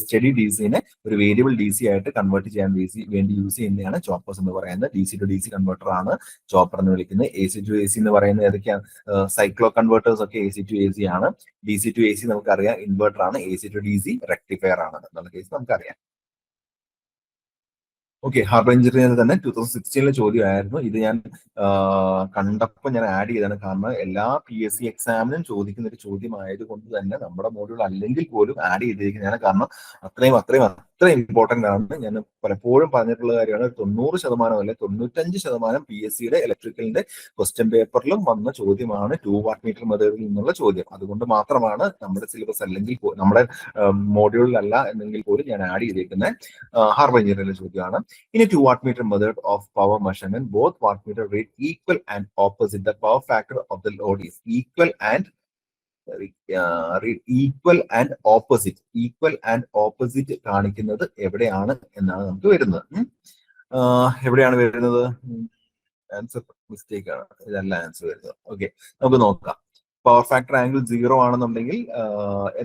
സ്റ്റഡി DCനെ ഒരു വേരിയബിൾ DC ആയിട്ട് കൺവേർട്ട് ചെയ്യാൻ വേണ്ടി യൂസ് ചെയ്യുന്നതാണ് ചോപ്പേഴ്സ് എന്ന് പറയുന്നത്. DC to DC കൺവേർട്ടർ ആണ് ചോപ്പർ എന്ന് വിളിക്കുന്നത്. AC to AC എന്ന് പറയുന്നത് ഏതൊക്കെയാണ്? സൈക്ലോ കൺവേർട്ടേഴ്സ് ഒക്കെ AC to AC ആണ്. DC to AC നമുക്കറിയാം ഇൻവെർട്ടർ ആണ്. AC to DC റെക്ടിഫയർ ആണ് എന്നുള്ള കേസ് നമുക്കറിയാം. ഓക്കെ, ഹാർബർ എഞ്ചിനീയർ തന്നെ 2016-ലെ ചോദ്യമായിരുന്നു. ഇത് ഞാൻ കണ്ടപ്പോൾ ഞാൻ ആഡ് ചെയ്തതാണ്, കാരണം എല്ലാ PSC എക്സാമിനും ചോദിക്കുന്ന ഒരു ചോദ്യമായത് കൊണ്ട് തന്നെ നമ്മുടെ മോഡ്യൂൾ അല്ലെങ്കിൽ പോലും ആഡ് ചെയ്തിരിക്കുന്നതാണ്. കാരണം അത്രയും ഇമ്പോർട്ടന്റ് ആണ്. ഞാൻ പലപ്പോഴും പറഞ്ഞിട്ടുള്ള കാര്യമാണ്, 90% അല്ലെ 95% PSCയുടെ ഇലക്ട്രിക്കലിന്റെ ക്വസ്റ്റ്യൻ പേപ്പറിലും വന്ന ചോദ്യമാണ് 2 വാട്ട് മീറ്റർ മെത്തേഡിൽ നിന്നുള്ള ചോദ്യം. അതുകൊണ്ട് മാത്രമാണ് നമ്മുടെ സിലബസ് അല്ലെങ്കിൽ നമ്മുടെ മോഡ്യൂളിലല്ല എന്നെങ്കിൽ പോലും ഞാൻ ആഡ് ചെയ്തിരിക്കുന്നത് ഹാർബർ എഞ്ചിനീയറിംഗിലെ ചോദ്യമാണ്. In a 2 watt meter method of power measurement, both wattmeter read equal and opposite. The power factor of the load is equal and opposite കാണിക്കുന്നത് എവിടെയാണ് എന്നാണ് നമുക്ക് വരുന്നത്. എവിടെയാണ് വരുന്നത്? ആൻസർ മിസ്റ്റേക്ക് ആണ്, ഇതല്ല ആൻസർ വരുന്നത്. ഓക്കെ, നമുക്ക് നോക്കാം. പവർ ഫാക്ടർ ആംഗിൾ 0 ആണെന്നുണ്ടെങ്കിൽ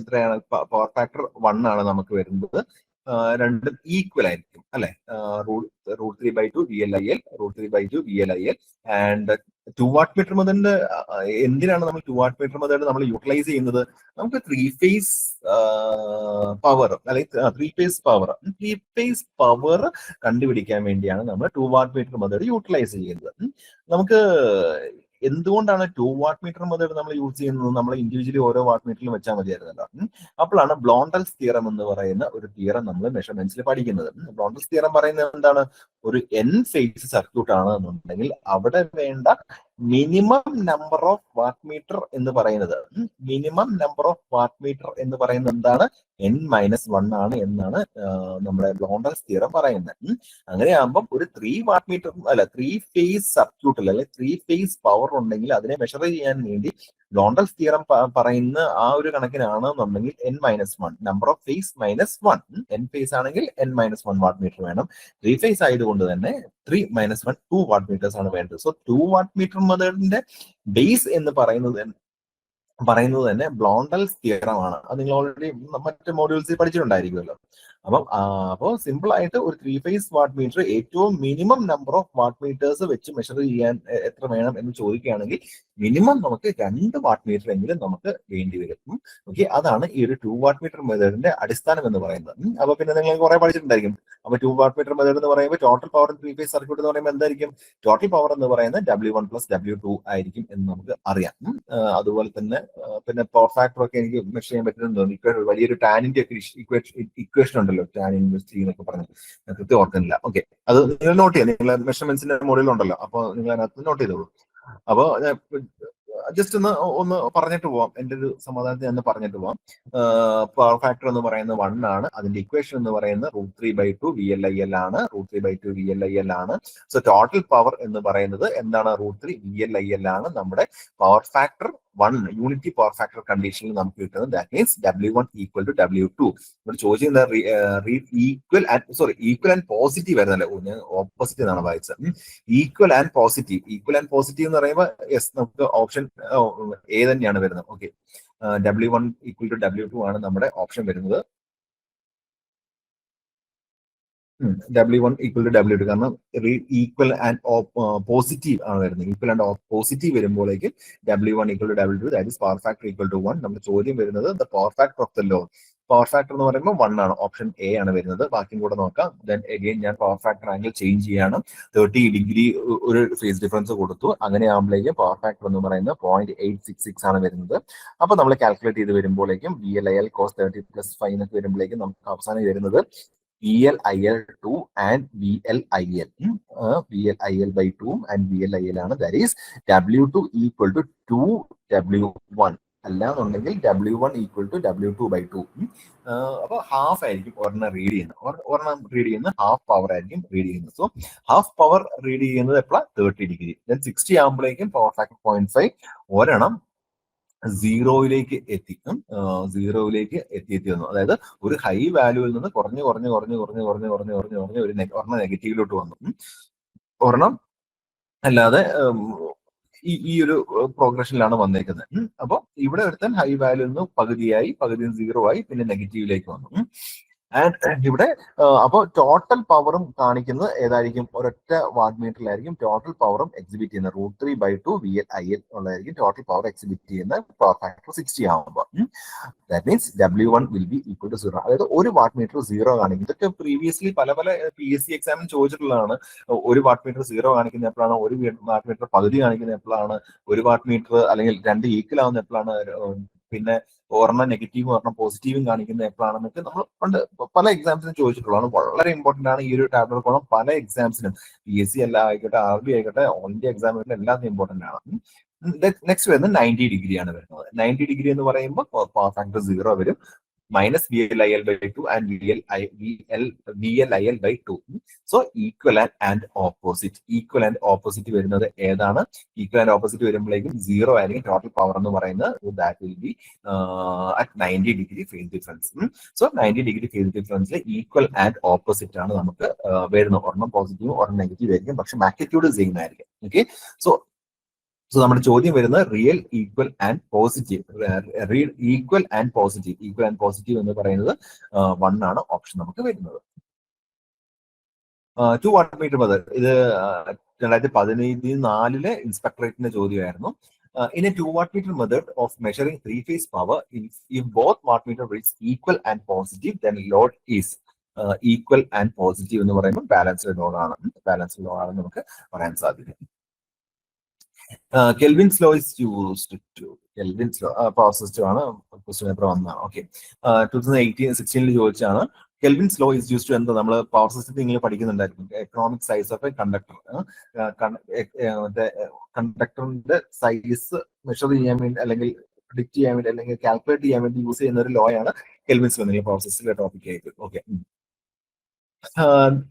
എത്രയാണ്? പവർ ഫാക്ടർ 1 ആണ് നമുക്ക് വരുന്നത്. രണ്ടും ഈക്വൽ ആയിരിക്കും അല്ലെ. √3/2 VLIL, √3/2 VLIL. And 2 watt meter മെത്തേഡിന്റെ എന്തിനാണ് നമ്മൾ 2 വാട്ട് മീറ്റർ മെത്തേഡ് നമ്മൾ യൂട്ടിലൈസ് ചെയ്യുന്നത്? നമുക്ക് 3 ഫേസ് പവർ അല്ലെങ്കിൽ 3 ഫേസ് പവർ കണ്ടുപിടിക്കാൻ വേണ്ടിയാണ് നമ്മൾ 2 വാട്ട് മീറ്റർ മെത്തേഡ് യൂട്ടിലൈസ് ചെയ്യുന്നത്. നമുക്ക് എന്തുകൊണ്ടാണ് 2 വാട്ട് മീറ്റർ മെത്തേഡ് നമ്മൾ യൂസ് ചെയ്യുന്നത്? നമ്മൾ ഇൻഡിവിജ്വലി ഓരോ വാട്ട് മീറ്ററിലും വെച്ചാൽ മതിയായിരുന്നല്ലോ. അപ്പോഴാണ് ബ്ലോണ്ടൽസ് തിയറം എന്ന് പറയുന്ന ഒരു തിയറം നമ്മൾ മെഷർമെന്റ്സിൽ പഠിക്കുന്നത്. ബ്ലോണ്ടൽസ് തിയറം പറയുന്നത് എന്താണ്? ഒരു N ഫേസ് സർക്യൂട്ട് ആണ് എന്നുണ്ടെങ്കിൽ അവിടെ വേണ്ട minimum number of watt meter എന്ന് പറയുന്നത് എന്താണ്? N-1 ആണ് എന്നാണ് നമ്മുടെ ബ്ലോണ്ടൽസ് തിയറം പറയുന്നത്. അങ്ങനെയാകുമ്പോൾ ഒരു 3 വാട്ട് മീറ്റർ അല്ല 3 ഫേസ് സർക്യൂട്ടിൽ അല്ലെങ്കിൽ 3 ഫേസ് പവർ ഉണ്ടെങ്കിൽ അതിനെ മെഷർ ചെയ്യാൻ വേണ്ടി ബ്ലോണ്ടൽസ് തിയറം പറയുന്ന ആ ഒരു കണക്കിനാണെന്നുണ്ടെങ്കിൽ N-1 number of phase -1. N phase ആണെങ്കിൽ N-1 വാട്ട് മീറ്റർ വേണം. 3 ഫേസ് ആയതുകൊണ്ട് തന്നെ 3 - 2 വാട്ട് മീറ്റേഴ്സ് ആണ് വേണ്ടത്. സോ 2 വാട്ട് മീറ്റർ മെത്തേഡിന്റെ ബേസ് എന്ന് പറയുന്നത് തന്നെ ബ്ലോണ്ടൽസ് തിയറം ആണ്. അത് നിങ്ങൾ ഓൾറെഡി മറ്റ് മോഡ്യൂൾസിൽ പഠിച്ചിട്ടുണ്ടായിരിക്കുമല്ലോ. അപ്പോൾ സിമ്പിൾ ആയിട്ട് ഒരു 3 ഫേസ് വാട്ട് മീറ്റർ ഏറ്റവും minimum number of watt meters വെച്ച് മെഷർ ചെയ്യാൻ എത്ര വേണം എന്ന് ചോദിക്കുകയാണെങ്കിൽ മിനിമം നമുക്ക് 2 വാട്ട് മീറ്റർ എങ്കിലും നമുക്ക് വേണ്ടി വരും. ഓക്കെ, അതാണ് ഈ ഒരു 2 വാട്ട് മീറ്റർ മെത്തേഡിന്റെ അടിസ്ഥാനം എന്ന് പറയുന്നത്. അപ്പൊ പിന്നെ നിങ്ങൾ കുറെ പഠിച്ചിട്ടുണ്ടായിരിക്കും. അപ്പൊ 2 വാട്ട് മീറ്റർ മെത്തേഡ് എന്ന് പറയുമ്പോൾ ടോട്ടൽ പവർ 3 ഫേസ് സർക്യൂട്ട് എന്ന് പറയുമ്പോൾ എന്തായിരിക്കും? ടോട്ടൽ പവർ എന്ന് പറയുന്നത് W1 + W2 ആയിരിക്കും എന്ന് നമുക്ക് അറിയാം. അതുപോലെ തന്നെ പിന്നെ പവർ ഫാക്ടർ ഒക്കെ എനിക്ക് മെഷർ ചെയ്യാൻ പറ്റുന്നുണ്ട്. വലിയൊരു ടാനിന്റെ ഒക്കെ ഇക്വേഷൻ ഉണ്ടല്ലോ, ഉണ്ടല്ലോ, ടാൻ ഇൻവേഴ്സ് ടി എന്നൊക്കെ പറഞ്ഞു, കൃത്യം ഓർക്കുന്നില്ല. ഓക്കെ, അത് നിങ്ങൾ നോട്ട് ചെയ്യാം, നിങ്ങൾ മെഷർമെന്റ്സിന്റെ മോഡലുണ്ടല്ലോ, അപ്പോൾ നിങ്ങൾ അതിനകത്ത് നോട്ട് ചെയ്തോളൂ. അപ്പോൾ ജസ്റ്റ് ഒന്ന് പറഞ്ഞിട്ട് പോവാം, എന്റെ ഒരു സമാധാനത്തിൽ തന്നെ പറഞ്ഞിട്ട് പോവാം. പവർ ഫാക്ടർ എന്ന് പറയുന്നത് 1 ആണ്. അതിന്റെ ഇക്വേഷൻ എന്ന് പറയുന്നത് √3/2 VLIL ആണ്. √3/2 VLIL ആണ്. സോ ടോട്ടൽ പവർ എന്ന് പറയുന്നത് എന്താണ്? √3 VLIL ആണ്. നമ്മുടെ power factor 1 unity power factor കണ്ടീഷനിൽ നമുക്ക് കിട്ടുന്നത്. That means W1 equal to W2. ഇവിടെ ചോദിച്ചിരുന്നത് ഈക്വൽ ആൻഡ് പോസിറ്റീവ് ആയിരുന്നല്ലേ. ഞാൻ ഓപ്പോസിറ്റ് എന്നാണ് വായിച്ചത്. ഈക്വൽ ആൻഡ് പോസിറ്റീവ് എന്ന് പറയുമ്പോൾ യെസ്, നമുക്ക് ഓപ്ഷൻ എ തന്നെയാണ് വരുന്നത്. Okay, W1 equal to W2 ആണ് നമ്മുടെ ഓപ്ഷൻ വരുന്നത്. W1 ഈക്വൽ ടു W2, കാരണം ഈക്വൽ ആൻഡ് പോസിറ്റീവ് ആണ് വരുന്നത്. ഈക്വൽ ആൻഡ് പോസിറ്റീവ് വരുമ്പോഴേക്ക് W1 equal to W2, that is power factor equal to 1. നമ്മുടെ ചോദ്യം വരുന്നത് the power factor of the load. Power factor എന്ന് പറയുമ്പോൾ 1 ആണ്, ഓപ്ഷൻ എ ആണ് വരുന്നത്. ബാക്കിയും കൂടെ നോക്കാം. ദെൻ അഗെയിൻ ഞാൻ പവർ ഫാക്ടർ ആംഗിൾ ചേഞ്ച് ചെയ്യാണ്. 30 ഡിഗ്രി ഒരു ഫേസ് ഡിഫറൻസ് കൊടുത്തു. അങ്ങനെ ആകുമ്പോഴേക്കും പവർ ഫാക്ടർ എന്ന് പറയുന്നത് 0.866 ആണ് വരുന്നത്. അപ്പൊ നമ്മൾ കാൽക്കുലേറ്റ് ചെയ്ത് വരുമ്പോഴേക്കും VLIL cos 30 + 5 എന്നൊക്കെ വരുമ്പോഴേക്കും നമുക്ക് അവസാനം വരുന്നത് VLIL2 and VLIL. VLIL/2 and VLIL ആണ്. That is W2 equal to 2W1. അല്ലാന്നുണ്ടെങ്കിൽ W1 ഈക്വൽ ടു W2/2. അപ്പൊ ഹാഫ് ആയിരിക്കും ഒരെണ്ണം റീഡ് ചെയ്യുന്നത്. ഹാഫ് പവർ ആയിരിക്കും റീഡ് ചെയ്യുന്നത്. സോ ഹാഫ് പവർ റീഡ് ചെയ്യുന്നത് എപ്പോഴാണ്? 30 ഡിഗ്രി. ദെൻ 60 ആകുമ്പോഴേക്കും പവർ ഫാക്ടർ 0.5 ഒരെണ്ണം സീറോയിലേക്ക് എത്തി വന്നു. അതായത് ഒരു ഹൈ വാല്യൂവിൽ നിന്ന് കുറഞ്ഞ് ഒരെണ്ണം നെഗറ്റീവിലോട്ട് വന്നു. ഒരെണ്ണം അല്ലാതെ ഈ ഒരു പ്രോഗ്രഷനിലാണ് വന്നേക്കുന്നത്. അപ്പൊ ഇവിടെ ഒരുത്തൻ ഹൈ വാല്യൂ നിന്ന് പകുതിയിൽ 0 ആയി, പിന്നെ നെഗറ്റീവിലേക്ക് വന്നു. ആൻഡ് ഇവിടെ അപ്പോൾ ടോട്ടൽ പവറും കാണിക്കുന്നത് ഏതായിരിക്കും? ഒരൊറ്റ വാട്ട് മീറ്ററിലായിരിക്കും ടോട്ടൽ പവറും എക്സിബിറ്റ് ചെയ്യുന്നത്. √3/2 VLIL ഉള്ളതായിരിക്കും ടോട്ടൽ പവർ എക്സിബിറ്റ് ചെയ്യുന്ന പവർ ഫാക്ടർ 60 ആകുമ്പോൾ. That means W1 will be equal to 0. അതായത് ഒരു വാട്ട് മീറ്റർ 0 കാണിക്കും. ഇതൊക്കെ പ്രീവിയസ്ലി പല PSC എക്സാമിന് ചോദിച്ചിട്ടുള്ളതാണ്. ഒരു വാട്ട് മീറ്റർ 0 കാണിക്കുന്ന എപ്പോഴാണ്? ഒരു വാട്ട് മീറ്റർ പകുതി കാണിക്കുന്ന എപ്പോഴാണ്? ഒരു വാട്ട് മീറ്റർ അല്ലെങ്കിൽ 2 ഈക്വൽ ആവുന്ന എപ്പോഴാണ്? പിന്നെ ഒരെണ്ണം നെഗറ്റീവും ഒരെണ്ണം പോസിറ്റീവും കാണിക്കുന്ന എപ്പോഴാണെന്നൊക്കെ നമ്മൾ പണ്ട് പല എക്സാംസിനും ചോദിച്ചിട്ടുള്ളതാണ്. വളരെ ഇമ്പോർട്ടന്റ് ആണ് ഈ ഒരു ടാബ്ലർ കോളം. പല എക്സാംസിനും PSC എല്ലാം ആയിക്കോട്ടെ, RB ആയിക്കോട്ടെ, ഓൾ ഇന്ത്യ എക്സാമിനും എല്ലാത്തിനും ഇമ്പോർട്ടന്റ് ആണ്. നെക്സ്റ്റ് വരുന്നത് 90 ഡിഗ്രി ആണ് വരുന്നത്. 90 ഡിഗ്രി എന്ന് പറയുമ്പോൾ പവർ ഫാക്ടർ 0 വരും. -VLIL/2 and VLIL/2. So equal and opposite വരുന്നത് ഏതാണ്? ഈക്വൽ ആൻഡ് ഓപ്പോസിറ്റ് വരുമ്പോഴേക്കും 0 ആയിരിക്കും ടോട്ടൽ പവർ എന്ന് പറയുന്നത്. That will be at 90 degree phase difference. So 90 degree phase ഡിഫറൻസിൽ ഈക്വൽ ആൻഡ് ഓപ്പോസിറ്റ് ആണ് നമുക്ക് വരുന്നത്. ഒരെണ്ണം പോസിറ്റീവ് ഒരെണ്ണം നെഗറ്റീവ് ആയിരിക്കും, പക്ഷെ മാഗ്നിറ്റ്യൂഡ് സെയിം ആയിരിക്കും. ഓക്കെ, സോ നമ്മുടെ ചോദ്യം വരുന്നത് real, equal and positive. Equal and positive എന്ന് പറയുന്നത് 1 ആണ് ഓപ്ഷൻ നമുക്ക് വരുന്നത്. 2 വാട്ട് മീറ്റർ മെത്തേഡ്, ഇത് 2014 ഇൻസ്പെക്ടറേറ്റിന്റെ ചോദ്യമായിരുന്നു. In a 2 watt meter method of measuring 3-phase power, if both wattmeter reads equal and positive, then load is equal and positive എന്ന് പറയുമ്പോൾ ബാലൻസ്ഡ് ലോഡ് ആണ് നമുക്ക് പറയാൻ സാധിക്കും. Kelvin's law is used to power system ആണ് ക്വസ്റ്റ്യൻ പേപ്പർ വന്നതാണ്. ഓക്കെ, 2016 ചോദിച്ചാണ്. Kelvin's law is used to എന്താ? നമ്മൾ പവർ സിസ്റ്റത്തിൽ നിങ്ങൾ പഠിക്കുന്നുണ്ടായിരിക്കും. Economic size of a conductor. കണ്ടക്ടറിന്റെ സൈസ് മെഷർ ചെയ്യാൻ വേണ്ടി അല്ലെങ്കിൽ പ്രിഡിക്ട് ചെയ്യാൻ വേണ്ടി അല്ലെങ്കിൽ കാൽക്കുലേറ്റ് ചെയ്യാൻ വേണ്ടി യൂസ് ചെയ്യുന്ന ഒരു ലോ ആണ് Kelvin's law. നിങ്ങൾ പവർ സിസ്റ്റത്തിലെ ടോപ്പിക് ആയിട്ട്. Okay,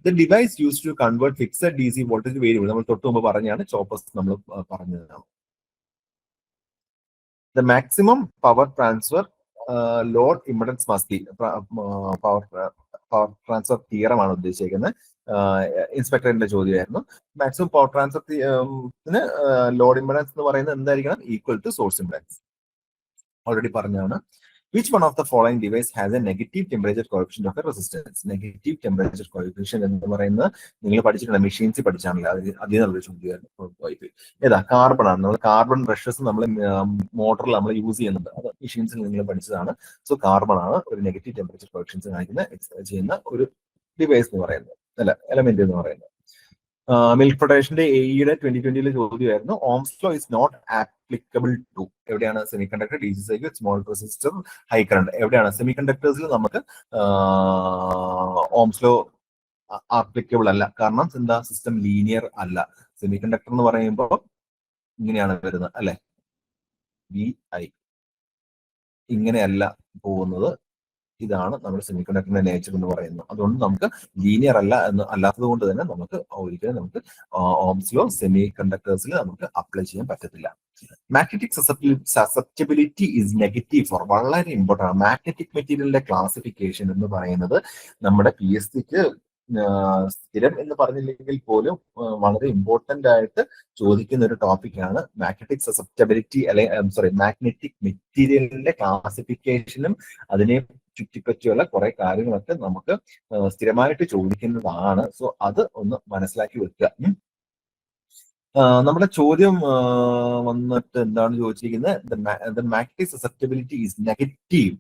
the device used to convert fixed DC voltage variable. നമ്മൾ തൊട്ട് മുമ്പ് പറഞ്ഞാണ്, ചോപ്പേഴ്സ് നമ്മൾ പറഞ്ഞതാണ്. The maximum power transfer load impedance must be power transfer theorem ആണ് ഉദ്ദേശിക്കുന്നത്. ഇൻസ്പെക്ടറിന്റെ ചോദ്യമായിരുന്നു. Maximum power transfer load impedance എന്ന് പറയുന്നത് എന്തായിരിക്കണം? Equal to source impedance. Already പറഞ്ഞാണ്. Which one of the following device has a negative temperature coefficient of a resistance? Negative temperature coefficient എന്ന് പറയുന്നത് നിങ്ങൾ പഠിച്ചിട്ടുണ്ട്, മെഷീൻസ് പഠിച്ചാണല്ലോ. അതിൽ നിന്നുള്ള ചോദ്യമായിരുന്നു. ഏതാ? കാർബൺ ആണ്. നമ്മൾ കാർബൺ ബ്രഷസ് നമ്മൾ മോട്ടറിൽ നമ്മൾ യൂസ് ചെയ്യുന്നുണ്ട്. അത് മെഷീൻസിൽ നിങ്ങൾ പഠിച്ചതാണ്. സോ കാർബൺ ആണ് ഒരു നെഗറ്റീവ് ടെമ്പറേച്ചർ കോഎഫിഷ്യൻസ് ചെയ്യുന്ന ഒരു ഡിവൈസ് എന്ന് പറയുന്നത്, അല്ല എലമെന്റ് എന്ന് പറയുന്നത്. മിൽക്ക് പ്രൊഡക്ഷന്റെ AEയുടെ 2020 ചോദ്യമായിരുന്നു. Ohm's law is not apt applicable to. എവിടെയാണ്? Semiconductor, DC circuit, small resistor, high current. എവിടെയാണ്? സെമി കണ്ടക്ടേഴ്സിൽ നമുക്ക് ഓംസ് ലോ ആപ്ലിക്കബിൾ അല്ല. കാരണം എന്താ? സിസ്റ്റം ലീനിയർ അല്ല. സെമി കണ്ടക്ടർ എന്ന് പറയുമ്പോൾ ഇങ്ങനെയാണ് വരുന്നത് അല്ലെ, VI ഇങ്ങനെയല്ല പോകുന്നത്. ഇതാണ് നമ്മുടെ സെമി കണ്ടക്ടറിന്റെ നേച്ചർ എന്ന് പറയുന്നത്. അതുകൊണ്ട് നമുക്ക് ലീനിയർ അല്ല എന്ന് അല്ലാത്തത് കൊണ്ട് തന്നെ നമുക്ക് ഒരിക്കലും നമുക്ക് ഓംസ് ലോ സെമി കണ്ടക്ടേഴ്സിൽ നമുക്ക് അപ്ലൈ ചെയ്യാൻ പറ്റത്തില്ല. Magnetic susceptibility is negative for. വളരെ ഇമ്പോർട്ടൻ്റ് ആണ്. മാഗ്നറ്റിക് മെറ്റീരിയലിന്റെ ക്ലാസിഫിക്കേഷൻ എന്ന് പറയുന്നത് നമ്മുടെ PSCക്ക് സ്ഥിരം എന്ന് പറഞ്ഞില്ലെങ്കിൽ പോലും വളരെ ഇമ്പോർട്ടന്റ് ആയിട്ട് ചോദിക്കുന്ന ഒരു ടോപ്പിക്കാണ് മാഗ്നറ്റിക് സസെപ്റ്റബിലിറ്റി, അല്ലെങ്കിൽ മാഗ്നറ്റിക് മെറ്റീരിയലിന്റെ ക്ലാസിഫിക്കേഷനും അതിനെ ചുറ്റിപ്പറ്റിയുള്ള കുറെ കാര്യങ്ങളൊക്കെ നമുക്ക് സ്ഥിരമായിട്ട് ചോദിക്കുന്നതാണ്. സോ അത് ഒന്ന് മനസ്സിലാക്കി വെക്കുക. നമ്മുടെ ചോദ്യം വന്നിട്ട് എന്താണ് ചോദിച്ചിരിക്കുന്നത്? Magnetic susceptibility is negative.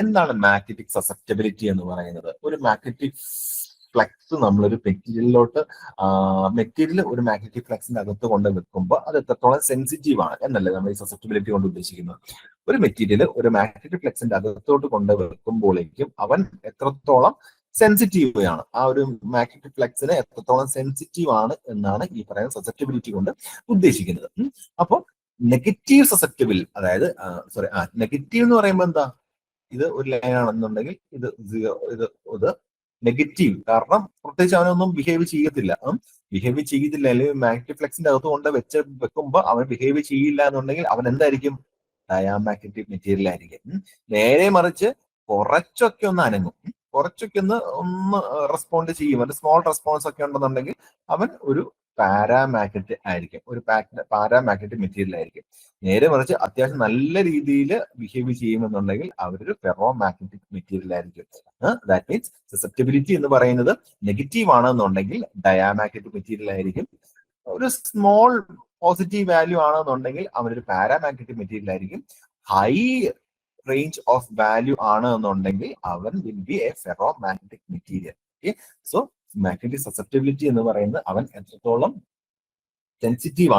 എന്താണ് മാഗ്നറ്റിക് സസെപ്റ്റബിലിറ്റി എന്ന് പറയുന്നത്? ഒരു മാഗ്നറ്റിക് ഫ്ലക്സ് നമ്മളൊരു മെറ്റീരിയൽ ഒരു മാഗ്നറ്റിക് ഫ്ലക്സിന്റെ അകത്ത് കൊണ്ട് വെക്കുമ്പോൾ അത് എത്രത്തോളം സെൻസിറ്റീവ് ആണ് എന്നല്ലേ നമ്മൾ ഈ സസെപ്റ്റബിലിറ്റി കൊണ്ട് ഉദ്ദേശിക്കുന്നത്. ഒരു മെറ്റീരിയൽ ഒരു മാഗ്നറ്റിക് ഫ്ലക്സിന്റെ അകത്തോട്ട് കൊണ്ട് വെക്കുമ്പോഴേക്കും അവൻ എത്രത്തോളം സെൻസിറ്റീവ് ആണ്, ആ ഒരു മാഗ്നറ്റിക് ഫ്ലക്സിന് എത്രത്തോളം സെൻസിറ്റീവ് ആണ് എന്നാണ് ഈ പറയുന്ന സസെപ്റ്റബിലിറ്റി കൊണ്ട് ഉദ്ദേശിക്കുന്നത്. അപ്പോൾ നെഗറ്റീവ് സസെപ്റ്റബിൾ, അതായത് നെഗറ്റീവ് എന്ന് പറയുമ്പോൾ എന്താ? ഇത് ഒരു ലൈൻ ആണെന്നുണ്ടെങ്കിൽ ഇത് 0, ഇത് നെഗറ്റീവ്. കാരണം പ്രത്യേകിച്ച് അവനൊന്നും ബിഹേവ് ചെയ്യത്തില്ല. അല്ലെങ്കിൽ മാഗ്നറ്റിക് ഫ്ലക്സിന്റെ അകത്ത് കൊണ്ട് വെക്കുമ്പോൾ അവൻ ബിഹേവ് ചെയ്യില്ല എന്നുണ്ടെങ്കിൽ അവൻ എന്തായിരിക്കും? ഡയാമാഗ്നറ്റിക് മെറ്റീരിയൽ ആയിരിക്കും. നേരെ മറിച്ച് കുറച്ചൊക്കെ ഒന്ന് അനങ്ങും, കുറച്ചൊക്കെ ഒന്ന് റെസ്പോണ്ട് ചെയ്യും, ഒരു സ്മോൾ റെസ്പോൺസ് ഒക്കെ ഉണ്ടെന്നുണ്ടെങ്കിൽ അവൻ ഒരു പാരാമാഗ്നറ്റിക് ആയിരിക്കും, ഒരു പാരാമാഗ്നറ്റിക് മെറ്റീരിയൽ ആയിരിക്കും. നേരെ മറിച്ച് അത്യാവശ്യം നല്ല രീതിയിൽ ബിഹേവ് ചെയ്യുമെന്നുണ്ടെങ്കിൽ അവരൊരു ഫെറോ മാഗ്നറ്റിക് മെറ്റീരിയൽ ആയിരിക്കും. ദാറ്റ് മീൻസ് സസെപ്റ്റബിലിറ്റി എന്ന് പറയുന്നത് നെഗറ്റീവ് ആണെന്നുണ്ടെങ്കിൽ ഡയാമാഗ്നറ്റിക് മെറ്റീരിയൽ ആയിരിക്കും. ഒരു സ്മോൾ പോസിറ്റീവ് വാല്യൂ ആണെന്നുണ്ടെങ്കിൽ അവനൊരു പാരാമാഗ്നറ്റിക് മെറ്റീരിയൽ ആയിരിക്കും. ഹൈ റേഞ്ച് ഓഫ് വാല്യൂ ആണ് എന്നുണ്ടെങ്കിൽ അവൻ will be A ferro magnetic material. Okay, so magnetic susceptibility എന്ന് പറയുന്നത് അവൻ എത്രത്തോളം സെൻസിറ്റീവ്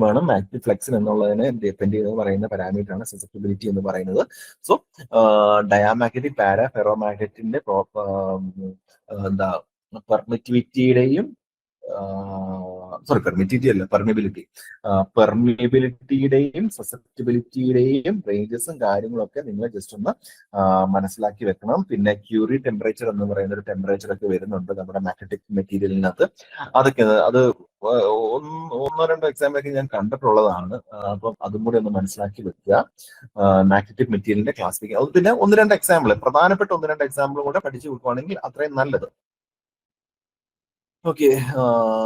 ആണ്, മാഗ്നറ്റിക് ഫ്ലക്സിന് എന്നുള്ളതിനെ ഡിപെൻഡ് ചെയ്ത് പറയുന്ന പാരാമീറ്റർ ആണ് സസെപ്റ്റബിലിറ്റി എന്ന് പറയുന്നത്. സോ ഡയാമാഗ്നറ്റിക് ഫെറോമാഗ്നറ്റിന്റെ പെർമിറ്റിവിറ്റിയുടെയും പെർമിയബിലിറ്റിയുടെയും സസെപ്റ്റബിലിറ്റിയുടെയും റേഞ്ചസും കാര്യങ്ങളൊക്കെ നിങ്ങൾ ജസ്റ്റ് ഒന്ന് മനസ്സിലാക്കി വെക്കണം. പിന്നെ ക്യൂറി ടെമ്പറേച്ചർ എന്ന് പറയുന്ന ഒരു ടെമ്പറേച്ചർ ഒക്കെ വരുന്നുണ്ട് നമ്മുടെ മാഗ്നറ്റിക് മെറ്റീരിയലിനകത്ത്. അത് ഒന്നോ രണ്ടോ എക്സാമ്പിളൊക്കെ ഞാൻ കണ്ടിട്ടുള്ളതാണ്. അപ്പം അതും കൂടി ഒന്ന് മനസ്സിലാക്കി വെക്കുക. മാഗ്നറ്റിക് മെറ്റീരിയലിന്റെ ക്ലാസിഫിക്കേഷൻ, പിന്നെ പ്രധാനപ്പെട്ട ഒന്ന് രണ്ട് എക്സാമ്പിൾ കൂടെ പഠിച്ചു വെക്കുവാണെങ്കിൽ അത്രയും നല്ലത്. Okay,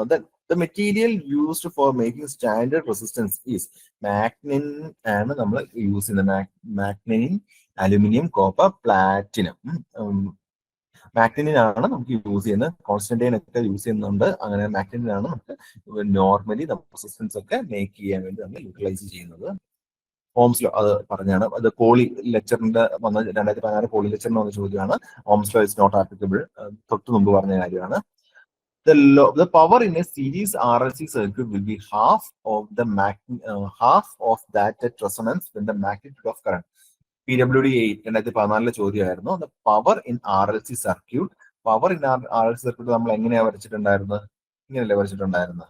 then the material used for making standard resistance is magnin ആണ് നമ്മൾ യൂസ് ചെയ്യുന്ന മാഗ്നൈൻ, അലുമിനിയം, കോപ്പർ, പ്ലാറ്റിനം. മാഗ്നൈനാണ് നമുക്ക് യൂസ് ചെയ്യുന്നത്. കോൺസ്റ്റന്റൈൻ ഒക്കെ യൂസ് ചെയ്യുന്നുണ്ട്. അങ്ങനെ മാഗ്നൈനാണ് നമുക്ക് നോർമലി റെസിസ്റ്റൻസ് ഒക്കെ മേക്ക് ചെയ്യാൻ വേണ്ടി നമ്മൾ യൂട്ടിലൈസ് ചെയ്യുന്നത്. ഓംസ് ലോ അത് പറഞ്ഞാണ്. അത് പോളി ലെക്ചറിന്റെ വന്ന 2016 പോളി ലെക്ചറിന് വന്ന ചോദ്യമാണ്. Ohm's law is not applicable, തൊട്ട് മുമ്പ് പറഞ്ഞ കാര്യമാണ്. The power in a series RLC circuit will be half of that at resonance when the magnitude of current. PWD 8 2014 ചോദ്യമായിരുന്നു. The power in RLC circuit, RLC circuit നമ്മൾ എങ്ങനെയാ വരച്ചിട്ടുണ്ടായിരുന്നത്? ഇങ്ങനെയല്ലേ വരച്ചിട്ടുണ്ടായിരുന്നത്?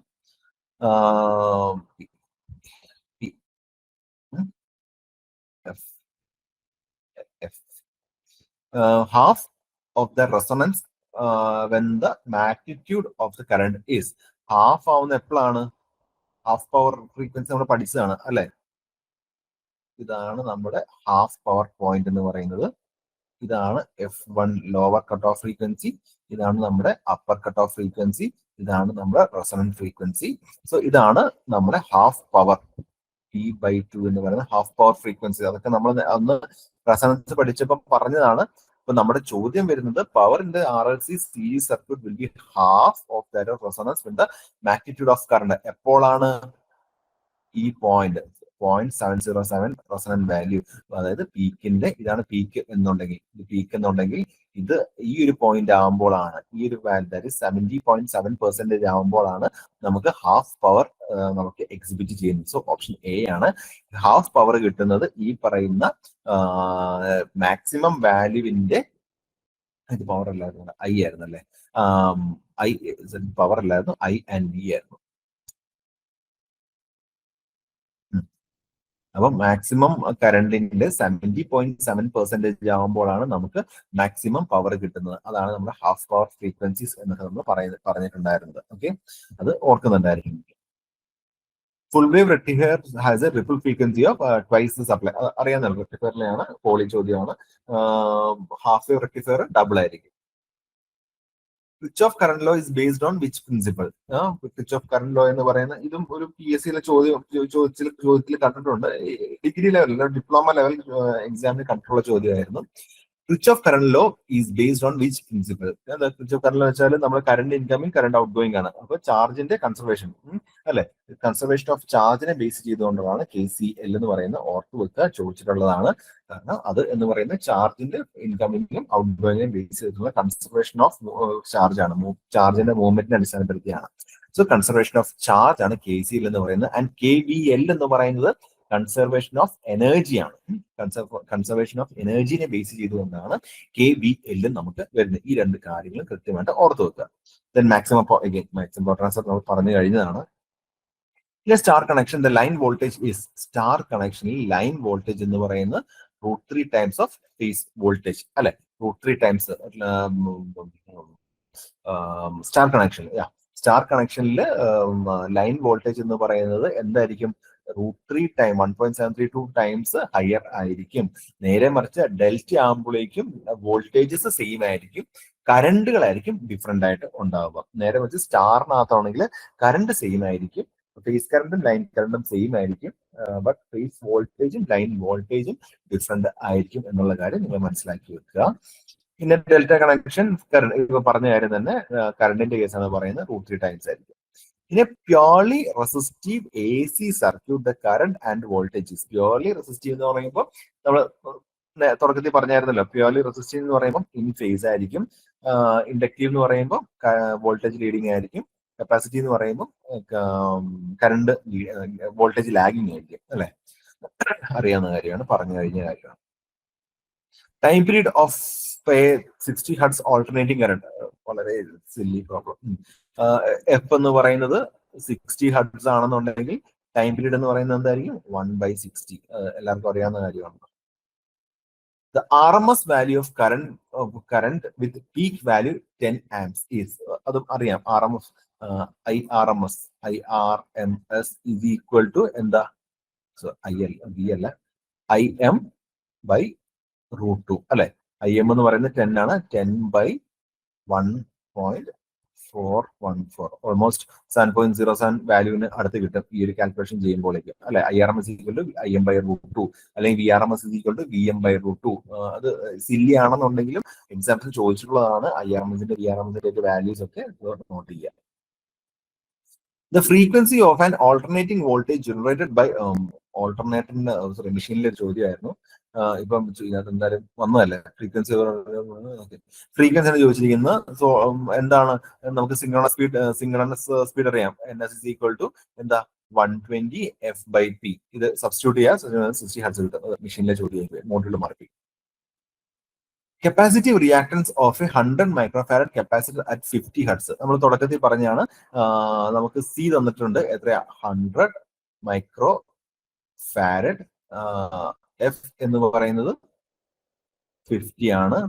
Half of the resonance when the magnitude of the current is. Half ആവുന്ന എപ്പോഴാണ്? ഹാഫ് പവർ ഫ്രീക്വൻസി നമ്മൾ പഠിച്ചതാണ് അല്ലെ. ഇതാണ് നമ്മുടെ ഹാഫ് പവർ പോയിന്റ് എന്ന് പറയുന്നത്. ഇതാണ് F1 lower cut off frequency, ഇതാണ് നമ്മുടെ അപ്പർ കട്ട് ഓഫ് ഫ്രീക്വൻസി, ഇതാണ് നമ്മുടെ റെസൊണന്റ് ഫ്രീക്വൻസി. സോ ഇതാണ് നമ്മുടെ ഹാഫ് പവർ P/2 എന്ന് പറയുന്ന ഹാഫ് പവർ ഫ്രീക്വൻസി. അതൊക്കെ നമ്മൾ അന്ന് റെസൊണൻസ് പഠിച്ചപ്പോൾ പറഞ്ഞതാണ്. അപ്പൊ നമ്മുടെ ചോദ്യം വരുന്നത് power in the RLC series circuit will be half of that of resonance with the magnitude of current. എപ്പോഴാണ്? ഈ പോയിന്റ് 0.707 റെസൊണന്റ് വാല്യൂ. അതായത് പീക്കിന്റെ ഇതാണ് പീക്ക് എന്നുണ്ടെങ്കിൽ, ഇത് പീക്ക് എന്നുണ്ടെങ്കിൽ ഇത് ഈ ഒരു പോയിന്റ് ആകുമ്പോഴാണ്, ഈ ഒരു വാല്യൂ 70.7% ആകുമ്പോഴാണ് നമുക്ക് ഹാഫ് പവർ നമുക്ക് എക്സിബിറ്റ് ചെയ്യുന്നത്. സോ ഓപ്ഷൻ എ ആണ് ഹാഫ് പവർ കിട്ടുന്നത് ഈ പറയുന്ന മാക്സിമം വാല്യൂവിന്റെ, ഇത് പവർ അല്ലായിരുന്നു, ഐ ആയിരുന്നു അല്ലെ, ഐ പവർ അല്ലായിരുന്നു, ഐ ആൻഡ് വി ആയിരുന്നു. അപ്പൊ മാക്സിമം കറണ്ടിന്റെ 70.7% ആകുമ്പോഴാണ് നമുക്ക് മാക്സിമം പവർ കിട്ടുന്നത്. അതാണ് നമ്മുടെ ഹാഫ് പവർ ഫ്രീക്വൻസീസ് എന്നൊക്കെ നമ്മൾ പറഞ്ഞിട്ടുണ്ടായിരുന്നത്. ഓക്കെ, അത് ഓർക്കുന്നുണ്ടായിരിക്കും. Full wave rectifier has a ripple frequency of twice supply. അറിയാവുന്ന റെക്ടിഫയറിലെയാണ്, പോളി ചോദ്യമാണ്. ഹാഫ് വേവ് റെക്ടിഫയർ ഡബിൾ ആയിരിക്കും. Kirchhoff current law is based on which principle? Kirchhoff current law എന്ന് പറയുന്ന ഇതും ഒരു PSC ചോദ്യത്തിൽ കണ്ടിട്ടുണ്ട്. ഡിഗ്രി ലെവലിൽ, ഡിപ്ലോമ ലെവൽ എക്സാമിന് കണ്ടിട്ടുള്ള ചോദ്യമായിരുന്നു. Kirchhoff current law is based on which principle? Kirchhoff current law വെച്ചാൽ നമ്മൾ current incoming, current out going ആണ്. അപ്പൊ ചാർജിന്റെ കൺസർവേഷൻ അല്ലെ, കൺസർവേഷൻ ഓഫ് ചാർജിനെ ബേസ് ചെയ്തുകൊണ്ടാണ് KCL എന്ന് പറയുന്ന, ഓർത്ത് വെക്കുക, ചോദിച്ചിട്ടുള്ളതാണ്. കാരണം അത് എന്ന് പറയുന്ന ചാർജിന്റെ ഇൻകമിങ്ങും ഔട്ട് ഗോയിങ്ങിനും ബേസ് ചെയ്തിട്ടുള്ള കൺസർവേഷൻ ഓഫ് ചാർജ് ആണ്, ചാർജിന്റെ മൂവ്മെന്റിനെ അടിസ്ഥാനപ്പെടുത്തിയാണ്. സോ കൺസർവേഷൻ ഓഫ് ചാർജ് ആണ് KCL എന്ന് പറയുന്നത്. ആൻഡ് KVL എന്ന് പറയുന്നത് കൺസർവേഷൻ ഓഫ് എനർജിയാണ്. കൺസർവേഷൻ ഓഫ് എനർജിനെ ബേസ് ചെയ്തുകൊണ്ടാണ് KVL നമുക്ക് വരുന്നത്. ഈ രണ്ട് കാര്യങ്ങളും കൃത്യമായിട്ട് ഓർത്ത് വെക്കുക. ദെൻ മാക്സിമം ട്രാൻസ്ഫർ നമ്മൾ പറഞ്ഞു കഴിഞ്ഞതാണ്. Star connection, the line voltage is, star കണക്ഷനിൽ ലൈൻ വോൾട്ടേജ് എന്ന് പറയുന്നത് √3 ടൈംസ് ഓഫ് ഫേസ് വോൾട്ടേജ് അല്ലെ, √3 ടൈംസ് സ്റ്റാർ കണക്ഷനിൽ. സ്റ്റാർ കണക്ഷനിൽ ലൈൻ വോൾട്ടേജ് എന്ന് പറയുന്നത് എന്തായിരിക്കും? √3 ടൈം 1.732 ടൈംസ് ഹയർ ആയിരിക്കും. നേരെ മറിച്ച് ഡെൽറ്റ ആകുമ്പോഴേക്കും വോൾട്ടേജസ് സെയിം ആയിരിക്കും, കറണ്ടുകളായിരിക്കും ഡിഫറെന്റ് ആയിട്ട് ഉണ്ടാവുക. നേരെ മറിച്ച് സ്റ്റാറിനകത്താണെങ്കിൽ കറണ്ട് സെയിം ആയിരിക്കും, ഫേസ് കറണ്ടും ലൈൻ കറണ്ടും സെയിം ആയിരിക്കും, ബട്ട് ഫേസ് വോൾട്ടേജും ലൈൻ വോൾട്ടേജും ഡിഫറെന്റ് ആയിരിക്കും എന്നുള്ള കാര്യം നിങ്ങൾ മനസ്സിലാക്കി വെക്കുക. പിന്നെ ഡെൽറ്റ കണക്ഷൻ ഇപ്പൊ പറഞ്ഞ കാര്യം തന്നെ, കറണ്ടിന്റെ കേസാണ് പറയുന്നത്, √3 ടൈംസ് ആയിരിക്കും. പിന്നെ purely resistive AC circuit, the current and voltage. Purely resistive എന്ന് പറയുമ്പോൾ നമ്മൾ തുടക്കത്തിൽ പറഞ്ഞായിരുന്നല്ലോ, പ്യോർലി റെസിസ്റ്റീവ് എന്ന് പറയുമ്പോൾ ഇൻ ഫേസ് ആയിരിക്കും, ഇൻഡക്റ്റീവ് എന്ന് പറയുമ്പോൾ വോൾട്ടേജ് ലീഡിങ് ആയിരിക്കും, കപ്പാസിറ്റി എന്ന് പറയുമ്പോൾ കറണ്ട് വോൾട്ടേജ് ലാഗിങ് ആയിരിക്കും അല്ലെ, അറിയാവുന്ന കാര്യമാണ്, പറഞ്ഞു കഴിഞ്ഞ കാര്യമാണ്. Time period of 60 hertz alternating current, വളരെ സില്ലി പ്രോബ്ലം. എഫ് എന്ന് പറയുന്നത് 60 ഹെർട്സ് ആണെന്നുണ്ടെങ്കിൽ ടൈം പീരീഡ് എന്ന് പറയുന്നത് എന്തായിരിക്കും? 1/60. എല്ലാവർക്കും അറിയാവുന്ന കാര്യമാണ്. The RMS value of current with peak value 10 amps is, അതും അറിയാം, RMS IRMS is equal to എന്താ? V അല്ല, IM/√2 അല്ലെ. IM എന്ന് പറയുന്നത് 10 ആണ്, 10/1.414, ഓൾമോസ്റ്റ് 7.07 വാല്യൂവിന് അടുത്ത് കിട്ടും ഈ ഒരു കാൽക്കുലേഷൻ ചെയ്യുമ്പോഴേക്കും അല്ലെ. IRMS IM/√2 അല്ലെങ്കിൽ VRMS VM/√2. അത് സില്ലി ആണെന്നുണ്ടെങ്കിലും എക്സാംസിൽ ചോദിച്ചിട്ടുള്ളതാണ്. IRMSന്റെ VRMSന്റെ വാല്യൂസ് ഒക്കെ നോട്ട് ചെയ്യുക. The frequency of an alternating voltage generated by ഓൾട്ടർനേറ്ററിന്റെ മെഷീനിലെ ഒരു ചോദ്യമായിരുന്നു. ഇപ്പം ഇതിനകത്ത് എന്തായാലും വന്നതല്ലേ ഫ്രീക്വൻസി ആണ് ചോദിച്ചിരിക്കുന്നത്. സോ എന്താണ് നമുക്ക് സിംഗ്രണസ് സ്പീഡ് അറിയാം, NS is equal to എന്താ 120 f/p. ഇത് സബ്സ്റ്റിറ്റ്യൂട്ട് ചെയ്യാം, 60 ഹെർട്സ് കിട്ടും. മെഷീനിലെ ചോദ്യം മോഡ്യൂൾ മാറി. Capacitive reactance of A 100 microfarad capacitor at 50 hertz. നമ്മൾ തുടക്കത്തിൽ പറഞ്ഞാണ്, നമുക്ക് സി തന്നിട്ടുണ്ട് എത്രയാ? 100 മൈക്രോ ഫാരഡ്, എഫ് എന്ന് പറയുന്നത് 50 ആണ്.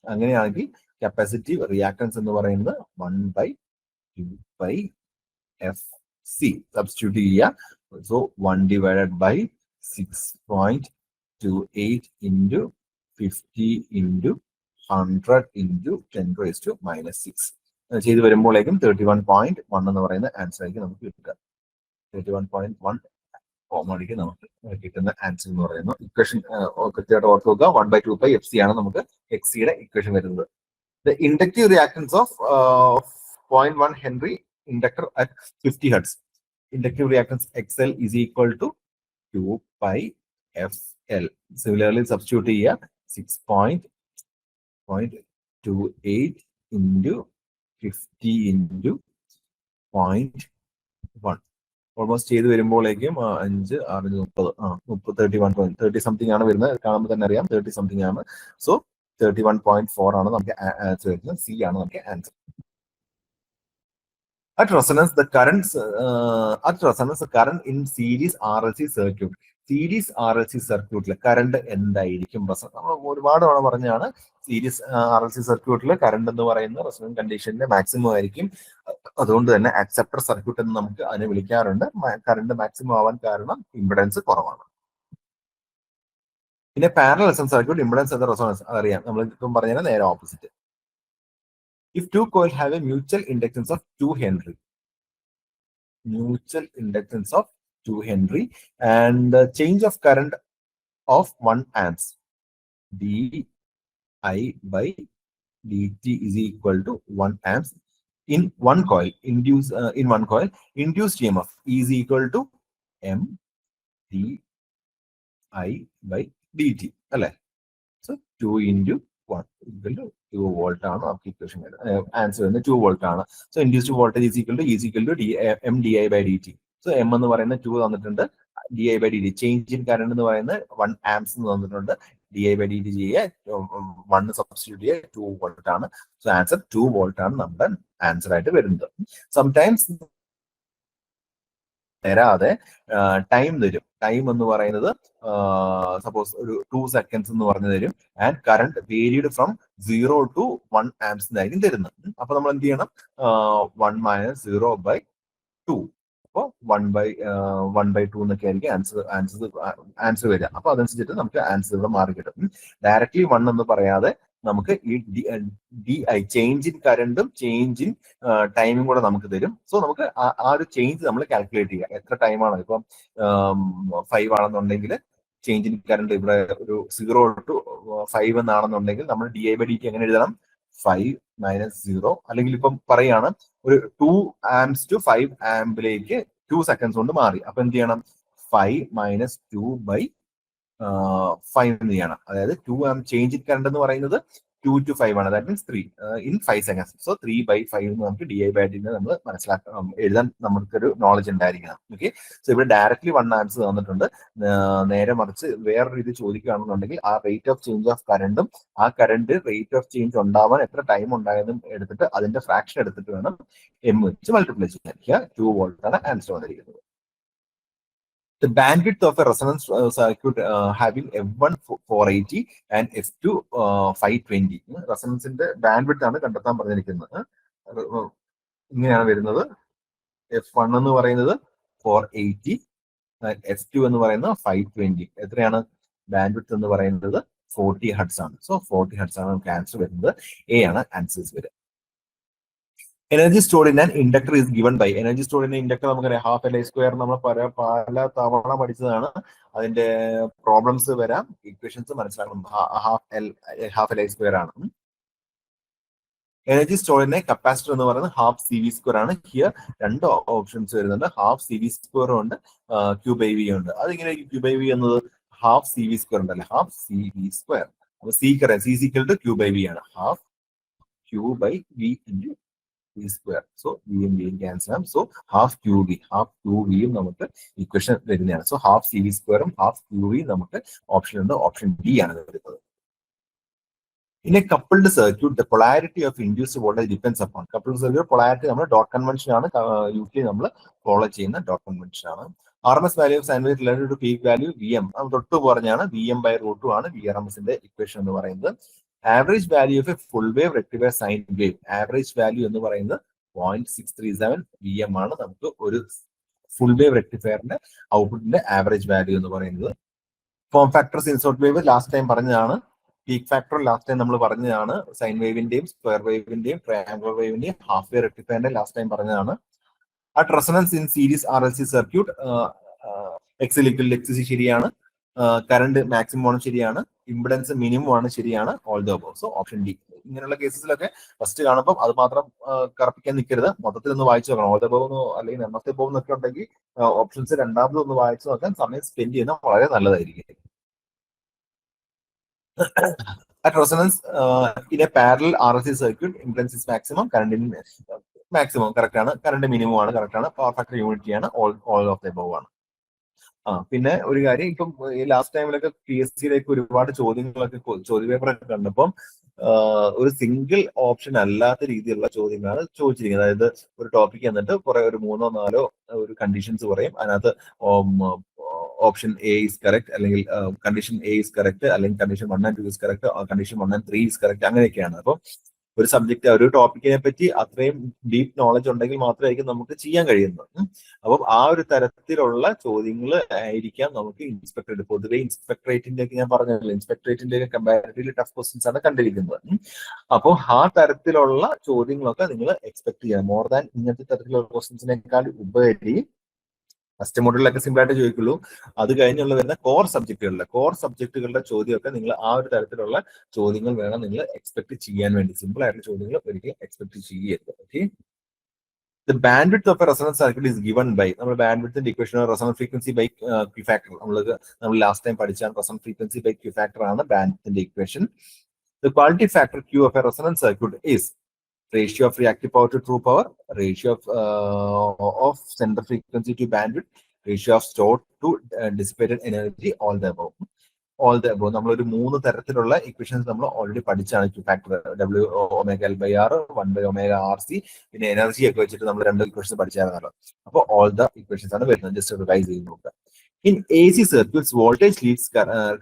അങ്ങനെയാണെങ്കിൽ കപ്പാസിറ്റീവ് റിയാക്ടൻസ് എന്ന് പറയുന്നത് 1/2/FC സബ്സ്റ്റിറ്റ്യൂട്ട് ചെയ്യുക. സോ 1/6.28 into 50 into 100 into 10⁻⁻6 ചെയ്ത് വരുമ്പോഴേക്കും 31.1 എന്ന് പറയുന്ന ആൻസർ ആയിരിക്കും നമുക്ക് കിട്ടുക. 31.1 ഫോമാണിക്ക് നമുക്ക് കിട്ടുന്ന ആൻസർ എന്ന് പറയുന്നത്. ഇക്വേഷൻ കൃത്യമായിട്ട് ഓർത്ത് നോക്കുക. 1/2πFC ആണ് നമുക്ക് എക്സിയുടെ ഇക്വേഷൻ വരുന്നത്. The inductive reactance of 0.1 Henry inductor at 50 hertz. Inductive reactance XL is equal to 2 pi FL. Similarly, substitute here 6.28 into 50 into 0.1. Almost ചെയ്ത് വരുമ്പോഴേക്കും 5, 6, 30, 31, സംതിങ് ആണ് വരുന്നത്. കാണുമ്പോൾ തന്നെ അറിയാം 30 സംതിങ് ആണ്. സോ 31.4 ആണ് നമുക്ക് ആൻസർ വരുന്നത്. സി ആണ് നമുക്ക് answer. At resonance, the current in series RLC circuit. Series RLC സർക്യൂട്ടിലെ കറണ്ട് എന്തായിരിക്കും? നമ്മൾ ഒരുപാട് തവണ പറഞ്ഞാണ് സീരീസ് RLC സർക്യൂട്ടിലെ കറണ്ട് എന്ന് പറയുന്ന റെസൊണന്റ് കണ്ടീഷന്റെ മാക്സിമം ആയിരിക്കും. അതുകൊണ്ട് തന്നെ അക്സെപ്റ്റർ സർക്യൂട്ട് എന്ന് നമുക്ക് അതിനെ വിളിക്കാറുണ്ട്. കറണ്ട് മാക്സിമം ആവാൻ കാരണം ഇംപെഡൻസ് കുറവാണ്. പിന്നെ പാരലൽ റെസൊണൻസ് സർക്യൂട്ട് ഇംപെഡൻസ് എന്ന റെസൊണൻസ് അതറിയാം. നമ്മൾ ഇപ്പം പറഞ്ഞാൽ നേരെ opposite. If two coils have a mutual inductance of 2 Henry, and the change of current of 1 amps, di by dt is equal to 1 amps in one coil, induced EMF is equal to m di by dt. So 2 into 1 equal to 2 volt ആണ് നമുക്ക് ഇക്വേഷൻ ആൻസർ വരുന്നത് 2 വോൾട്ട് ആണ്. So induced voltage is equal to M D I by D T. So M എന്ന് പറയുന്നത് 2 തന്നിട്ടുണ്ട്, D I by D T change in current എന്ന് പറയുന്നത് 1 ആംപ്സ് എന്ന് തന്നിട്ടുണ്ട്. D I by D T ചെയ്യുക 1 സബ്സ്റ്റിറ്റ്യൂട്ട് ചെയ്യുക 2 വോൾട്ട് ആണ്. സോ ആൻസർ 2 വോൾട്ട് ആണ് നമ്മുടെ ആൻസർ ആയിട്ട് വരുന്നത്. സംടൈംസ് തരാതെ ടൈം തരും. ടൈം എന്ന് പറയുന്നത് സപ്പോസ് ഒരു 2 സെക്കൻഡ്സ് എന്ന് പറഞ്ഞു തരും. And current varied from 0 to 1 amps ആയിരിക്കും തരുന്നത്. അപ്പൊ നമ്മൾ എന്ത് ചെയ്യണം? 1 - 0/2. അപ്പോൾ 1/2 എന്നൊക്കെ ആയിരിക്കും ആൻസർ വരിക. അപ്പൊ അതനുസരിച്ചിട്ട് നമുക്ക് ആൻസർ ഇവിടെ മാറി കിട്ടും. ഡയറക്ട്ലി 1 എന്ന് പറയാതെ നമുക്ക് ഈ ചേഞ്ച് ഇൻ കറണ്ടും ചേഞ്ച് ഇൻ ടൈമും കൂടെ നമുക്ക് തരും. സോ നമുക്ക് ആ ഒരു ചേഞ്ച് നമ്മൾ കാൽക്കുലേറ്റ് ചെയ്യുക. എത്ര ടൈമാണ് ഇപ്പം 5 ആണെന്നുണ്ടെങ്കിൽ ചേഞ്ച് ഇൻ കറണ്ട് ഇവിടെ ഒരു 0 to 5 എന്നാണെന്നുണ്ടെങ്കിൽ നമ്മൾ D I by D T എങ്ങനെ എഴുതണം? 5 - 0. അല്ലെങ്കിൽ ഇപ്പം പറയാണ് ഒരു 2 amps to 5 ആംപിലേക്ക് 2 seconds കൊണ്ട് മാറി. അപ്പൊ എന്ത് ചെയ്യണം? 5 - 2/5 എന്ന് ചെയ്യണം. അതായത് 2 amp ചേഞ്ച് ഇൻ കറണ്ട് എന്ന് പറയുന്നത് 2 to 5 ആണ്. That means 3 in 5 seconds. So 3/5 എന്ന് നമുക്ക് ഡി ഐ ബൈ ഡി നമ്മൾ മനസ്സിലാക്കണം, എഴുതാൻ നമുക്കൊരു നോളജ് ഉണ്ടായിരിക്കണം. ഓക്കെ. സോ ഇവിടെ ഡയറക്ട്ലി 1 ആൻസർ തന്നിട്ടുണ്ട്. നേരെ മറിച്ച് വേറൊരു ഇത് ചോദിക്കുകയാണെന്നുണ്ടെങ്കിൽ ആ റേറ്റ് ഓഫ് ചേഞ്ച് ഓഫ് കറണ്ടും ആ കറണ്ട് റേറ്റ് ഓഫ് ചേഞ്ച് ഉണ്ടാവാൻ എത്ര ടൈം ഉണ്ടായതും എടുത്തിട്ട് അതിന്റെ ഫ്രാക്ഷൻ എടുത്തിട്ട് വേണം എം വെച്ച് മൾട്ടിപ്ലൈ ചെയ്യാൻ. 2 വോൾട്ട് ആണ് ആൻസർ വന്നിരിക്കുന്നത്. The bandwidth of a resonance circuit having F1 480 and F2 520. റെസൊണൻസിന്റെ bandwidth ആണ് കണ്ടെത്താൻ പറഞ്ഞിരിക്കുന്നത്. ഇങ്ങനെയാണ് വരുന്നത്. F1 എന്ന് പറയുന്നത് 480, F2 എന്ന് പറയുന്നത് 520. എത്രയാണ് ബാൻഡ്വിഡ്ത്ത് എന്ന് പറയുന്നത്? 40 Hz ആണ്. സോ 40 Hz ആണ് നമുക്ക് ആൻസർ വരുന്നത്. എ ആണ് ആൻസേഴ്സ് വരിക. Energy stored in an inductor is given by. Energy stored in inductor നമുക്കറിയാം ഹാഫ് എൽ ഐ സ്ക്വയർ നമ്മൾ പല തവണ പഠിച്ചതാണ്. അതിന്റെ പ്രോബ്ലംസ് വരാം, ഇക്വേഷൻസ് മനസ്സിലാക്കണം. ഹാഫ് എൽ ഐ സ്ക്വയർ ആണ്. എനർജി സ്റ്റോർഡ് ഇൻ കപ്പാസിറ്റർ എന്ന് പറയുന്നത് ഹാഫ് സി വി സ്ക്വയർ ആണ്. ഹിയർ 2 ഓപ്ഷൻസ് വരുന്നുണ്ട്. ഹാഫ് സി വി സ്ക്വയറും ഉണ്ട്, ക്യൂബ് ഐ വി ഉണ്ട്. അതിങ്ങനെ ക്യൂബ് ഐ വി എന്നത് ഹാഫ് സി വി സ്ക്വയർ ഉണ്ടല്ലേ, ഹാഫ് സി വി സ്ക്വയർ. അപ്പൊ C equal to cube I V ആണ്. Half cube by V into V square. So V and V cancel. So half QV യും നമുക്ക് ഇക്വേഷൻ വരുന്നതാണ്. സോ ഹാഫ് സി വി സ്ക്വയറും ഹാഫ് QV നമുക്ക് ഓപ്ഷൻ ഉണ്ട്. ഓപ്ഷൻ ഡി ആണ് വരുന്നത്. In a coupled circuit, the polarity of induced voltage depends upon. Coupled circuit polarity നമ്മൾ ഡോട്ട് കൺവെൻഷൻ ആണ് യൂഷ്വലി നമ്മൾ ഫോളോ ചെയ്യുന്ന ഡോട്ട് കൺവെൻഷൻ ആണ്. RMS value of sine wave related to peak value VM. തൊട്ട് പറഞ്ഞാണ് VM/√2 ആണ് VRMSന്റെ ഇക്വേഷൻ എന്ന് പറയുന്നത്. Average value of A full wave rectifier sine wave. Average value എന്ന് പറയുന്നത് 0.637 VM ആണ് നമുക്ക് ഒരു ഫുൾ വേവ് റെക്ടിഫയറിന്റെ ഔട്ട്പുട്ടിന്റെ ആവറേജ് വാല്യൂ എന്ന് പറയുന്നത്. Form factor sinusoid wave last time പറഞ്ഞതാണ്. പീക്ക് ഫാക്ടർ ലാസ്റ്റ് ടൈം നമ്മൾ പറഞ്ഞതാണ്. സൈൻ വേവിന്റെയും സ്ക്വയർ വേവിന്റെയും ട്രയാങ്കുലർ വേവിന്റെയും ഹാഫ് വേവ് റെക്ടിഫയറിന്റെ ലാസ്റ്റ് ടൈം പറഞ്ഞതാണ്. At resonance in series RLC circuit XL = XC ശരിയാണ്. കറണ്ട് മാക്സിമം ആണ് ശരിയാണ്, ഇമ്പിഡൻസ് മിനിമം ആണ് ശരിയാണ്, all the above. So option D. ഇങ്ങനെയുള്ള കേസസിലൊക്കെ ഫസ്റ്റ് കാണുമ്പോൾ അത് മാത്രം കറപ്പിക്കാൻ നിൽക്കരുത്, മൊത്തത്തിൽ ഒന്ന് വായിച്ചു നോക്കണം. ഓൾ ദ അബോവ് അല്ലെങ്കിൽ നൺ ഓഫ് ദ അബോവ് എന്നൊക്കെ ഉണ്ടെങ്കിൽ ഓപ്ഷൻസ് രണ്ടാമത് ഒന്ന് വായിച്ചു നോക്കാൻ സമയം സ്പെൻഡ് ചെയ്യുന്നത് വളരെ നല്ലതായിരിക്കും. At resonance in a parallel RLC circuit, impedance is maximum, current in maximum correct ആണ്, current minimum ആണ് correct ആണ്, പവർ ഫാക്ടർ യൂണിറ്റി ആണ്, all of the above ആണ്. പിന്നെ ഒരു കാര്യം, ഇപ്പം ഈ ലാസ്റ്റ് ടൈമിലൊക്കെ PSC-യിലേക്ക് ഒരുപാട് ചോദ്യങ്ങളൊക്കെ ചോദ്യപേപ്പറൊക്കെ കണ്ടപ്പം ഒരു സിംഗിൾ ഓപ്ഷൻ അല്ലാത്ത രീതിയിലുള്ള ചോദ്യങ്ങളാണ് ചോദിച്ചിരിക്കുന്നത്. അതായത് ഒരു ടോപ്പിക് എന്നിട്ട് കുറെ ഒരു 3-4 ഒരു കണ്ടീഷൻസ് പറയും, അതിനകത്ത് ഓപ്ഷൻ എ ഇസ് കറക്റ്റ്, അല്ലെങ്കിൽ കണ്ടീഷൻ എ ഇസ് കറക്റ്റ്, അല്ലെങ്കിൽ condition 1 and 2 is correct, condition 1 and 3 is correct, അങ്ങനെയൊക്കെയാണ്. അപ്പം ഒരു സബ്ജക്ട്, ഒരു ടോപ്പിക്കിനെ പറ്റി അത്രയും ഡീപ്പ് നോളജ് ഉണ്ടെങ്കിൽ മാത്രമായിരിക്കും നമുക്ക് ചെയ്യാൻ കഴിയുന്നത്. അപ്പം ആ ഒരു തരത്തിലുള്ള ചോദ്യങ്ങൾ ആയിരിക്കാം നമുക്ക് ഇൻസ്പെക്ടറേറ്റ്, പൊതുവെ ഇൻസ്പെക്ടറേറ്റിന്റെ ഒക്കെ ഞാൻ പറഞ്ഞല്ലോ, ഇൻസ്പെക്ടറേറ്റിന്റെ ഒക്കെ കമ്പാരിറ്റീവ്ലി ടഫ് ക്വസ്റ്റ്യൻസ് ആണ് കണ്ടിരിക്കുന്നത്. അപ്പോൾ ആ തരത്തിലുള്ള ചോദ്യങ്ങളൊക്കെ നിങ്ങൾ എക്സ്പെക്ട് ചെയ്യാം. മോർ ദാൻ ഇങ്ങനത്തെ തരത്തിലുള്ള ക്വസ്റ്റ്യൻസിനേക്കാൾ ഉപരി ഫസ്റ്റ് മോഡലിലൊക്കെ സിമ്പിൾ ആയിട്ട് ചോദിക്കുള്ളൂ. അത് കഴിഞ്ഞുള്ള വരുന്ന കോർ സബ്ജക്റ്റുകളുടെ ചോദ്യമൊക്കെ നിങ്ങൾ ആ ഒരു തരത്തിലുള്ള ചോദ്യങ്ങൾ വേണം നിങ്ങൾ എക്സ്പെക്ട് ചെയ്യാൻ വേണ്ടി. സിമ്പിൾ ആയിട്ടുള്ള ചോദ്യങ്ങൾ ഒരിക്കലും എക്സ്പെക്ട് ചെയ്യരുത്. Okay. The bandwidth of a resonance circuit is given by, നമ്മൾ ബാൻഡ്വിഡ്ത്തിന്റെ equation resonance frequency by Q factor, നമ്മൾ ലാസ്റ്റ് ടൈം പഠിച്ചാണ്. Resonance frequency by Q factor ആണ് ബാൻഡ്വിഡ്ത്തിന്റെ equation. The quality factor Q of a resonance circuit is ratio of reactive power to true power, ratio of center frequency to bandwidth, ratio of stored to dissipated energy, all the above. നമ്മളൊരു 3 തരത്തിലുള്ള ഇക്വേഷൻസ് നമ്മൾ ഓൾറെഡി പഠിച്ചാണ്. Q factor W omega L by R, 1 by omega RC, പിന്നെ എനർജി ഒക്കെ വെച്ചിട്ട് നമ്മൾ 2 ഇക്വേഷൻസ് പഠിച്ചായിരുന്നല്ലോ. അപ്പോൾ ഓൾ ദ ഇക്വേഷൻസ് ആണ് വരുന്നത്. ജസ്റ്റ് റിവൈസ് ചെയ്ത് നോക്കുക. In AC circuits voltage Leeds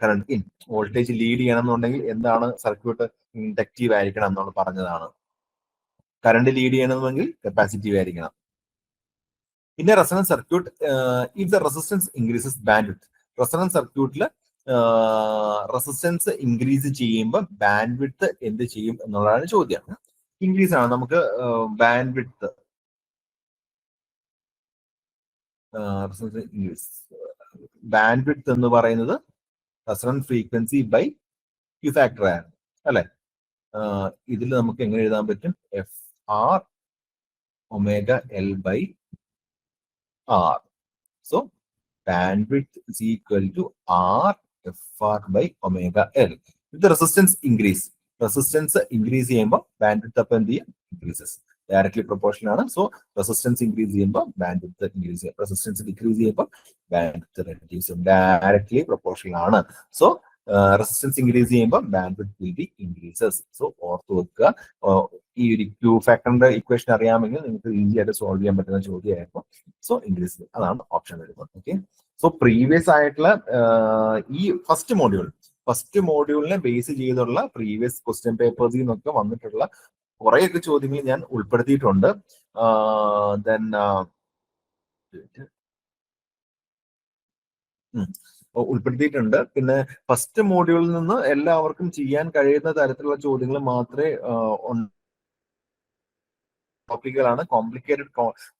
current in. Voltage lead ചെയ്യണമെന്നുണ്ടെങ്കിൽ എന്താണ് സർക്യൂട്ട് ഇൻഡക്റ്റീവ് ആയിരിക്കണം എന്നാണ് പറഞ്ഞതാണ്. കറണ്ട് ലീഡ് ചെയ്യണമെങ്കിൽ കപ്പാസിറ്റീവ് ആയിരിക്കണം. പിന്നെ resonance circuit, if the resistance increases bandwidth. Resonance സർക്യൂട്ടിൽ റെസിസ്റ്റൻസ് ഇൻക്രീസ് ചെയ്യുമ്പോൾ ബാൻഡ്വിഡ്ത്ത് എന്ത് ചെയ്യും എന്നുള്ളതാണ് ചോദ്യം. ഇൻക്രീസ് ആണ് നമുക്ക് ബാൻഡ്വിഡ്ത്ത്, ബാൻഡ്വിഡ്ത്ത് എന്ന് പറയുന്നത് resonance frequency by Q factor ആണ് അല്ലെ. ഇതിൽ നമുക്ക് എങ്ങനെ എഴുതാൻ പറ്റും? FR omega L by R. So bandwidth is equal to R FR by omega L. If the resistance increase ചെയ്യുമ്പോൾ ബാൻഡ്വിഡ്ത്ത് അപ്പം എന്ത് ചെയ്യും? ഇൻക്രീസസ്. ഡയറക്ട്ലി പ്രൊപ്പോർഷൻ ആണ്. സോ റെസിസ്റ്റൻസ് ഇൻക്രീസ് ചെയ്യുമ്പോൾ ബാൻഡ്വിഡ്ത്ത് ഇൻക്രീസ് ചെയ്യും, റെസിസ്റ്റൻസ് ഡിക്രീസ് ചെയ്യുമ്പോൾ ബാൻഡ്വിഡ്ത്ത് റെഡ്യൂസ് ചെയ്യും. ഡയറക്ട്ലി പ്രൊപ്പോർഷൻ ആണ്. സോ റെസിസ്റ്റൻസ് ഇൻക്രീസ് ചെയ്യുമ്പോൾ bandwidth will be increases. So ഓർത്ത് വെക്കുക. ഈ ഒരു ക്യൂ ഫാക്ടറിന്റെ ഇക്വേഷൻ അറിയാമെങ്കിൽ നിങ്ങൾക്ക് ഈസി ആയിട്ട് സോൾവ് ചെയ്യാൻ പറ്റുന്ന ചോദ്യമായിരുന്നു. സോ ഇൻക്രീസ്, അതാണ് ഓപ്ഷൻ വരുന്നത്. ഓക്കെ. സോ പ്രീവിയസ് ആയിട്ടുള്ള ഈ ഫസ്റ്റ് മോഡ്യൂളിനെ ബേസ് ചെയ്തുള്ള പ്രീവിയസ് ക്വസ്റ്റ്യൻ പേപ്പേഴ്സിൽ നിന്നൊക്കെ വന്നിട്ടുള്ള കുറെയൊക്കെ ചോദ്യങ്ങൾ ഞാൻ ഉൾപ്പെടുത്തിയിട്ടുണ്ട്. ഉൾപ്പെടുത്തിയിട്ടുണ്ട്. പിന്നെ ഫസ്റ്റ് മോഡ്യൂളിൽ നിന്ന് എല്ലാവർക്കും ചെയ്യാൻ കഴിയുന്ന തരത്തിലുള്ള ചോദ്യങ്ങൾ മാത്രമേ ടോപ്പിക്കുകളാണ്. കോംപ്ലിക്കേറ്റഡ്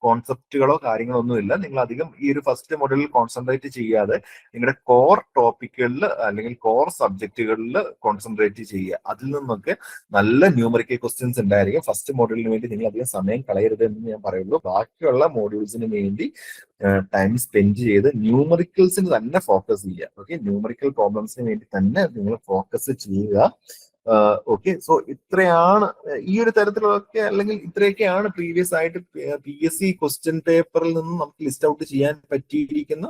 കോൺസെപ്റ്റുകളോ കാര്യങ്ങളോ ഒന്നുമില്ല. നിങ്ങൾ അധികം ഈ ഒരു ഫസ്റ്റ് മോഡലിൽ കോൺസെൻട്രേറ്റ് ചെയ്യാതെ നിങ്ങളുടെ കോർ ടോപ്പിക്കുകളിൽ അല്ലെങ്കിൽ കോർ സബ്ജക്റ്റുകളിൽ കോൺസെൻട്രേറ്റ് ചെയ്യുക. അതിൽ നിന്നൊക്കെ നല്ല ന്യൂമറിക്കൽ ക്വസ്റ്റ്യൻസ് ഉണ്ടായിരിക്കും. ഫസ്റ്റ് മോഡലിന് വേണ്ടി നിങ്ങൾ അധികം സമയം കളയരുത് എന്ന് ഞാൻ പറയുള്ളൂ. ബാക്കിയുള്ള മോഡ്യൂൾസിന് വേണ്ടി ടൈം സ്പെൻഡ് ചെയ്ത് ന്യൂമറിക്കൽസിന് തന്നെ ഫോക്കസ് ചെയ്യുക. ഓക്കെ. ന്യൂമറിക്കൽ പ്രോബ്ലംസിന് വേണ്ടി തന്നെ നിങ്ങൾ ഫോക്കസ് ചെയ്യുക. ഓക്കെ. സോ ഇത്രയാണ് ഈ ഒരു തരത്തിലൊക്കെ, അല്ലെങ്കിൽ ഇത്രയൊക്കെയാണ് പ്രീവിയസ് ആയിട്ട് PSC ക്വസ്റ്റ്യൻ പേപ്പറിൽ നിന്ന് നമുക്ക് ലിസ്റ്റ് ഔട്ട് ചെയ്യാൻ പറ്റിയിരിക്കുന്ന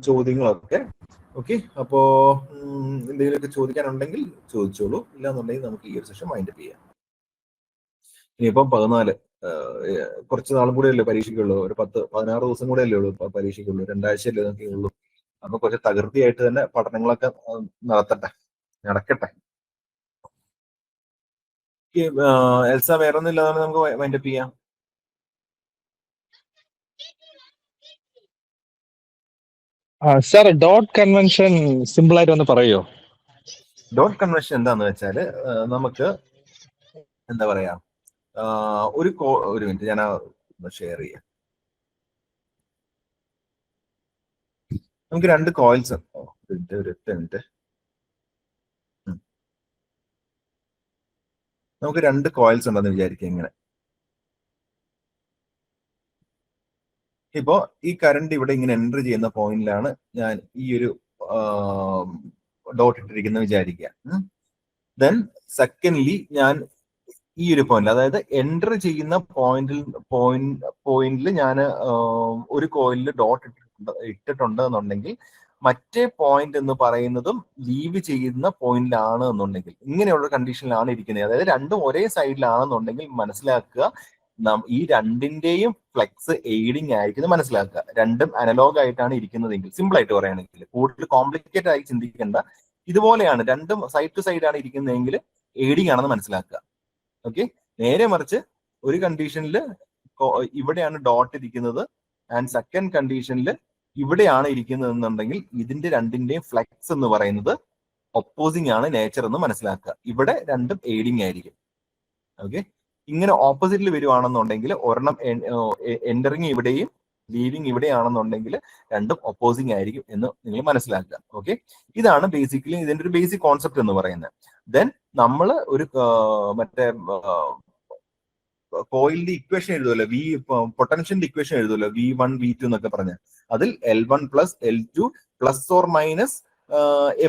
ചോദ്യങ്ങളൊക്കെ. ഓക്കെ. അപ്പോ എന്തെങ്കിലുമൊക്കെ ചോദിക്കാനുണ്ടെങ്കിൽ ചോദിച്ചോളൂ. ഇല്ലാന്നുണ്ടെങ്കിൽ നമുക്ക് ഈ ഒരു സെഷൻ വൈൻഡ് അപ്പ് ചെയ്യാം. ഇനിയിപ്പം 14 കുറച്ച് നാളും കൂടെ അല്ലേ പരീക്ഷയ്ക്കുള്ളൂ. ഒരു 10-16 ദിവസം കൂടെ അല്ലേ ഉള്ളൂ പരീക്ഷയ്ക്കുള്ളൂ. 2 ആഴ്ചയല്ലേ നമുക്ക് ഉള്ളൂ. അപ്പൊ കുറച്ച് തകൃതിയായിട്ട് തന്നെ പഠനങ്ങളൊക്കെ നടക്കട്ടെ. എൽസ, വേറെ ഒന്നും ഇല്ലാതെ നമുക്ക് വൈൻഡ് അപ്പ് ചെയ്യാം. സാർ, ഡോട്ട് കൺവെൻഷൻ സിമ്പിൾ ആയിട്ട് ഒന്ന് പറയുമോ? ഡോട്ട് കൺവെൻഷൻ എന്താന്ന് വെച്ചാല് നമുക്ക് എന്താ പറയാ, ഒരു മിനിറ്റ് ഞാൻ ഷെയർ ചെയ്യാം. നമുക്ക് 2 കോയിൽസ് ഒരു 8 മിനിറ്റ്. നമുക്ക് 2 കോയിൽസ് ഉണ്ടെന്ന് വിചാരിക്കുക. ഇങ്ങനെ ഇപ്പോ ഈ കറണ്ട് ഇവിടെ ഇങ്ങനെ എൻ്റർ ചെയ്യുന്ന പോയിന്റിലാണ് ഞാൻ ഈ ഒരു ഡോട്ട് ഇട്ടിരിക്കുന്നത് വിചാരിക്കുക. ദെൻ സെക്കൻഡ്ലി ഞാൻ ഈ ഒരു പോയിന്റ്, അതായത് എൻ്റർ ചെയ്യുന്ന പോയിന്റിൽ ഞാൻ ഒരു കോയിലിൽ ഡോട്ട് ഇട്ടിട്ടുണ്ട് എന്നുണ്ടെങ്കിൽ മറ്റേ പോയിന്റ് എന്ന് പറയുന്നതും ലീവ് ചെയ്യുന്ന പോയിന്റിലാണ് എന്നുണ്ടെങ്കിൽ, ഇങ്ങനെയുള്ള കണ്ടീഷനിലാണ് ഇരിക്കുന്നത്. അതായത് രണ്ടും ഒരേ സൈഡിലാണെന്നുണ്ടെങ്കിൽ മനസ്സിലാക്കുക ഈ രണ്ടിന്റെയും ഫ്ലെക്സ് എയ്ഡിങ് ആയിരിക്കും മനസ്സിലാക്കുക. രണ്ടും അനലോഗ് ആയിട്ടാണ് ഇരിക്കുന്നതെങ്കിൽ, സിമ്പിൾ ആയിട്ട് പറയുകയാണെങ്കിൽ, കൂടുതൽ കോംപ്ലിക്കേറ്റഡ് ആയി ചിന്തിക്കേണ്ട. ഇതുപോലെയാണ് രണ്ടും സൈഡ് ടു സൈഡ് ആണ് ഇരിക്കുന്നതെങ്കിൽ എയ്ഡിങ് ആണെന്ന് മനസ്സിലാക്കുക. ഓക്കെ. നേരെ മറിച്ച് ഒരു കണ്ടീഷനിൽ ഇവിടെയാണ് ഡോട്ട് ഇരിക്കുന്നത് ആൻഡ് സെക്കൻഡ് കണ്ടീഷനിൽ ഇവിടെയാണ് ഇരിക്കുന്നത് എന്നുണ്ടെങ്കിൽ ഇതിന്റെ രണ്ടിന്റെയും ഫ്ലെക്സ് എന്ന് പറയുന്നത് ഒപ്പോസിങ് ആണ് നേച്ചർ എന്ന് മനസ്സിലാക്കുക. ഇവിടെ രണ്ടും എയ്ഡിങ് ആയിരിക്കും. ഓക്കെ. ഇങ്ങനെ ഓപ്പോസിറ്റിൽ വരുവാണെന്നുണ്ടെങ്കിൽ ഒരെണ്ണം എൻ്ററിങ് ഇവിടെയും ലീവിങ് ഇവിടെയാണെന്നുണ്ടെങ്കിൽ രണ്ടും ഒപ്പോസിങ് ആയിരിക്കും എന്ന് നിങ്ങൾ മനസ്സിലാക്കുക. ഓക്കെ. ഇതാണ് ബേസിക്കലി ഇതിന്റെ ഒരു ബേസിക് കോൺസെപ്റ്റ് എന്ന് പറയുന്നത്. ദെൻ നമ്മൾ ഒരു മറ്റേ കോയിലിന്റെ ഇക്വേഷൻ എഴുതുമല്ലോ, പൊട്ടൻഷ്യലിന്റെ ഇക്വേഷൻ എഴുതുമല്ലോ, V1 V2 എന്നൊക്കെ പറഞ്ഞ്, അതിൽ L1 plus L2 plus or minus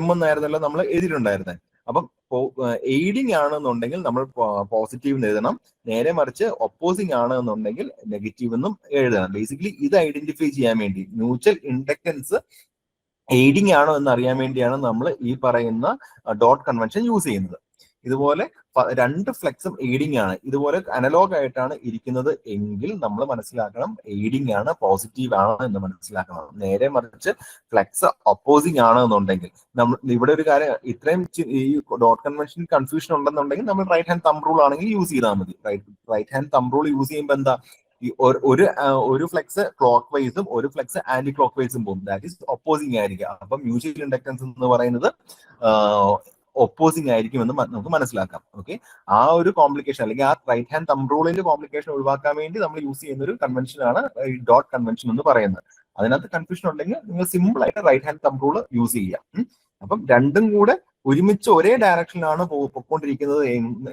M എന്നായിരുന്നല്ലോ നമ്മൾ എഴുതിയിട്ടുണ്ടായിരുന്നത്. അപ്പം എയ്ഡിങ് ആണെന്നുണ്ടെങ്കിൽ നമ്മൾ പോസിറ്റീവ് എഴുതണം, നേരെ മറിച്ച് ഒപ്പോസിങ് ആണ് എന്നുണ്ടെങ്കിൽ നെഗറ്റീവ് എന്നും എഴുതണം. ബേസിക്കലി ഇത് ഐഡന്റിഫൈ ചെയ്യാൻ വേണ്ടി മ്യൂച്വൽ ഇൻഡക്റ്റൻസ് എയ്ഡിങ് ആണോ എന്ന് അറിയാൻ വേണ്ടിയാണ് നമ്മൾ ഈ പറയുന്ന ഡോട്ട് കൺവെൻഷൻ യൂസ് ചെയ്യുന്നത്. ഇതുപോലെ 2 ഫ്ലെക്സും എയ്ഡിങ് ആണ്, ഇതുപോലെ അനലോഗ് ആയിട്ടാണ് ഇരിക്കുന്നത് എങ്കിൽ നമ്മൾ മനസ്സിലാക്കണം എയ്ഡിങ് ആണ്, പോസിറ്റീവ് ആണ് എന്ന് മനസ്സിലാക്കണം. നേരെ മറിച്ച് ഫ്ലെക്സ് ഒപ്പോസിങ് ആണ് എന്നുണ്ടെങ്കിൽ നമ്മൾ ഇവിടെ ഒരു കാര്യം, ഇത്രയും ഈ ഡോട്ട് കൺവെൻഷൻ കൺഫ്യൂഷൻ ഉണ്ടെന്നുണ്ടെങ്കിൽ നമ്മൾ റൈറ്റ് ഹാൻഡ് തമ്പ് റൂൾ ആണെങ്കിൽ യൂസ് ചെയ്താൽ മതി. Right hand thumb rule use ചെയ്യുമ്പോൾ എന്താ, ഈ ഒരു ഫ്ലെക്സ് ക്ലോക്ക് വൈസും ഒരു ഫ്ലെക്സ് ആന്റി ക്ലോക്ക് വൈസും പോകും. ദാറ്റ് ഈസ് ഒപ്പോസിങ് ആയിരിക്കും. അപ്പൊ മ്യൂച്വൽ ഇൻഡക്ടൻസ് എന്ന് പറയുന്നത് ഒപ്പോസിങ് ആയിരിക്കും എന്ന് നമുക്ക് മനസ്സിലാക്കാം. ഓക്കെ. ആ ഒരു കോംപ്ലിക്കേഷൻ അല്ലെങ്കിൽ ആ റൈറ്റ് ഹാൻഡ് തമ്പ് റൂളിന്റെ കോംപ്ലിക്കേഷൻ ഒഴിവാക്കാൻ വേണ്ടി നമ്മൾ യൂസ് ചെയ്യുന്ന ഒരു കൺവെൻഷനാണ് ഈ ഡോട്ട് കൺവെൻഷൻ എന്ന് പറയുന്നത്. അതിനകത്ത് കൺഫ്യൂഷൻ ഉണ്ടെങ്കിൽ നിങ്ങൾ സിമ്പിൾ ആയിട്ട് right hand thumb rule use ചെയ്യാം. അപ്പം രണ്ടും കൂടെ ഒരുമിച്ച് ഒരേ ഡയറക്ഷനിലാണ് പൊക്കോണ്ടിരിക്കുന്നത്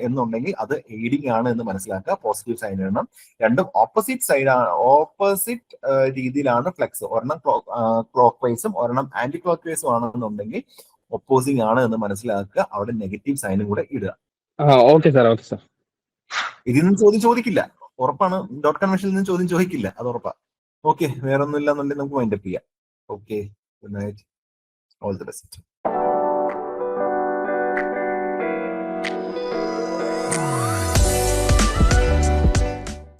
എന്നുണ്ടെങ്കിൽ അത് എയ്ഡിങ് ആണ് എന്ന് മനസ്സിലാക്കുക. പോസിറ്റീവ് സൈൻ ഇടണം. രണ്ടും ഓപ്പോസിറ്റ് രീതിയിലാണ് ഫ്ലെക്സ്, ഒരെണ്ണം ക്ലോക്ക് വൈസും ഒരെണ്ണം ആന്റി ക്ലോക്ക് വൈസും ആണെന്നുണ്ടെങ്കിൽ ഒപ്പോസിങ് ആണ് എന്ന് മനസ്സിലാക്കുക. അവിടെ നെഗറ്റീവ് സൈനും കൂടെ ഇടുക. Okay sir, okay sir. ഇതിൽ നിന്ന് ചോദ്യം ചോദിക്കില്ല, ഉറപ്പാണ്. ഡോട്ട് കൺവെൻഷനിൽ നിന്ന് ചോദ്യം ചോദിക്കില്ല, അത് ഉറപ്പാ. ഓക്കെ. വേറെ ഒന്നും ഇല്ല എന്നുണ്ടെങ്കിൽ നമുക്ക് വൈൻഡപ്പ് ചെയ്യാം. Okay. Good night. All the best.